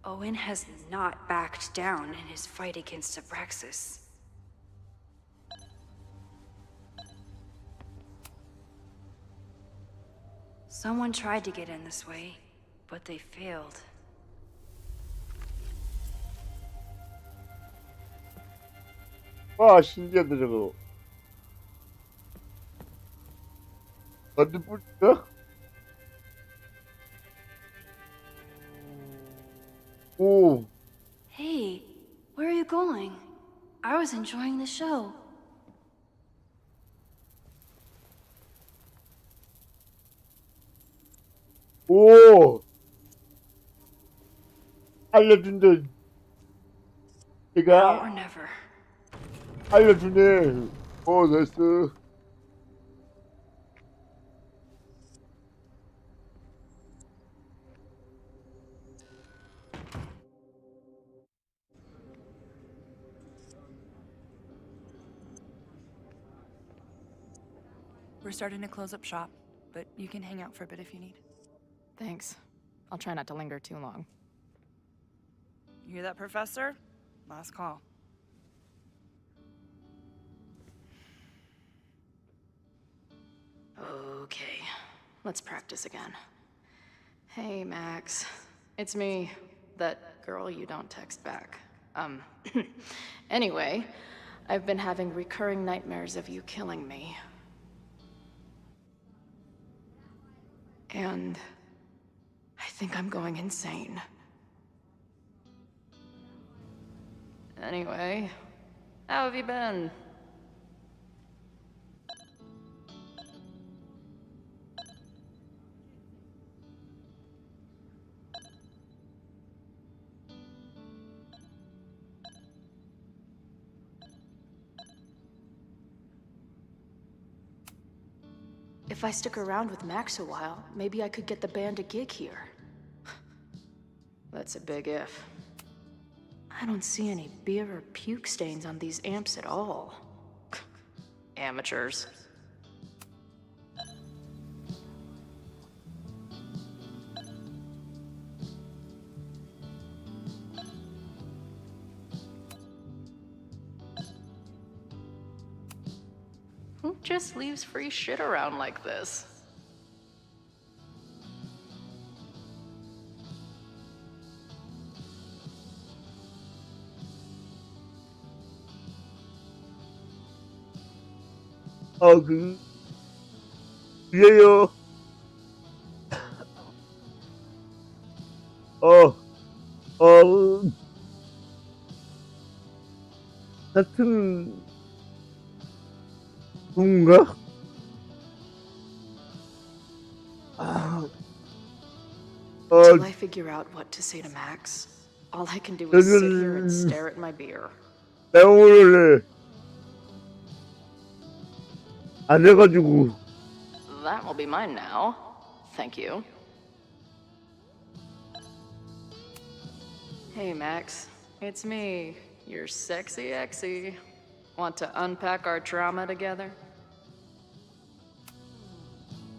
Owen has not backed down in his fight against Abraxas. Someone tried to get in this way, but they failed. 와, 신기하다, 저거. 완전 뿔이야? 오. Hey, where are you going? I was enjoying the show. 오. 알려준대. Now 제가 or never. 알려주네. 나이스. We're starting to close up shop, but you can hang out for a bit if you need. Thanks. I'll try not to linger too long. You hear that, Professor? Last call. Okay, let's practice again. Hey, Max. It's me, that girl you don't text back. Anyway, I've been having recurring nightmares of you killing me. And I think I'm going insane. Anyway, how have you been? If I stick around with Max a while, maybe I could get the band a gig here. That's a big if. I don't see any beer or puke stains on these amps at all. Amateurs. Who just leaves free shit around like this? 그게요. 같은 뭔가? Till I figure out what to say to Max, all I can do is sit here and stare at my beer. 내가 오늘 안 해가지고. That will be mine now. Thank you. Hey, Max. It's me, your sexy exy. Want to unpack our trauma together?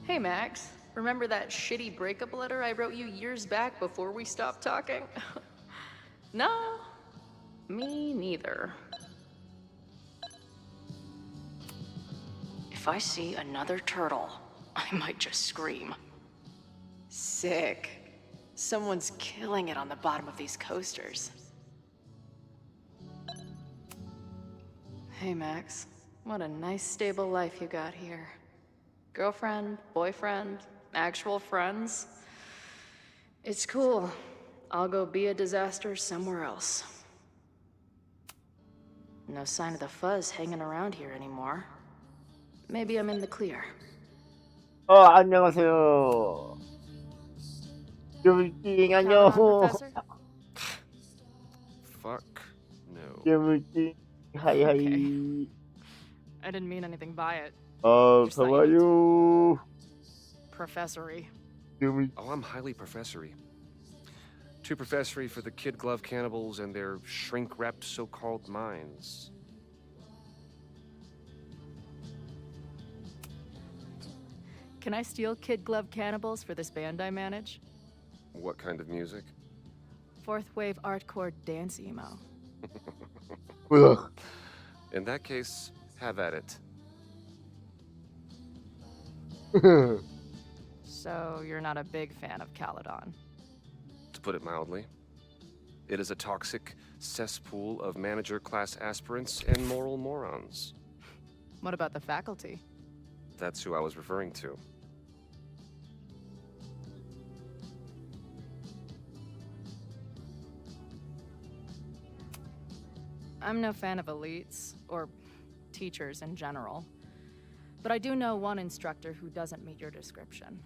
Hey, Max. Remember that shitty breakup letter I wrote you years back before we stopped talking? No, me neither. If I see another turtle, I might just scream. Sick. Someone's killing it on the bottom of these coasters. Hey, Max. What a nice, stable life you got here. Girlfriend, boyfriend, actual friends. It's cool. I'll go be a disaster somewhere else. No sign of the fuzz hanging around here anymore. Maybe I'm in the clear. 안녕하세요. 유물찡 안녕. Fuck no. 유물찡 하이 하이. Okay. I didn't mean anything by it. 봐봐요. Professory. Oh, I'm highly professory. Too professory for the kid glove cannibals and their shrink-wrapped so-called minds. Can I steal Kid Glove Cannibals for this band I manage? What kind of music? Fourth wave artcore dance emo. In that case, have at it. So you're not a big fan of Caledon? To put it mildly, it is a toxic cesspool of manager-class aspirants and moral morons. What about the faculty? That's who I was referring to. I'm no fan of elites, or teachers in general. But I do know one instructor who doesn't meet your description.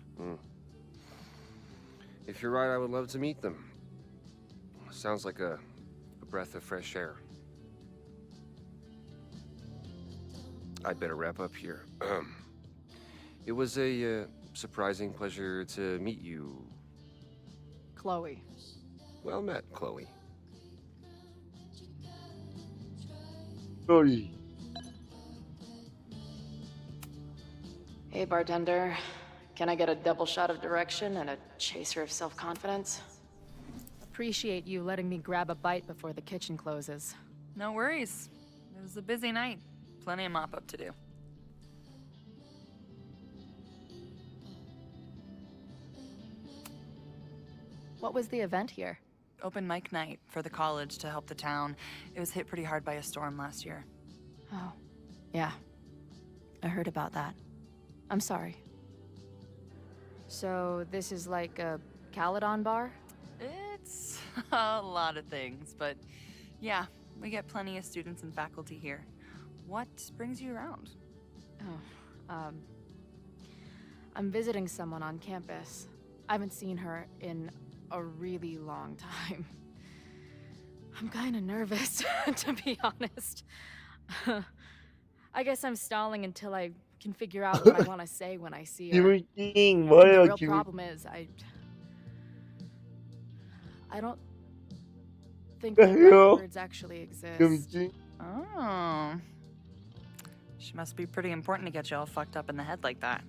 If you're right, I would love to meet them. Sounds like a breath of fresh air. I'd better wrap up here. It was a surprising pleasure to meet you. Chloe. Well met, Chloe. Chloe. Hey, bartender. Can I get a double shot of direction and a chaser of self-confidence? Appreciate you letting me grab a bite before the kitchen closes. No worries. It was a busy night. Plenty of mop-up to do. What was the event here? Open mic night for the college to help the town. It was hit pretty hard by a storm last year. Oh, yeah. I heard about that. I'm sorry. So this is like a Caledon bar? It's a lot of things, but yeah, we get plenty of students and faculty here. What brings you around? Oh, I'm visiting someone on campus. I haven't seen her in a really long time. I'm kind of nervous, to be honest. I guess I'm stalling until I can figure out what I want to say when I see her. The real problem is, I don't think the right words actually exist. Oh. She must be pretty important to get you all fucked up in the head like that.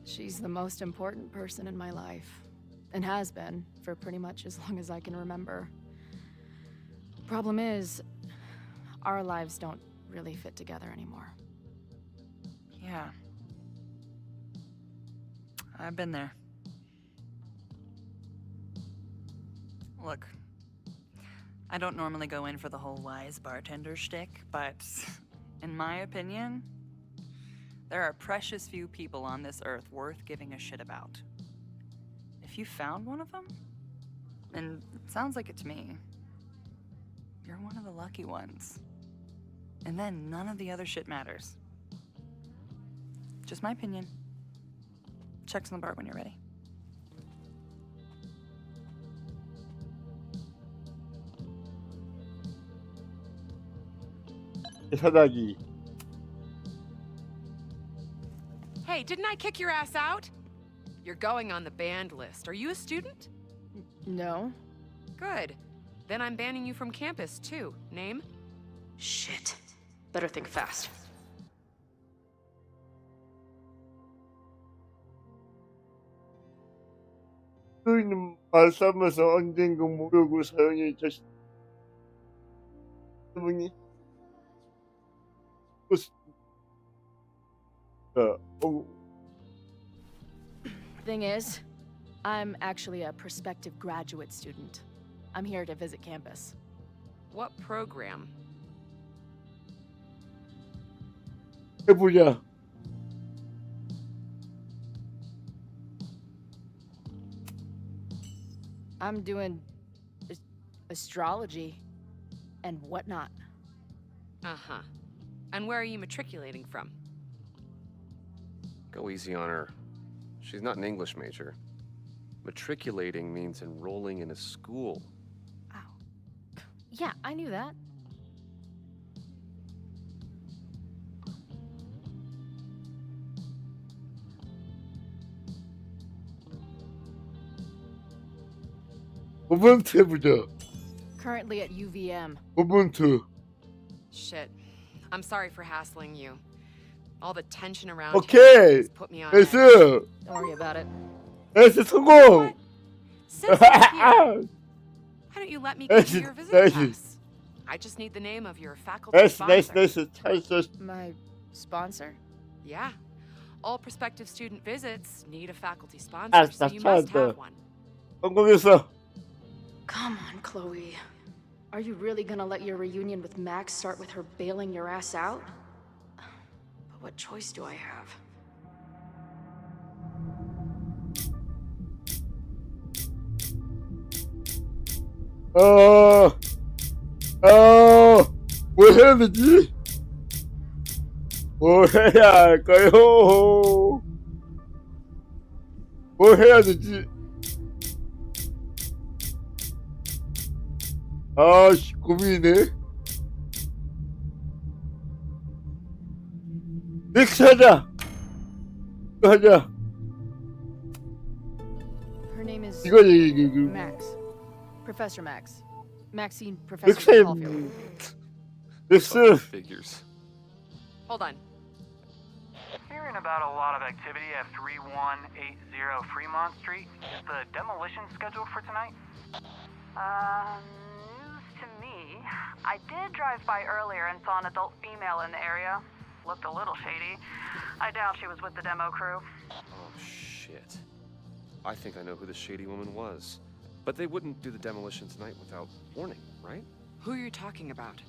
She's the most important person in my life, and has been for pretty much as long as I can remember. Problem is, our lives don't really fit together anymore. Yeah. I've been there. Look, I don't normally go in for the whole wise bartender shtick, but in my opinion, there are precious few people on this earth worth giving a shit about. If you found one of them, and it sounds like it to me, you're one of the lucky ones. And then none of the other shit matters. Just my opinion. Check's on the bar when you're ready. 사다기. Hey, didn't I kick your ass out? You're going on the banned list. Are you a student? No. Good. Then I'm banning you from campus, too. Name? Shit. Better think fast. 그는 말싸움에서 언젠가 무력을 사용해 자신 분이 Thing is, I'm actually a prospective graduate student. I'm here to visit campus. What program? 해보자. I'm doing astrology and whatnot. Uh-huh. And where are you matriculating from? Go easy on her. She's not an English major. Matriculating means enrolling in a school. Yeah, I knew that. 모먼트 해보자. Currently at UVM. 모먼트. Shit. I'm sorry for hassling you. All the tension around 오케이. has put me on S. edge. Don't worry about it. S 성공. Since I'm here, why don't you let me give you your visitor pass? I just need the name of your faculty sponsor. My sponsor? Yeah. All prospective student visits need a faculty sponsor, so you must have one. 성공했어. Come on, Chloe. Are you really gonna let your reunion with Max start with her bailing your ass out? But what choice do I have? 뭘 해야 되지? 뭘 해야 할까요? 뭘 해야 되지? 아씨, 고민이네. 넥스 하자. 이거 하자. Her name is 이거. Max. Professor Max. Maxine Professor Caulfield. Fucking figures. Hold on. Hearing about a lot of activity at 3180 Fremont Street. Is the demolition scheduled for tonight? News to me. I did drive by earlier and saw an adult female in the area. Looked a little shady. I doubt she was with the demo crew. Oh, shit. I think I know who the shady woman was. But they wouldn't do the demolition tonight without warning, right? Who are you talking about?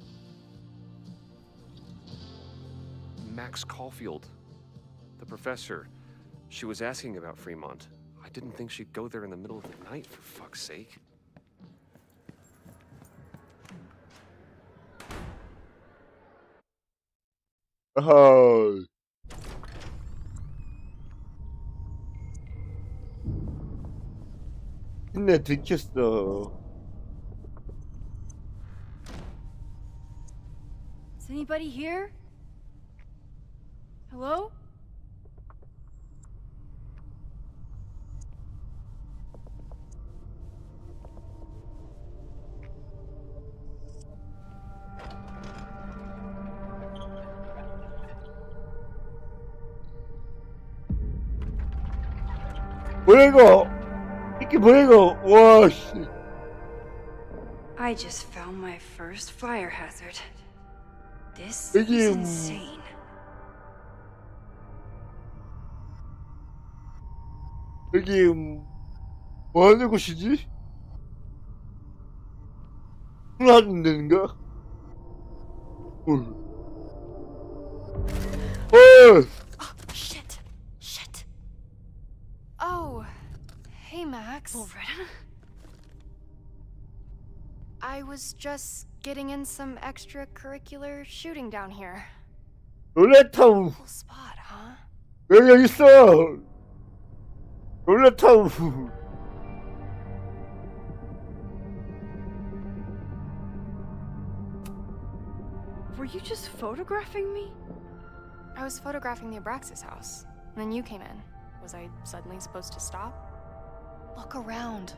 Max Caulfield. The professor. She was asking about Fremont. I didn't think she'd go there in the middle of the night, for fuck's sake. Oh. 근데 들켰어. Is anybody here? Hello? 뭐야 이거? 이게 뭐야 이거? 와 씨. I just found my first fire hazard. This 여기 is insane. 여기 뭐 하는 곳이지? 술하는 데인가? Shit. Shit. Oh, hey, Max. Loretta? I was just getting in some extracurricular shooting down here. 로레타 Cool spot, huh? 여기 있어. 로레타 Were you just photographing me? I was photographing the Abraxas house. Then you came in. Was I suddenly supposed to stop? Look around.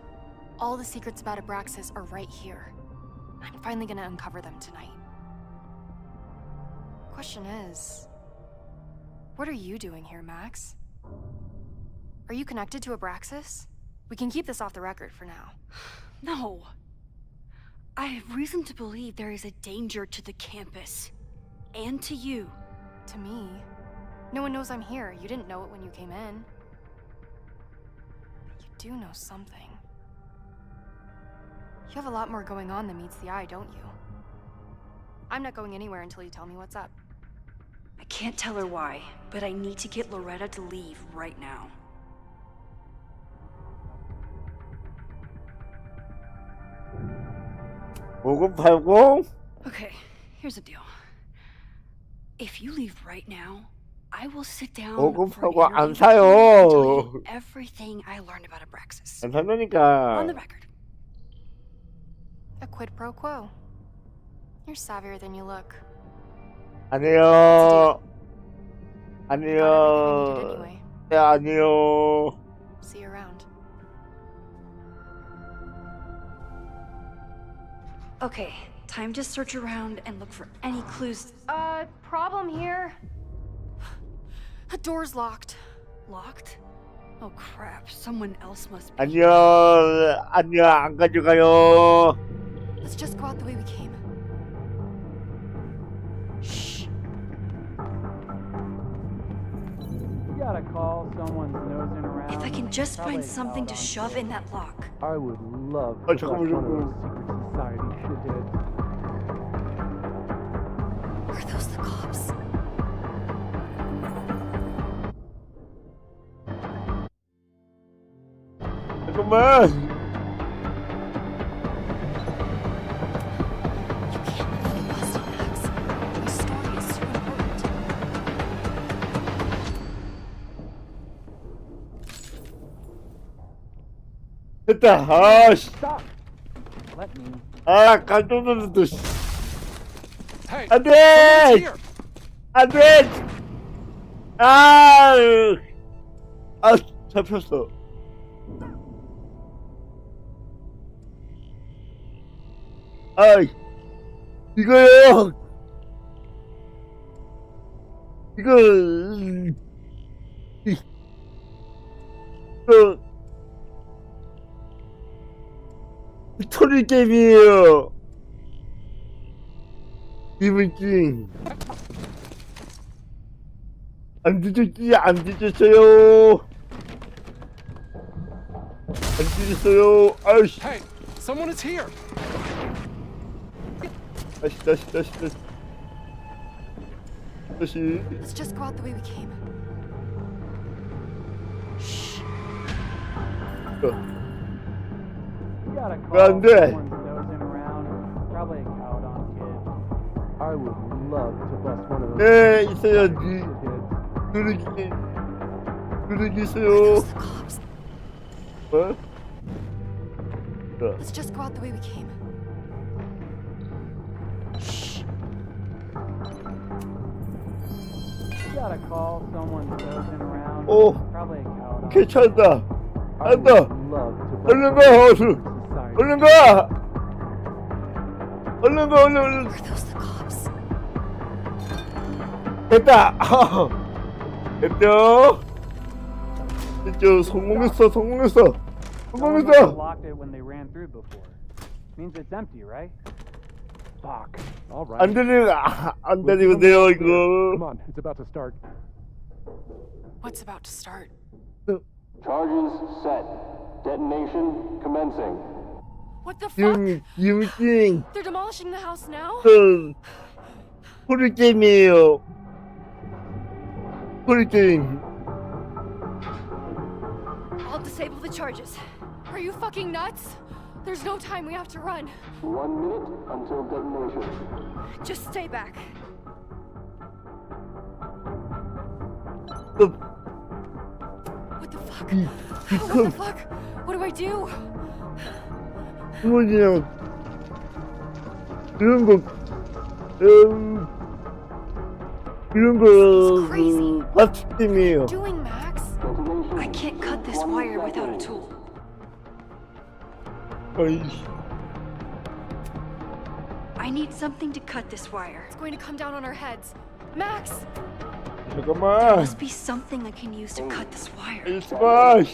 All the secrets about Abraxas are right here. I'm finally gonna uncover them tonight. Question is, what are you doing here, Max? Are you connected to Abraxas? We can keep this off the record for now. No. I have reason to believe there is a danger to the campus. And to you. To me? No one knows I'm here. You didn't know it when you came in. You do know something. You have a lot more going on than meets the eye, don't you? I'm not going anywhere until you tell me what's up. I can't tell her why, but I need to get Loretta to leave right now. Okay, here's the deal. If you leave right now, I will sit down for an interview and tell you everything I learned about Abraxas. 안 산다니까. On the record. A quid pro quo. You're savvier than you look. 아니요. I got everything I needed 아니요. anyway. 야 아니요. See you around. Okay, time to search around and look for any clues. Problem here. The door's locked. Locked? Oh crap, someone else must be. 안녕. 안녕. 안 가져가요. Let's just go out the way we came. Shh. You gotta call someone's nosing around. If I can just find something to shove in that lock. I would love 아, to 잠깐만, bust one of those 잠깐만. secret society shitheads. Are those the cops? 잠깐만. You can't let them get busted, Max. My story is too important. 됐다. 아 씨. Stop! Let me. 아 깜짝 놀랐어. 씨. Hey, 안 돼. someone's here. 안 돼. 아. 아 잡혔어. 아이 이거요. 이거 스토리 게임이에요. 이분찡 안 뒤졌지? 안 뒤졌어요. 안 뒤졌어요. 아이씨. Hey, someone is here. 다시. Let's just go out the way we came. 왜 안 돼? Probably a Caledon kid. I would love to bust one of those. 네, 있어야지. 누르기 있어요. 뭐? Let's just go out the way we came. You gotta call someone dozing around. 오, Probably a Caledon. 괜찮다. I would 안다. love to bust 얼른 one 가, of 얼른. those. 얼른 가. 얼른. Are those the cops? 됐다. 됐죠? 성공했어. Someone must have locked it when they ran through before. Means it's empty, right? Fuck. All right. 안 들리는데요, 이거. Come on, it's about to start. What's about to start? Charges set. Detonation commencing. What the fuck? 이분찡. They're demolishing the house now? 스토리 게임이에요. 스토리 게임. I'll disable the charges. Are you fucking nuts? There's no time, we have to run. 1 minute until detonation. Just stay back. What the fuck? What the fuck? What do I do? 그냥 이런 거 파티 게임이에요. Doing, Max? I can't cut this wire without a tool. I need something to cut this wire. It's going to come down on our heads. Max! There 잠깐만. must be something I can use to cut this wire. 잠깐만.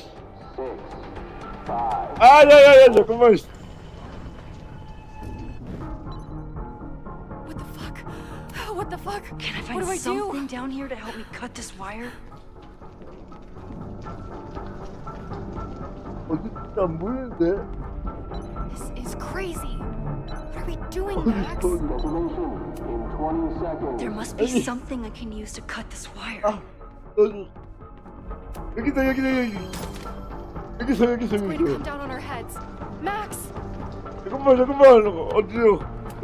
야야야 잠깐만. What the fuck? Can I What find do I do? something down here to help me cut this wire? 안 보이는데? This is crazy. What are we doing, Max? Detonation in 20 seconds. There must be something I can use to cut this wire. 여기다. It's going to come down on our heads. Max! 잠깐만. 어디요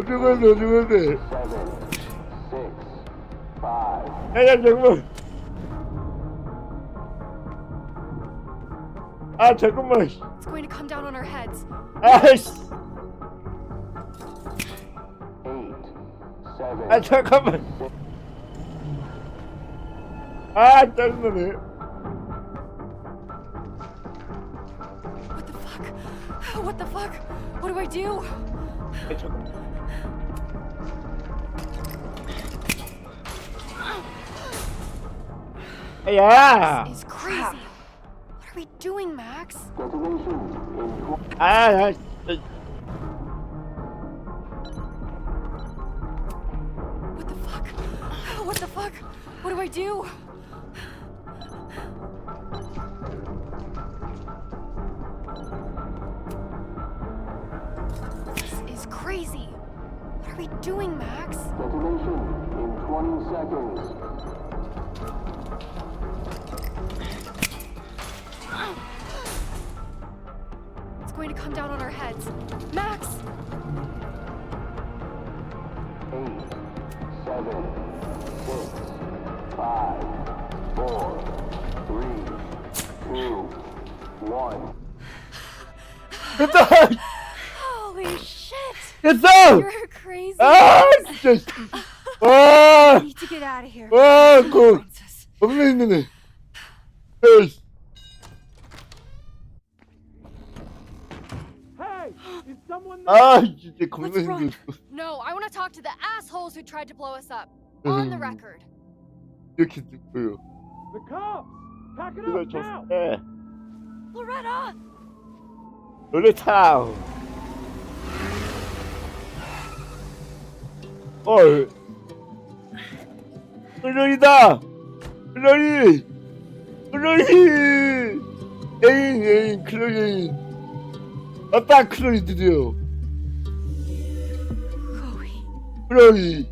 가야 돼? 7, 6, 5. 야야 잠깐만. 잠깐만. It's going to come down on our heads. 아이씨. 8, 7. 잠깐만. 짜증나네. What the fuck? What do I do? 야. This is crazy. What are we doing, Max? Detonation in 20. What the fuck? What do I do? This is crazy. What are we doing, Max? Detonation in 20 seconds. It's going to come down on our heads. Max! 8, 7, 6, 5, 4, 3, 2, 1. 됐다. Holy shit! 됐어. You're crazy. 진짜. 와. We need to get out of here. 그거 겁나 힘드네. Hey! Is someone 진짜 겁나 힘들어. No, I want to talk to the assholes who tried to blow us up. On the record. 이렇게 듣고요. The cops! Pack it 이걸 up now! 줬을 Loretta! 노래타. 헐. 클로리다. 클로리. 클로리. 에인 클로리. 왔다 클로리 드디어. 클로리.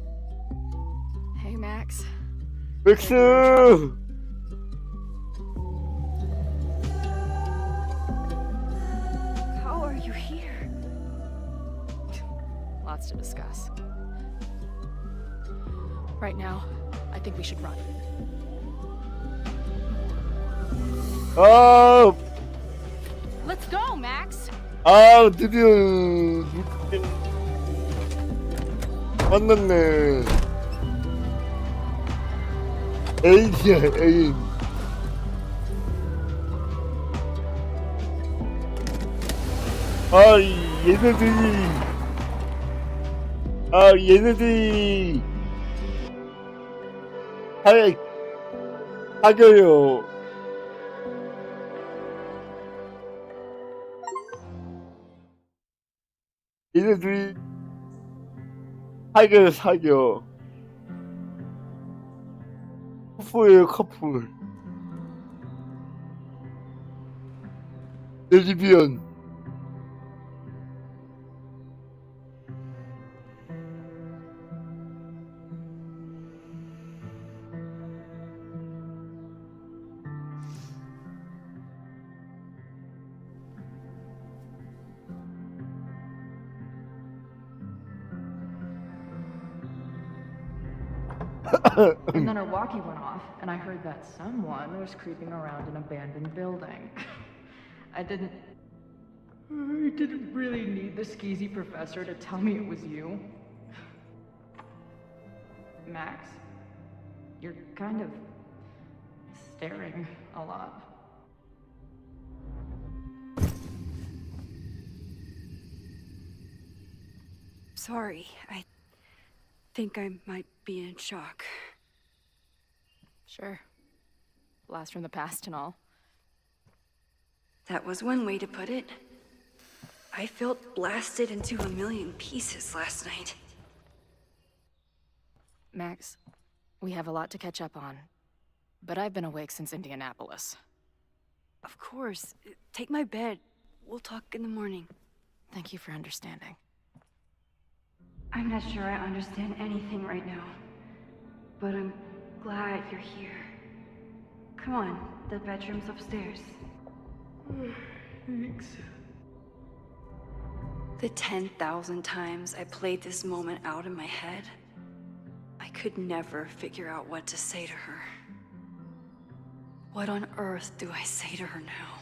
Hey, Max. 맥스. How are you here? Lots to discuss. Right now, I think we should run. Let's go, Max. 드디어 만났네. 에인이야, 에인. 얘네들이 사겨요. 얘네들이 사겨. 커플이에요, 커플. 레즈비언. And then her walkie went off, and I heard that someone was creeping around an abandoned building. I didn't really need the skeezy professor to tell me it was you. Max, you're kind of staring a lot. Sorry, I think I might be in shock. Sure. Blast from the past and all. That was one way to put it. I felt blasted into a million pieces last night. Max, we have a lot to catch up on, but I've been awake since Indianapolis. Of course. Take my bed. We'll talk in the morning. Thank you for understanding. I'm not sure I understand anything right now, but I'm glad you're here. Come on, the bedroom's upstairs. Thanks. The 10,000 times I played this moment out in my head, I could never figure out what to say to her. What on earth do I say to her now?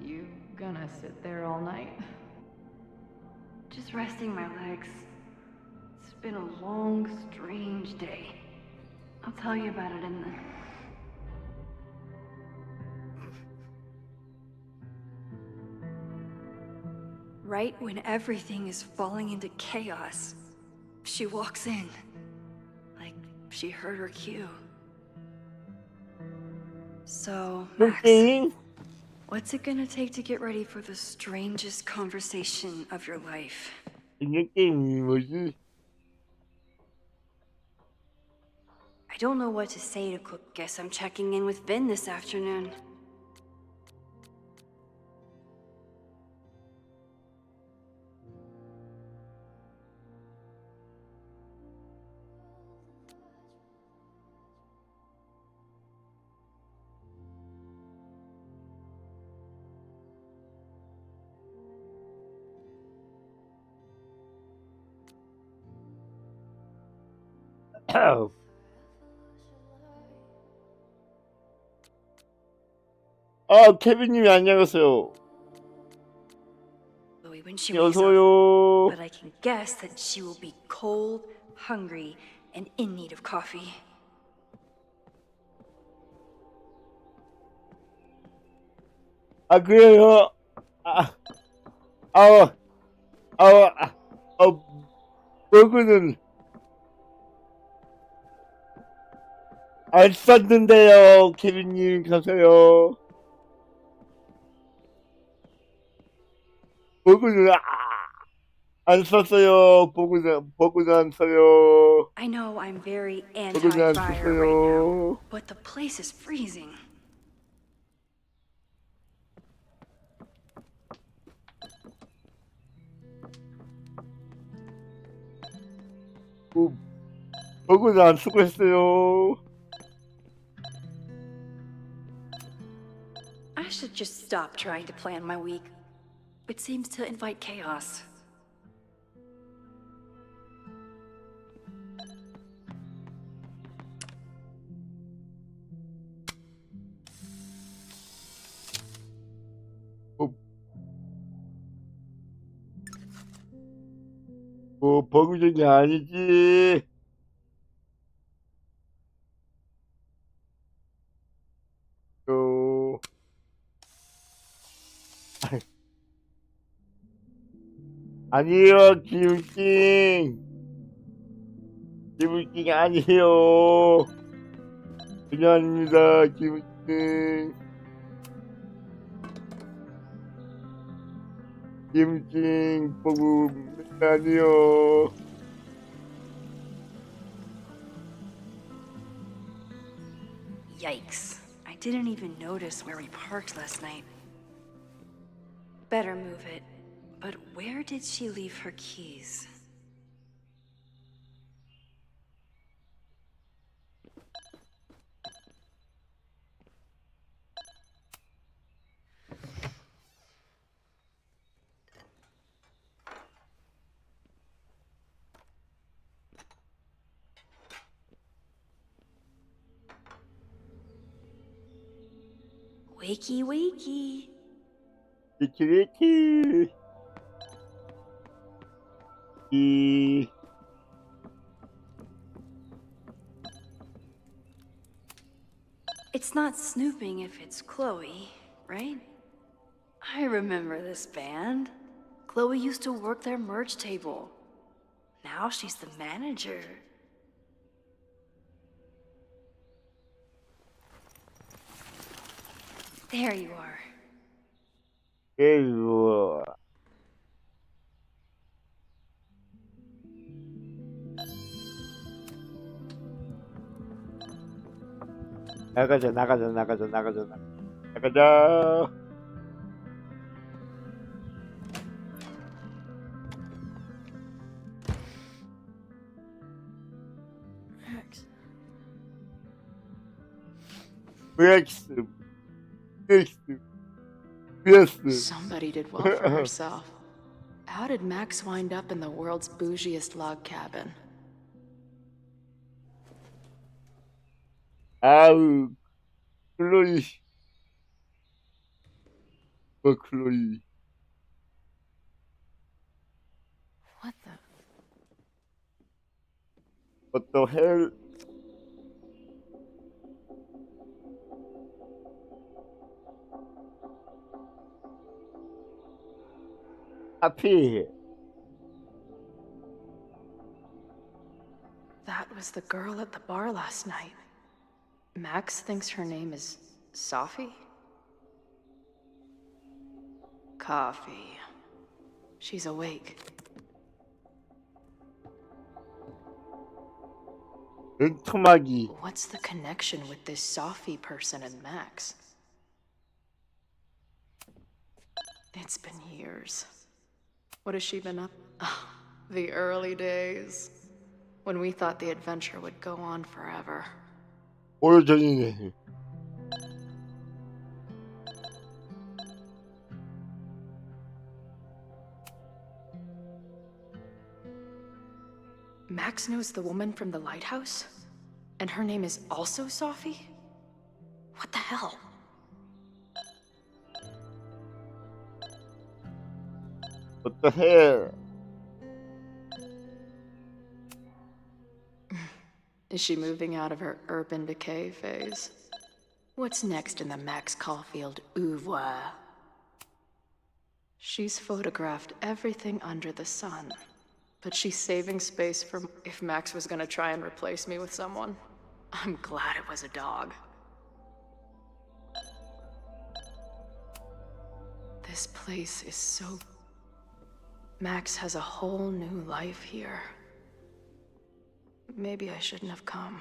You gonna sit there all night? Just resting my legs. It's been a long, strange day. I'll tell you about it in the... Right when everything is falling into chaos, she walks in. Like she heard her cue. So, Max, what's it gonna take to get ready for the strangest conversation of your life? 신작게임이 뭐지? I don't know what to say to Cook. Guess I'm checking in with Vin this afternoon. 케빈님이 안녕하세요. When she wakes up, 어서요. but I can guess that she will be cold, hungry, and in need of coffee. 그래요? 버그는 안 썼는데요. 케빈님 가세요. 버그는 안 썼어요. 버그는 안 써요. I know I'm very 버그는 안 anti-fire right now, 썼어요. but the place is freezing. 버그는 안 쓰고 했어요. I should just stop trying to plan my week. It seems to invite chaos. 버그전이 아니지. 아니에요, 기울킹 아니에요. 그냥 아닙니다, 기울킹 버그 아니요. Yikes. I didn't even notice where we parked last night. Better move it. But where did she leave her keys? Wakey, wakey. 위키. It's not snooping if it's Chloe, right? I remember this band. Chloe used to work their merch table. Now she's the manager. There you are. 에이구. 나가자. Somebody did well for herself. How did Max wind up in the world's bougiest log cabin? 아우, 클로이. 클로이. What the? What the hell? 하피. That was the girl at the bar last night. Max thinks her name is Sophie? Coffee. She's awake. 눈토막이. What's the connection with this Sophie person and Max? It's been years. What has she been up? Oh, the early days. When we thought the adventure would go on forever. 오래전이네. Max knows the woman from the lighthouse? And her name is also Sophie? What the hell? What the hell? Is she moving out of her urban decay phase? What's next in the Max Caulfield oeuvre? She She's photographed everything under the sun. But she's saving space for if Max was gonna try and replace me with someone. I'm glad it was a dog. This place is so... Max has a whole new life here. Maybe I shouldn't have come.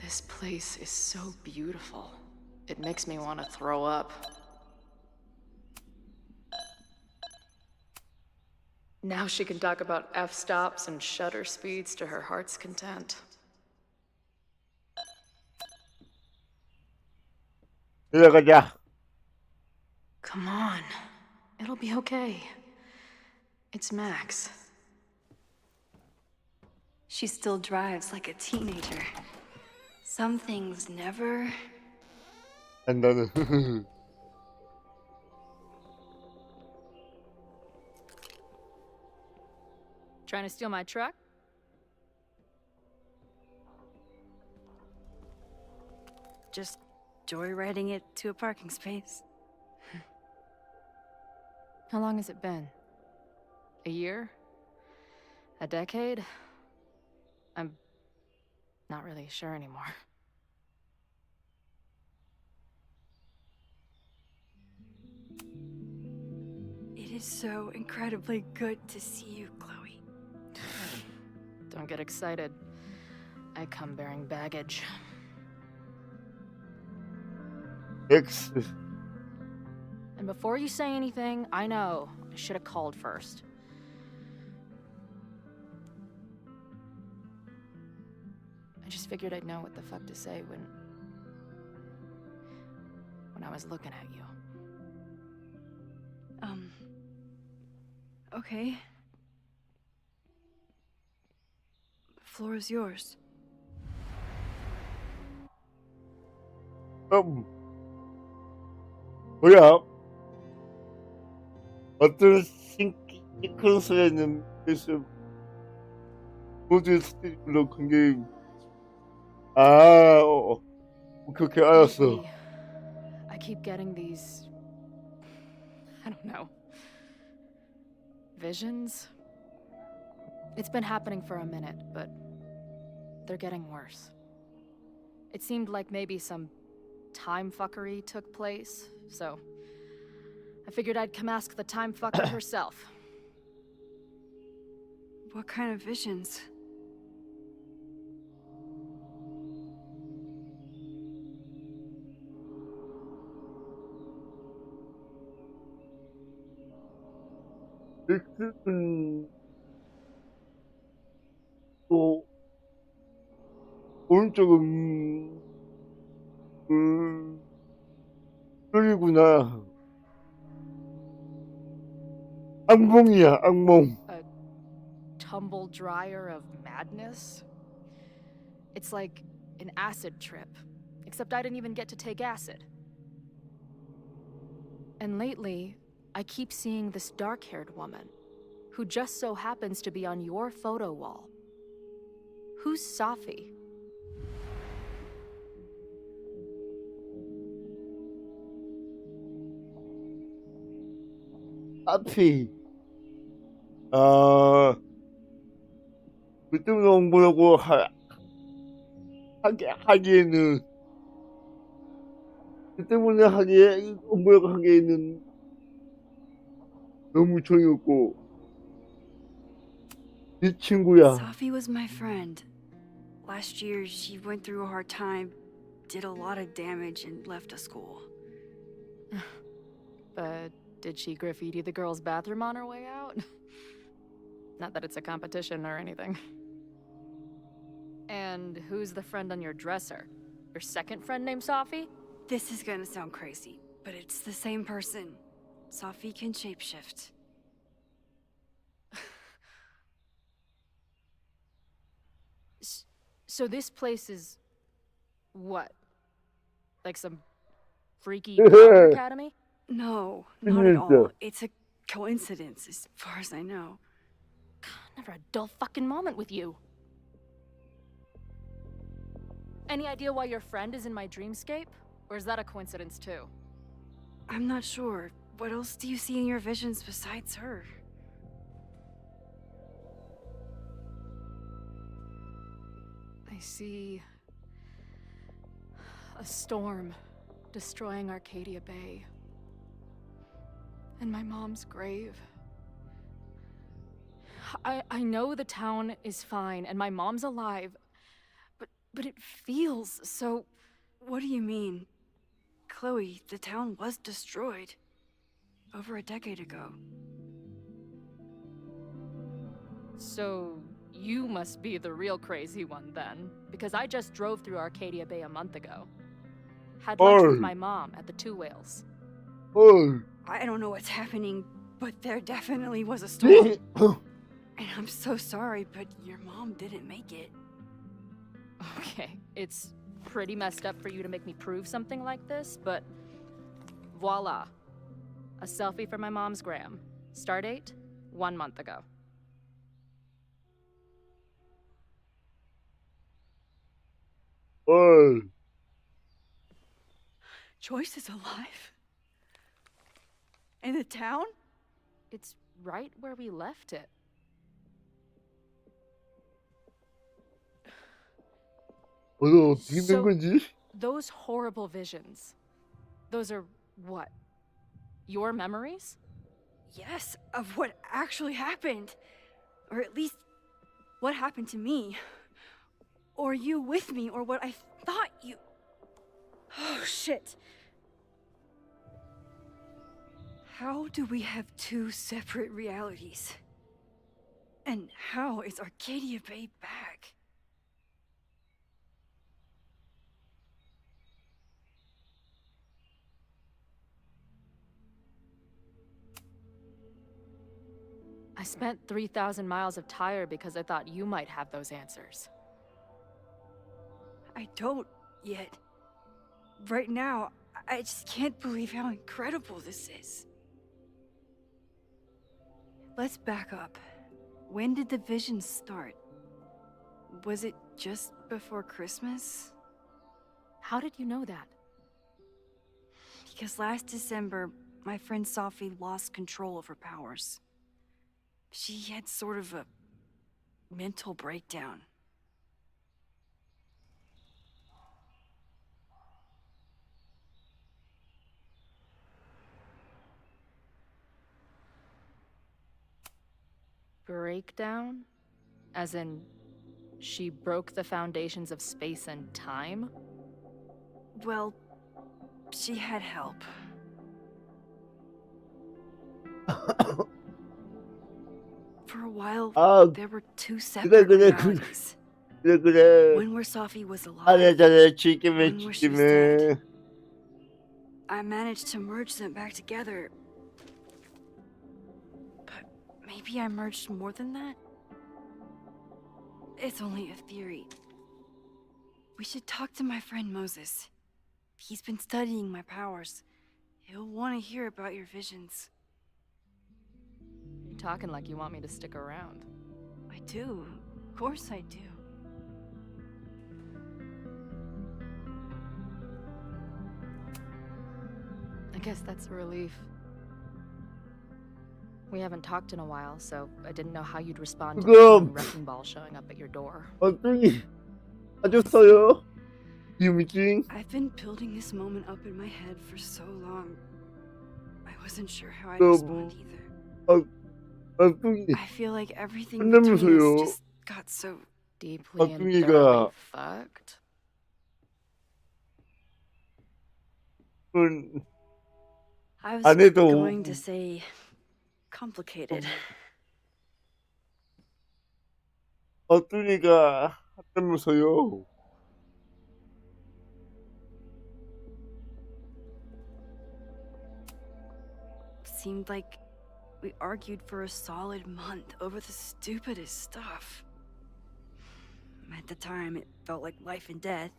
This place is so beautiful. It makes me want to throw up. Now she can talk about f-stops and shutter speeds to her heart's content. 들어가자. Come on. It'll be okay. It's Max. She still drives like a teenager. Some things never... 나는 Trying to steal my truck? Just joyriding it to a parking space. How long has it been? A year? A decade? I'm not really sure anymore. It is so incredibly good to see you, Chloe. Don't get excited. I come bearing baggage. X. And before you say anything, I know I should have called first. I just figured I'd know what the fuck to say when I was looking at you. Okay. The floor is yours. 뭐야? 어떤 시퀀스에는 그래서 모든 스테이지로 굉장히 그렇게 알았어. Lately, I keep getting these, I don't know, visions? It's been happening for a minute, but they're getting worse. It seemed like maybe some time fuckery took place, so I figured I'd come ask the time fucker herself. What kind of visions? 또 오른쪽은 소리구나. 악몽이야, 악몽. A tumble dryer of madness? It's like an acid trip, except I didn't even get to take acid. And lately, I keep seeing this dark-haired woman, who just so happens to be on your photo wall. Who's Safi? 앞이 그 때문에 온 거라고 하기에는 그 때문에 온 거라고 하기에는 너무 정이 없고 네 친구야. Safi was my friend. Last year, she went through a hard time, did a lot of damage, and left the school. But did she graffiti the girls' bathroom on her way out? Not that it's a competition or anything. And who's the friend on your dresser? Your second friend named Safi? This is gonna sound crazy, but it's the same person. Safi can shapeshift. So this place is... what? Like some freaky power academy? No, not at all. It's a coincidence, as far as I know. Never a dull fucking moment with you. Any idea why your friend is in my dreamscape? Or is that a coincidence too? I'm not sure. What else do you see in your visions besides her? I see a storm destroying Arcadia Bay. And my mom's grave. I know the town is fine and my mom's alive, but it feels so... What do you mean? Chloe, the town was destroyed. Over a decade ago. So you must be the real crazy one then, because I just drove through Arcadia Bay a month ago. Had lunch with my mom at the Two Whales. I don't know what's happening, but there definitely was a storm. And I'm so sorry, but your mom didn't make it. Okay, it's pretty messed up for you to make me prove something like this, but voila. A selfie for my mom's gram. Stardate, 1 month ago. Joyce is alive? In the town? It's right where we left it. So, those horrible visions, those are what? Your memories? Yes, of what actually happened. Or at least, what happened to me. Or you with me, or what I thought you... Oh, shit. How do we have two separate realities? And how is Arcadia Bay back? I spent 3,000 miles of tire because I thought you might have those answers. I don't yet. Right now, I just can't believe how incredible this is. Let's back up. When did the vision start? Was it just before Christmas? How did you know that? Because last December, my friend Sophie lost control of her powers. She had sort of a mental breakdown. Breakdown? As in, she broke the foundations of space and time? Well, she had help. For a while, there were two separate realities. One where Sophie was alive, one where she was dead. I managed to merge them back together. But maybe I merged more than that? It's only a theory. We should talk to my friend Moses. He's been studying my powers. He'll want to hear about your visions. You're talking like you want me to stick around. I do. Of course I do. I guess that's a relief. We haven't talked in a while, so I didn't know how you'd respond to the wrecking ball showing up at your door. I've been building this moment up in my head for so long. I wasn't sure how I'd respond either. I feel like everything between us just got so deeply and thoroughly fucked. I was going to say complicated. 어떤 했다면서요? Seemed like we argued for a solid month over the stupidest stuff. At the time, it felt like life and death.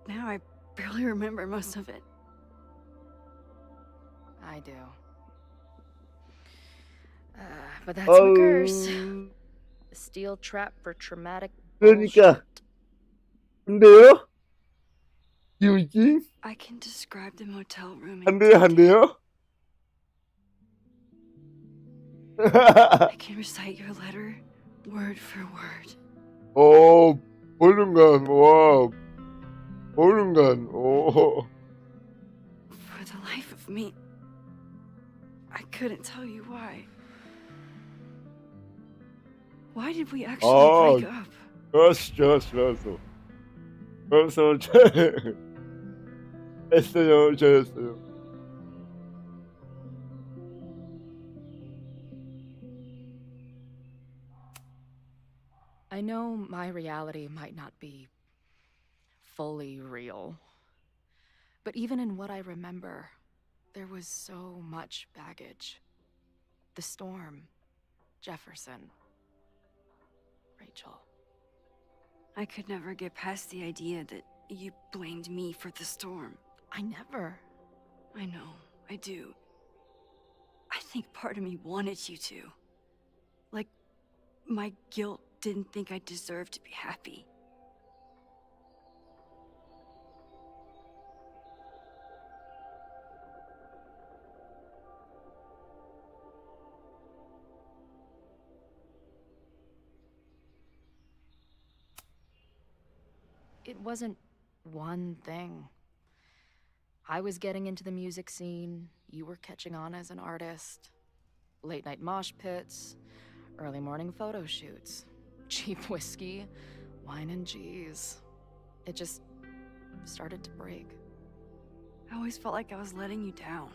Now I barely remember most of it. I do. But that's my curse. steel trap for traumatic 그러니까 한대요? 기우지? I can describe the motel room in 한대요? I can recite your letter word for word. 보는간, 와, 보는간, 오. For the life of me, I couldn't tell you why. Why did we actually break up? 좋았어. 잘했어요. I know my reality might not be fully real, but even in what I remember, there was so much baggage. The storm, Jefferson, Rachel. I could never get past the idea that you blamed me for the storm. I never. I know, I do. I think part of me wanted you to. Like, my guilt didn't think I deserved to be happy. It wasn't one thing. I was getting into the music scene, you were catching on as an artist. Late night mosh pits, early morning photo shoots, cheap whiskey, wine and cheese. It just started to break. I always felt like I was letting you down.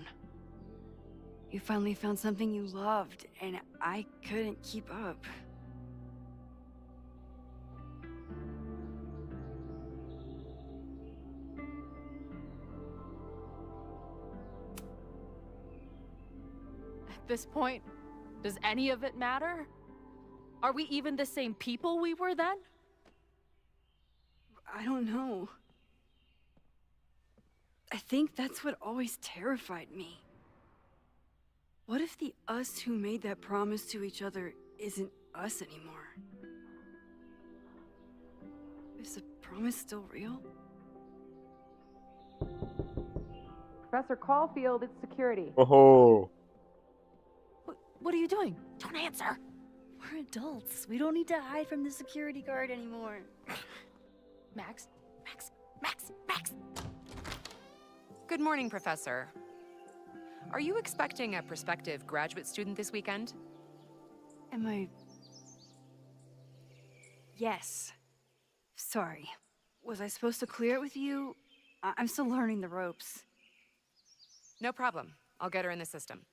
You finally found something you loved, and I couldn't keep up. At this point, does any of it matter? Are we even the same people we were then? I don't know. I think that's what always terrified me. What if the us who made that promise to each other isn't us anymore? Is the promise still real? Professor Caulfield, it's security. Oh. What are you doing? Don't answer. We're adults. We don't need to hide from the security guard anymore. Max. Good morning, Professor. Are you expecting a prospective graduate student this weekend? Am I... Yes. Sorry. Was I supposed to clear it with you? I'm still learning the ropes. No problem. I'll get her in the system.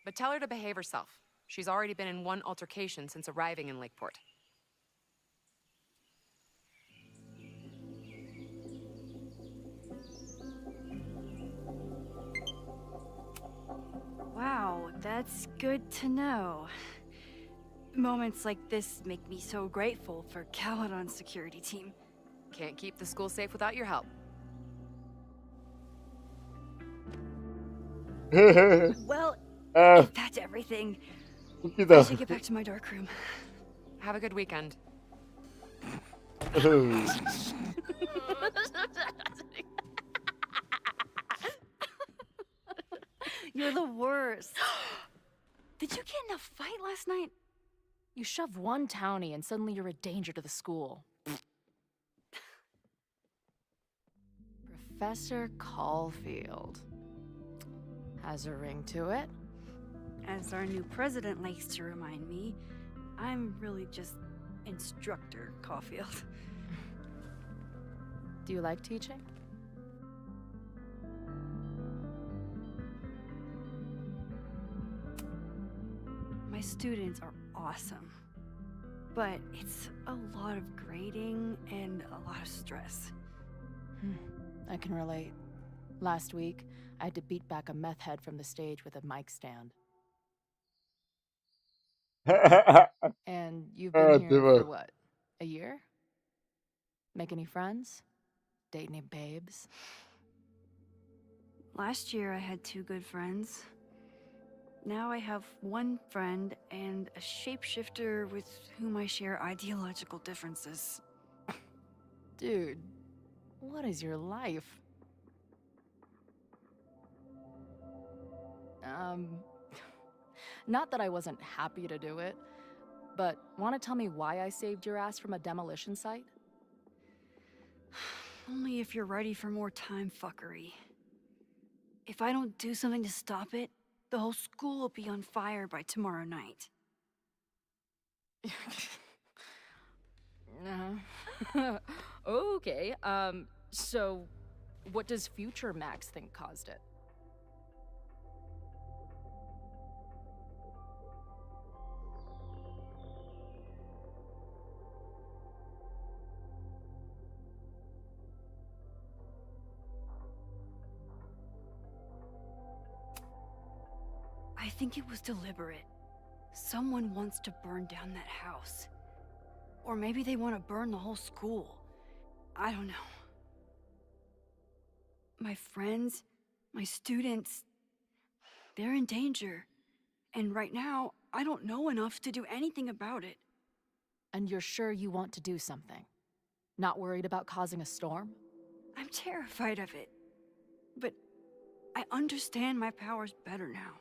But tell her to behave herself. She's already been in one altercation since arriving in Lakeport. Wow, that's good to know. Moments like this make me so grateful for Caledon's security team. Can't keep the school safe without your help. Well, if that's everything, I should get back to my dark room. Have a good weekend. You're the worst. Did you get in a fight last night? You shove one townie and suddenly you're a danger to the school. Professor Caulfield. Has a ring to it. As our new president likes to remind me, I'm really just Instructor Caulfield. Do you like teaching? My students are awesome, but it's a lot of grading and a lot of stress. I can relate. Last week, I had to beat back a meth head from the stage with a mic stand. And you've been here for what? A year? Make any friends? Date any babes? Last year I had 2 good friends. Now I have one friend and a shapeshifter with whom I share ideological differences. Dude, what is your life? Not that I wasn't happy to do it, but want to tell me why I saved your ass from a demolition site? Only if you're ready for more time fuckery. If I don't do something to stop it, the whole school will be on fire by tomorrow night. Okay, so what does future Max think caused it? I think it was deliberate. Someone wants to burn down that house. Or maybe they want to burn the whole school. I don't know. My friends, my students, they're in danger. And right now, I don't know enough to do anything about it. And you're sure you want to do something? Not worried about causing a storm? I'm terrified of it. But I understand my powers better now.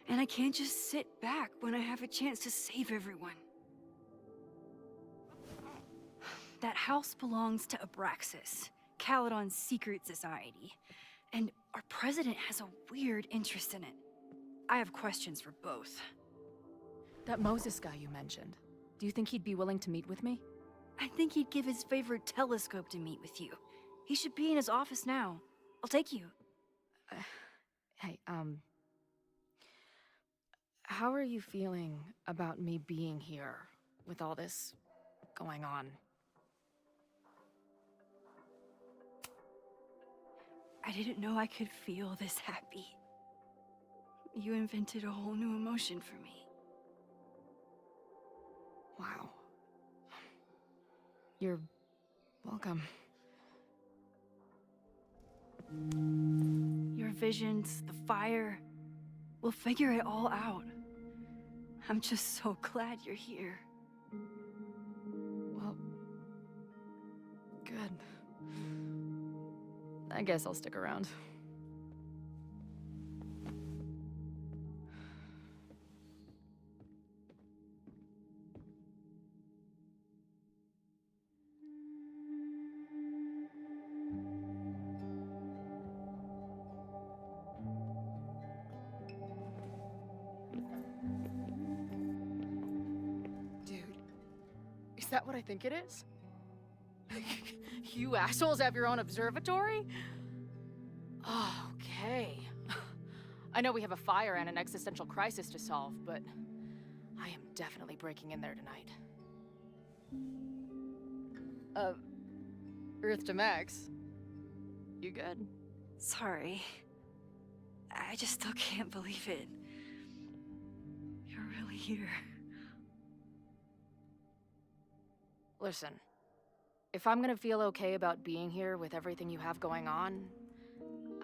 And I can't just sit back when I have a chance to save everyone. That house belongs to Abraxas, Caledon's secret society. And our president has a weird interest in it. I have questions for both. That Moses guy you mentioned, do you think he'd be willing to meet with me? I think he'd give his favorite telescope to meet with you. He should be in his office now. I'll take you. Hey, how are you feeling about me being here with all this going on? I didn't know I could feel this happy. You invented a whole new emotion for me. Wow. You're welcome. Your visions, the fire, we'll figure it all out. I'm just so glad you're here. Well, good. I guess I'll stick around. Is that what I think it is? You assholes have your own observatory? Oh, okay. I know we have a fire and an existential crisis to solve, but I am definitely breaking in there tonight. Earth to Max. You good? Sorry. I just still can't believe it. You're really here. Listen, if I'm gonna feel okay about being here with everything you have going on,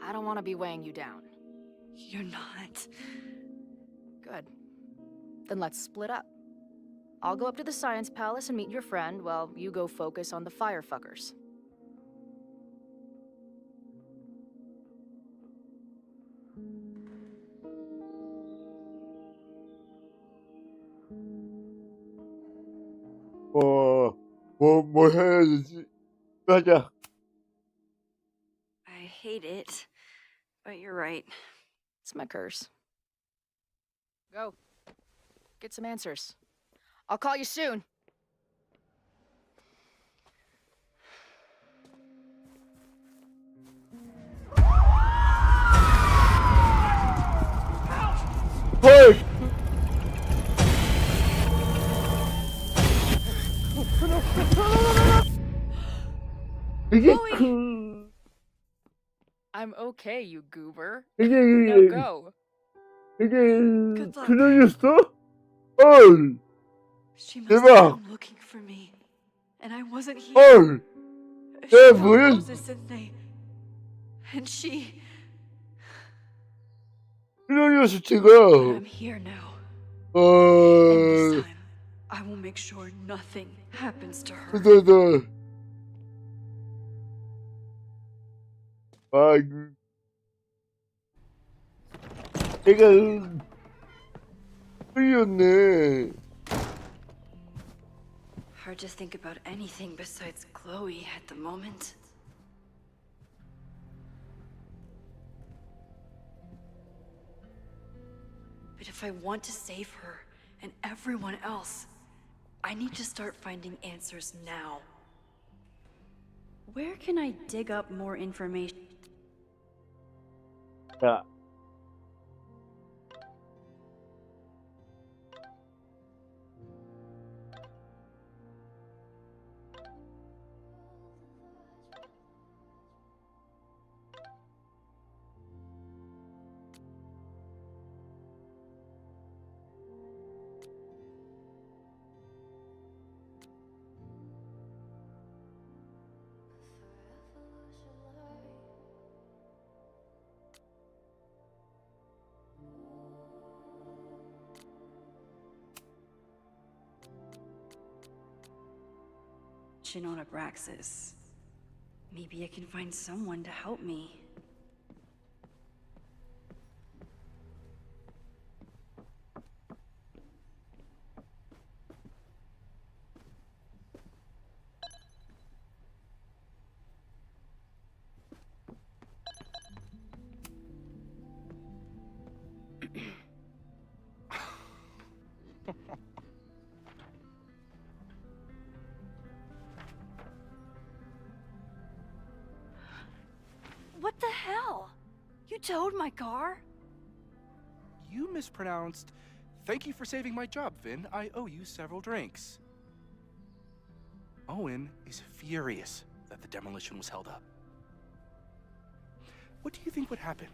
I don't want to be weighing you down. You're not. Good. Then let's split up. I'll go up to the Science Palace and meet your friend while you go focus on the firefuckers. 뭐 해야 되지? 가자. I hate it, but you're right. It's my curse. Go. Get some answers. I'll call you soon. 헐! 이게 I'm okay, you goober. 이게 Now go. 이게 그녀였어? 헐! She must 대박! have been looking for me, and I wasn't here. 헐! She 야, found 뭐야? Moses, didn't they? And she... 이러려서 But 제가 I'm here now. And this time, I will make sure nothing happens to her. 내가 흘렸네. Hard to think about anything besides Chloe at the moment. But if I want to save her and everyone else, I need to start finding answers now. Where can I dig up more information? 자, On Abraxas. Maybe I can find someone to help me. What the hell? You towed my car? You mispronounced. Thank you for saving my job, Finn. I owe you several drinks. Owen is furious that the demolition was held up. What do you think would happen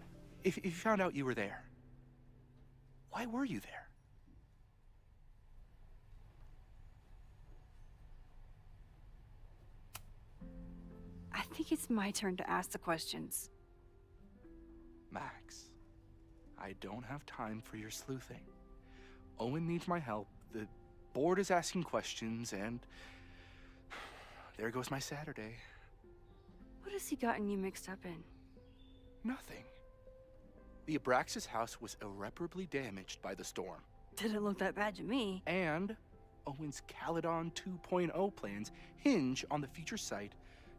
if you found out you were there? Why were you there? I think it's my turn to ask the questions. Max, I don't have time for your sleuthing. Owen needs my help, the board is asking questions, and there goes my Saturday. What has he gotten you mixed up in? Nothing. The Abraxas house was irreparably damaged by the storm. Didn't look that bad to me. And Owen's Caledon 2.0 plans hinge on the future site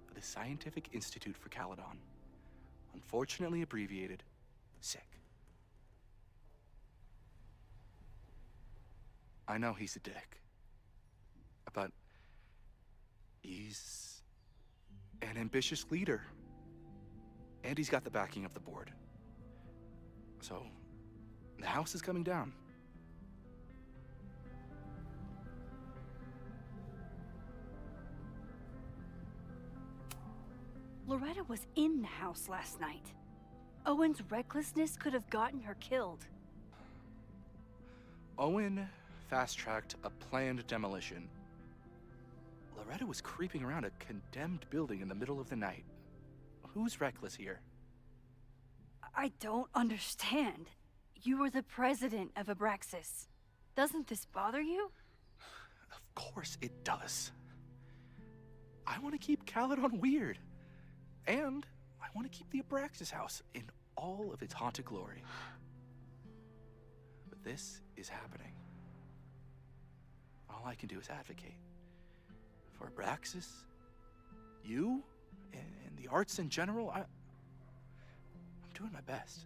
of the Scientific Institute for Caledon. Unfortunately abbreviated, SICK. I know he's a dick, but he's an ambitious leader, and he's got the backing of the board. So, the house is coming down. Loretta was in the house last night. Owen's recklessness could have gotten her killed. Owen fast-tracked a planned demolition. Loretta was creeping around a condemned building in the middle of the night. Who's reckless here? I don't understand. You were the president of Abraxas. Doesn't this bother you? Of course it does. I want to keep Caledon weird. And I want to keep the Abraxas house in all of its haunted glory. But this is happening. All I can do is advocate. For Abraxas, you, and the arts in general, I'm doing my best.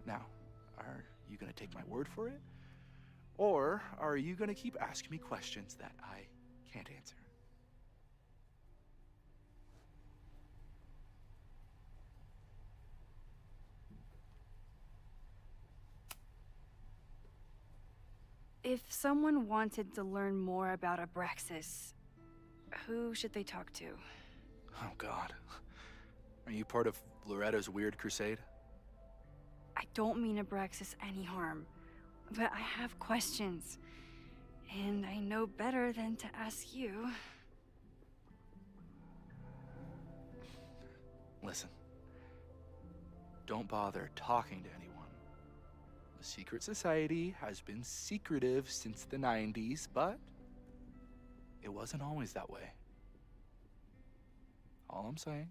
Now, are you going to take my word for it? Or are you going to keep asking me questions that I can't answer? If someone wanted to learn more about Abraxas, who should they talk to? Oh, God. Are you part of Loretta's weird crusade? I don't mean Abraxas any harm, but I have questions, and I know better than to ask you. Listen, don't bother talking to anyone. The secret society has been secretive since the 90s, but it wasn't always that way. All I'm saying.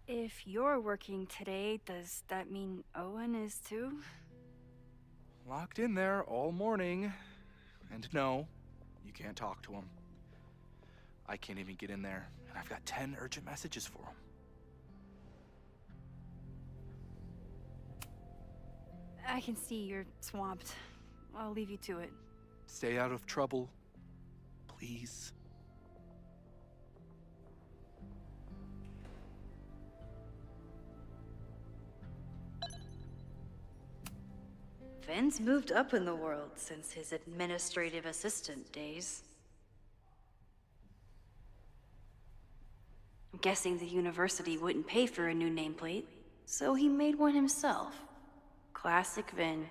If you're working today, does that mean Owen is too? Locked in there all morning. And no, you can't talk to him. I can't even get in there, and I've got 10 urgent messages for him. I can see you're swamped. I'll leave you to it. Stay out of trouble, please. Vin's moved up in the world since his administrative assistant days. I'm guessing the university wouldn't pay for a new nameplate, so he made one himself. Classic Vin.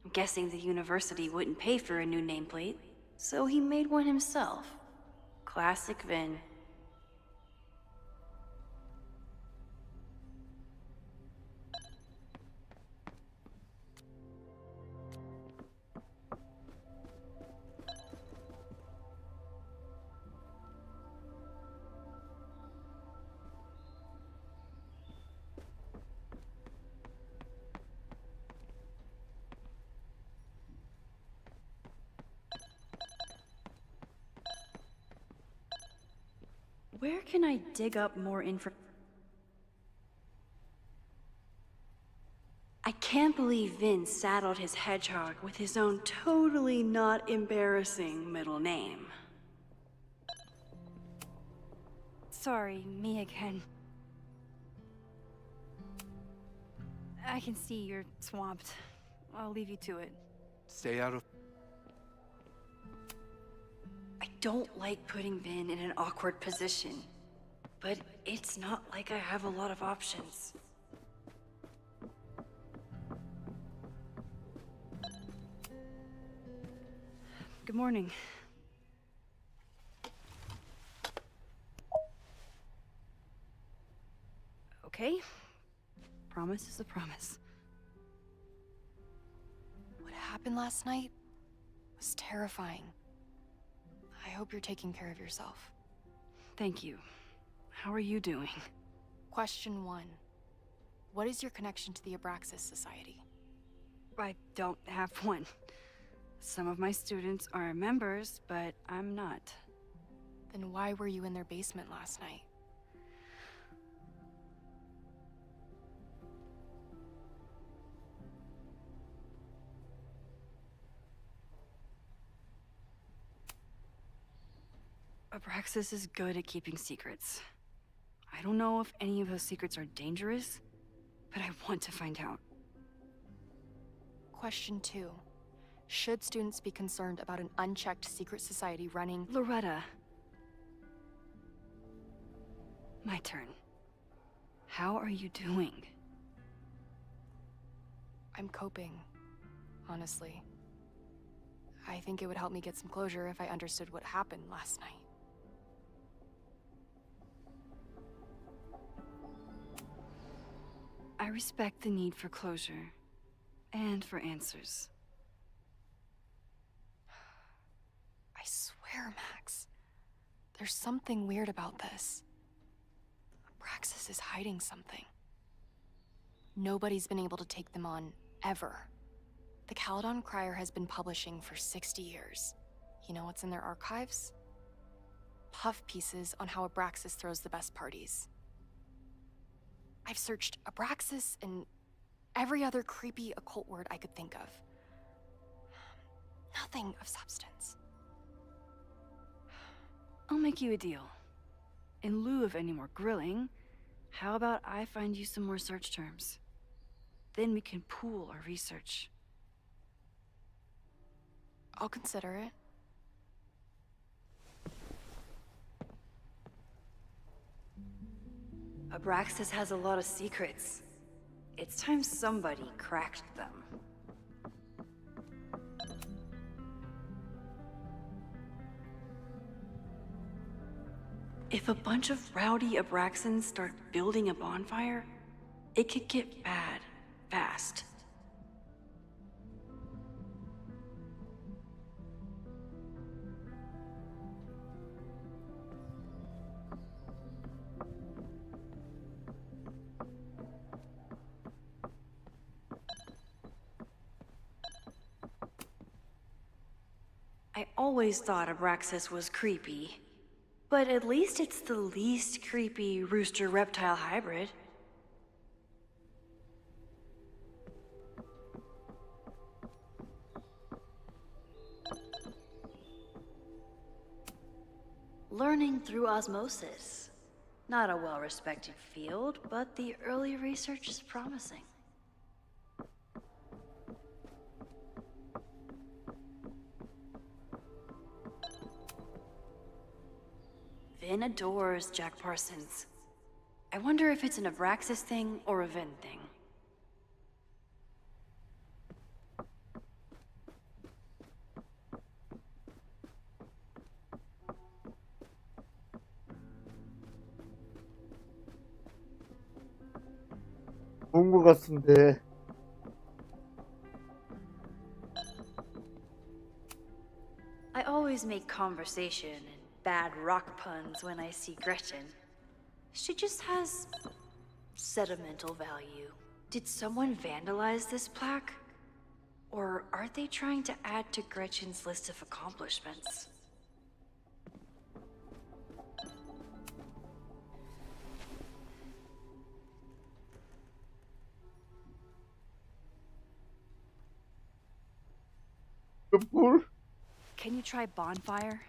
I'm guessing the university wouldn't pay for a new nameplate, so he made one himself. Classic Vin. Where can I dig up more info? I can't believe Vin saddled his hedgehog with his own totally not embarrassing middle name. Sorry, me again. I can see you're swamped. I'll leave you to it. Stay out of... I don't like putting Vin in an awkward position, but it's not like I have a lot of options. Good morning. Okay. Promise is a promise. What happened last night was terrifying. I hope you're taking care of yourself. Thank you. How are you doing? Question 1. What is your connection to the Abraxas Society? I don't have one. Some of my students are members, but I'm not. Then why were you in their basement last night? Abraxas is good at keeping secrets. I don't know if any of those secrets are dangerous, but I want to find out. Question 2. Should students be concerned about an unchecked secret society running... Loretta. My turn. How are you doing? I'm coping, honestly. I think it would help me get some closure if I understood what happened last night. I respect the need for closure, and for answers. I swear, Max, there's something weird about this. Abraxas is hiding something. Nobody's been able to take them on, ever. The Caledon Crier has been publishing for 60 years. You know what's in their archives? Puff pieces on how Abraxas throws the best parties. I've searched Abraxas and every other creepy occult word I could think of. Nothing of substance. I'll make you a deal. In lieu of any more grilling, how about I find you some more search terms? Then we can pool our research. I'll consider it. Abraxas has a lot of secrets. It's time somebody cracked them. If a bunch of rowdy Abraxans start building a bonfire, it could get bad fast. I always thought Abraxas was creepy, but at least it's the least creepy rooster-reptile hybrid. Learning through osmosis. Not a well-respected field, but the early research is promising. Vin adores Jack Parsons. I wonder if it's an Abraxas thing or a Vin thing. 좋은 것 같은데. I always make conversation and bad rock puns when I see Gretchen. She just has sentimental value. Did someone vandalize this plaque? Or are they trying to add to Gretchen's list of accomplishments? Can you try Bonfire?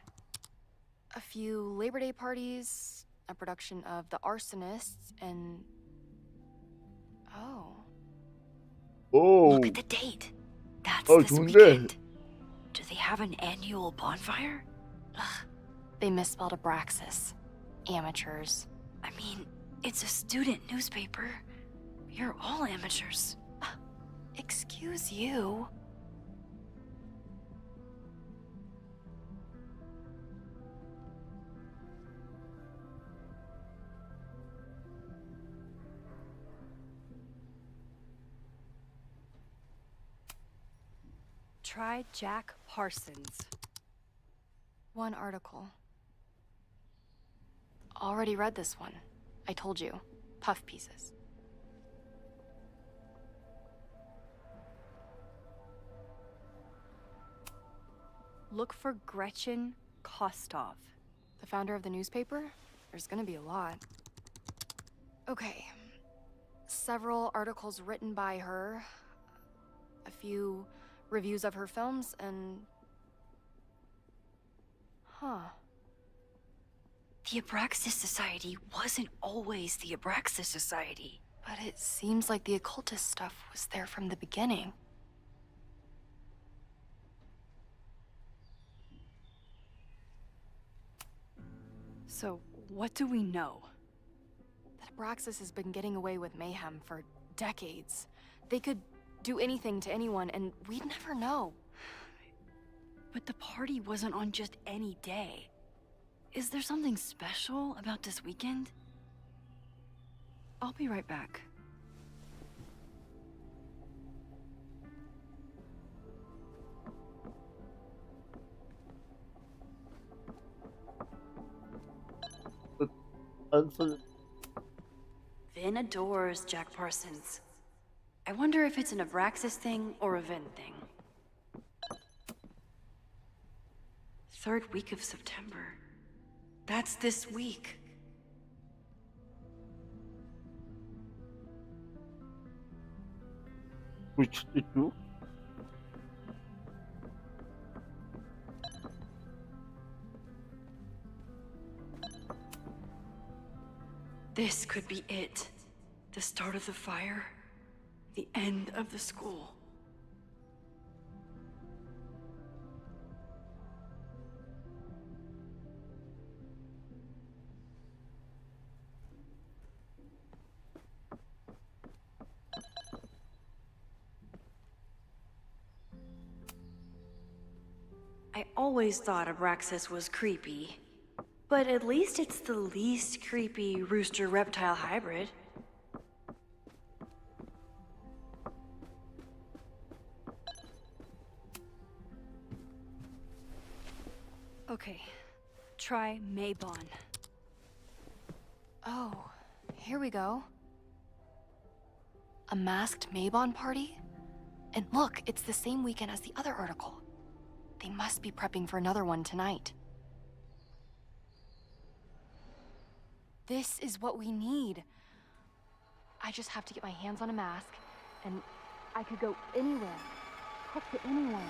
A few Labor Day parties, a production of The Arsonists, and... Oh. Oh. Look at the date. That's Oh, this 좋은데. weekend. Do they have an annual bonfire? Ugh, they misspelled Abraxas. Amateurs. I mean, it's a student newspaper. You're all amateurs. Excuse you. Try Jack Parsons. One article. Already read this one. I told you. Puff pieces. Look for Gretchen Kostov. The founder of the newspaper? There's gonna be a lot. Okay. Several articles written by her. A few reviews of her films, and... Huh. The Abraxas Society wasn't always the Abraxas Society. But it seems like the occultist stuff was there from the beginning. So, what do we know? That Abraxas has been getting away with mayhem for decades. They could do anything to anyone, and we'd never know. But the party wasn't on just any day. Is there something special about this weekend? I'll be right back. Vin adores Jack Parsons. I wonder if it's an Abraxas thing or a Vin thing. Third week of September. That's this week. Which did you? This could be it. The start of the fire. The end of the school. I always thought Abraxas was creepy, But at least it's the least creepy rooster reptile hybrid. Okay, try Maybon. Oh, here we go. A masked Maybon party? And look, it's the same weekend as the other article. They must be prepping for another one tonight. This is what we need. I just have to get my hands on a mask, and I could go anywhere, talk to anyone.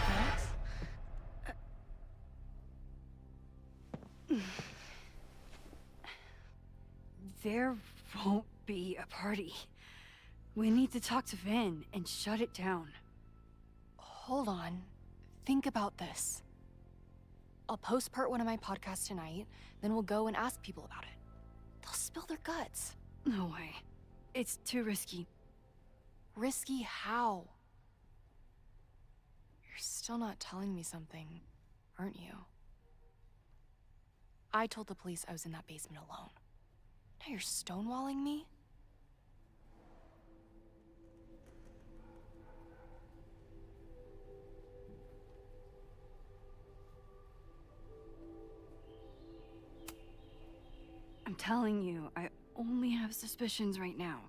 Max? There won't be a party. We need to talk to Vin and shut it down. Hold on. Think about this. I'll postpart one of my podcasts tonight, then we'll go and ask people about it. They'll spill their guts. No way. It's too risky. Risky how? You're still not telling me something, aren't you? I told the police I was in that basement alone. Now you're stonewalling me? I'm telling you, I only have suspicions right now.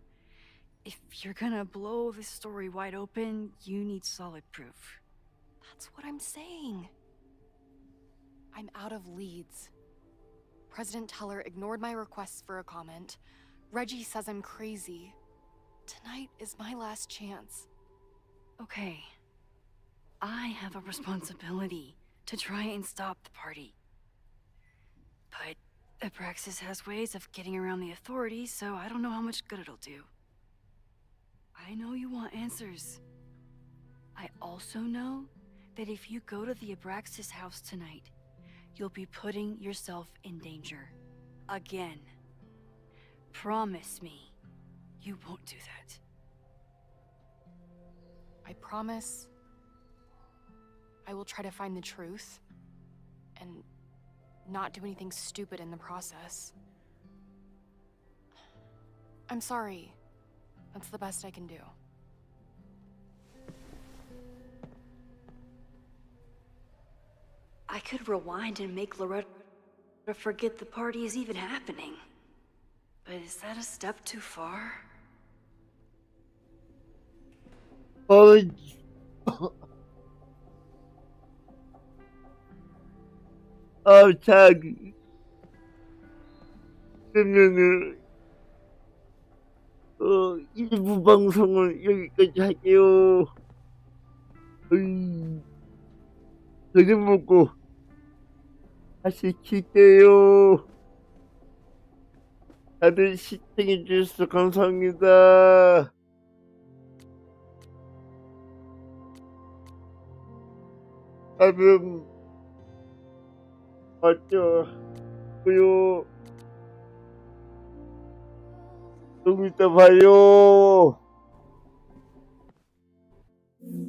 If you're gonna blow this story wide open, you need solid proof. That's what I'm saying. I'm out of leads. President Teller ignored my requests for a comment. Reggie says I'm crazy. Tonight is my last chance. Okay. I have a responsibility to try and stop the party. But Abraxas has ways of getting around the authorities, so I don't know how much good it'll do. I know you want answers. I also know that if you go to the Abraxas house tonight, you'll be putting yourself in danger. Again. Promise me you won't do that. I promise I will try to find the truth and not do anything stupid in the process. I'm sorry. That's the best I can do. I could rewind and make Loretta forget the party is even happening. But is that a step too far? 자기. 그러면은, 일부 방송을 여기까지 할게요. 저녁 먹고 다시 킬게요. 다들 시청해 주셔서 감사합니다. 다음 맞죠? 고요. 좀 이따 봐요.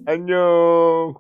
안녕.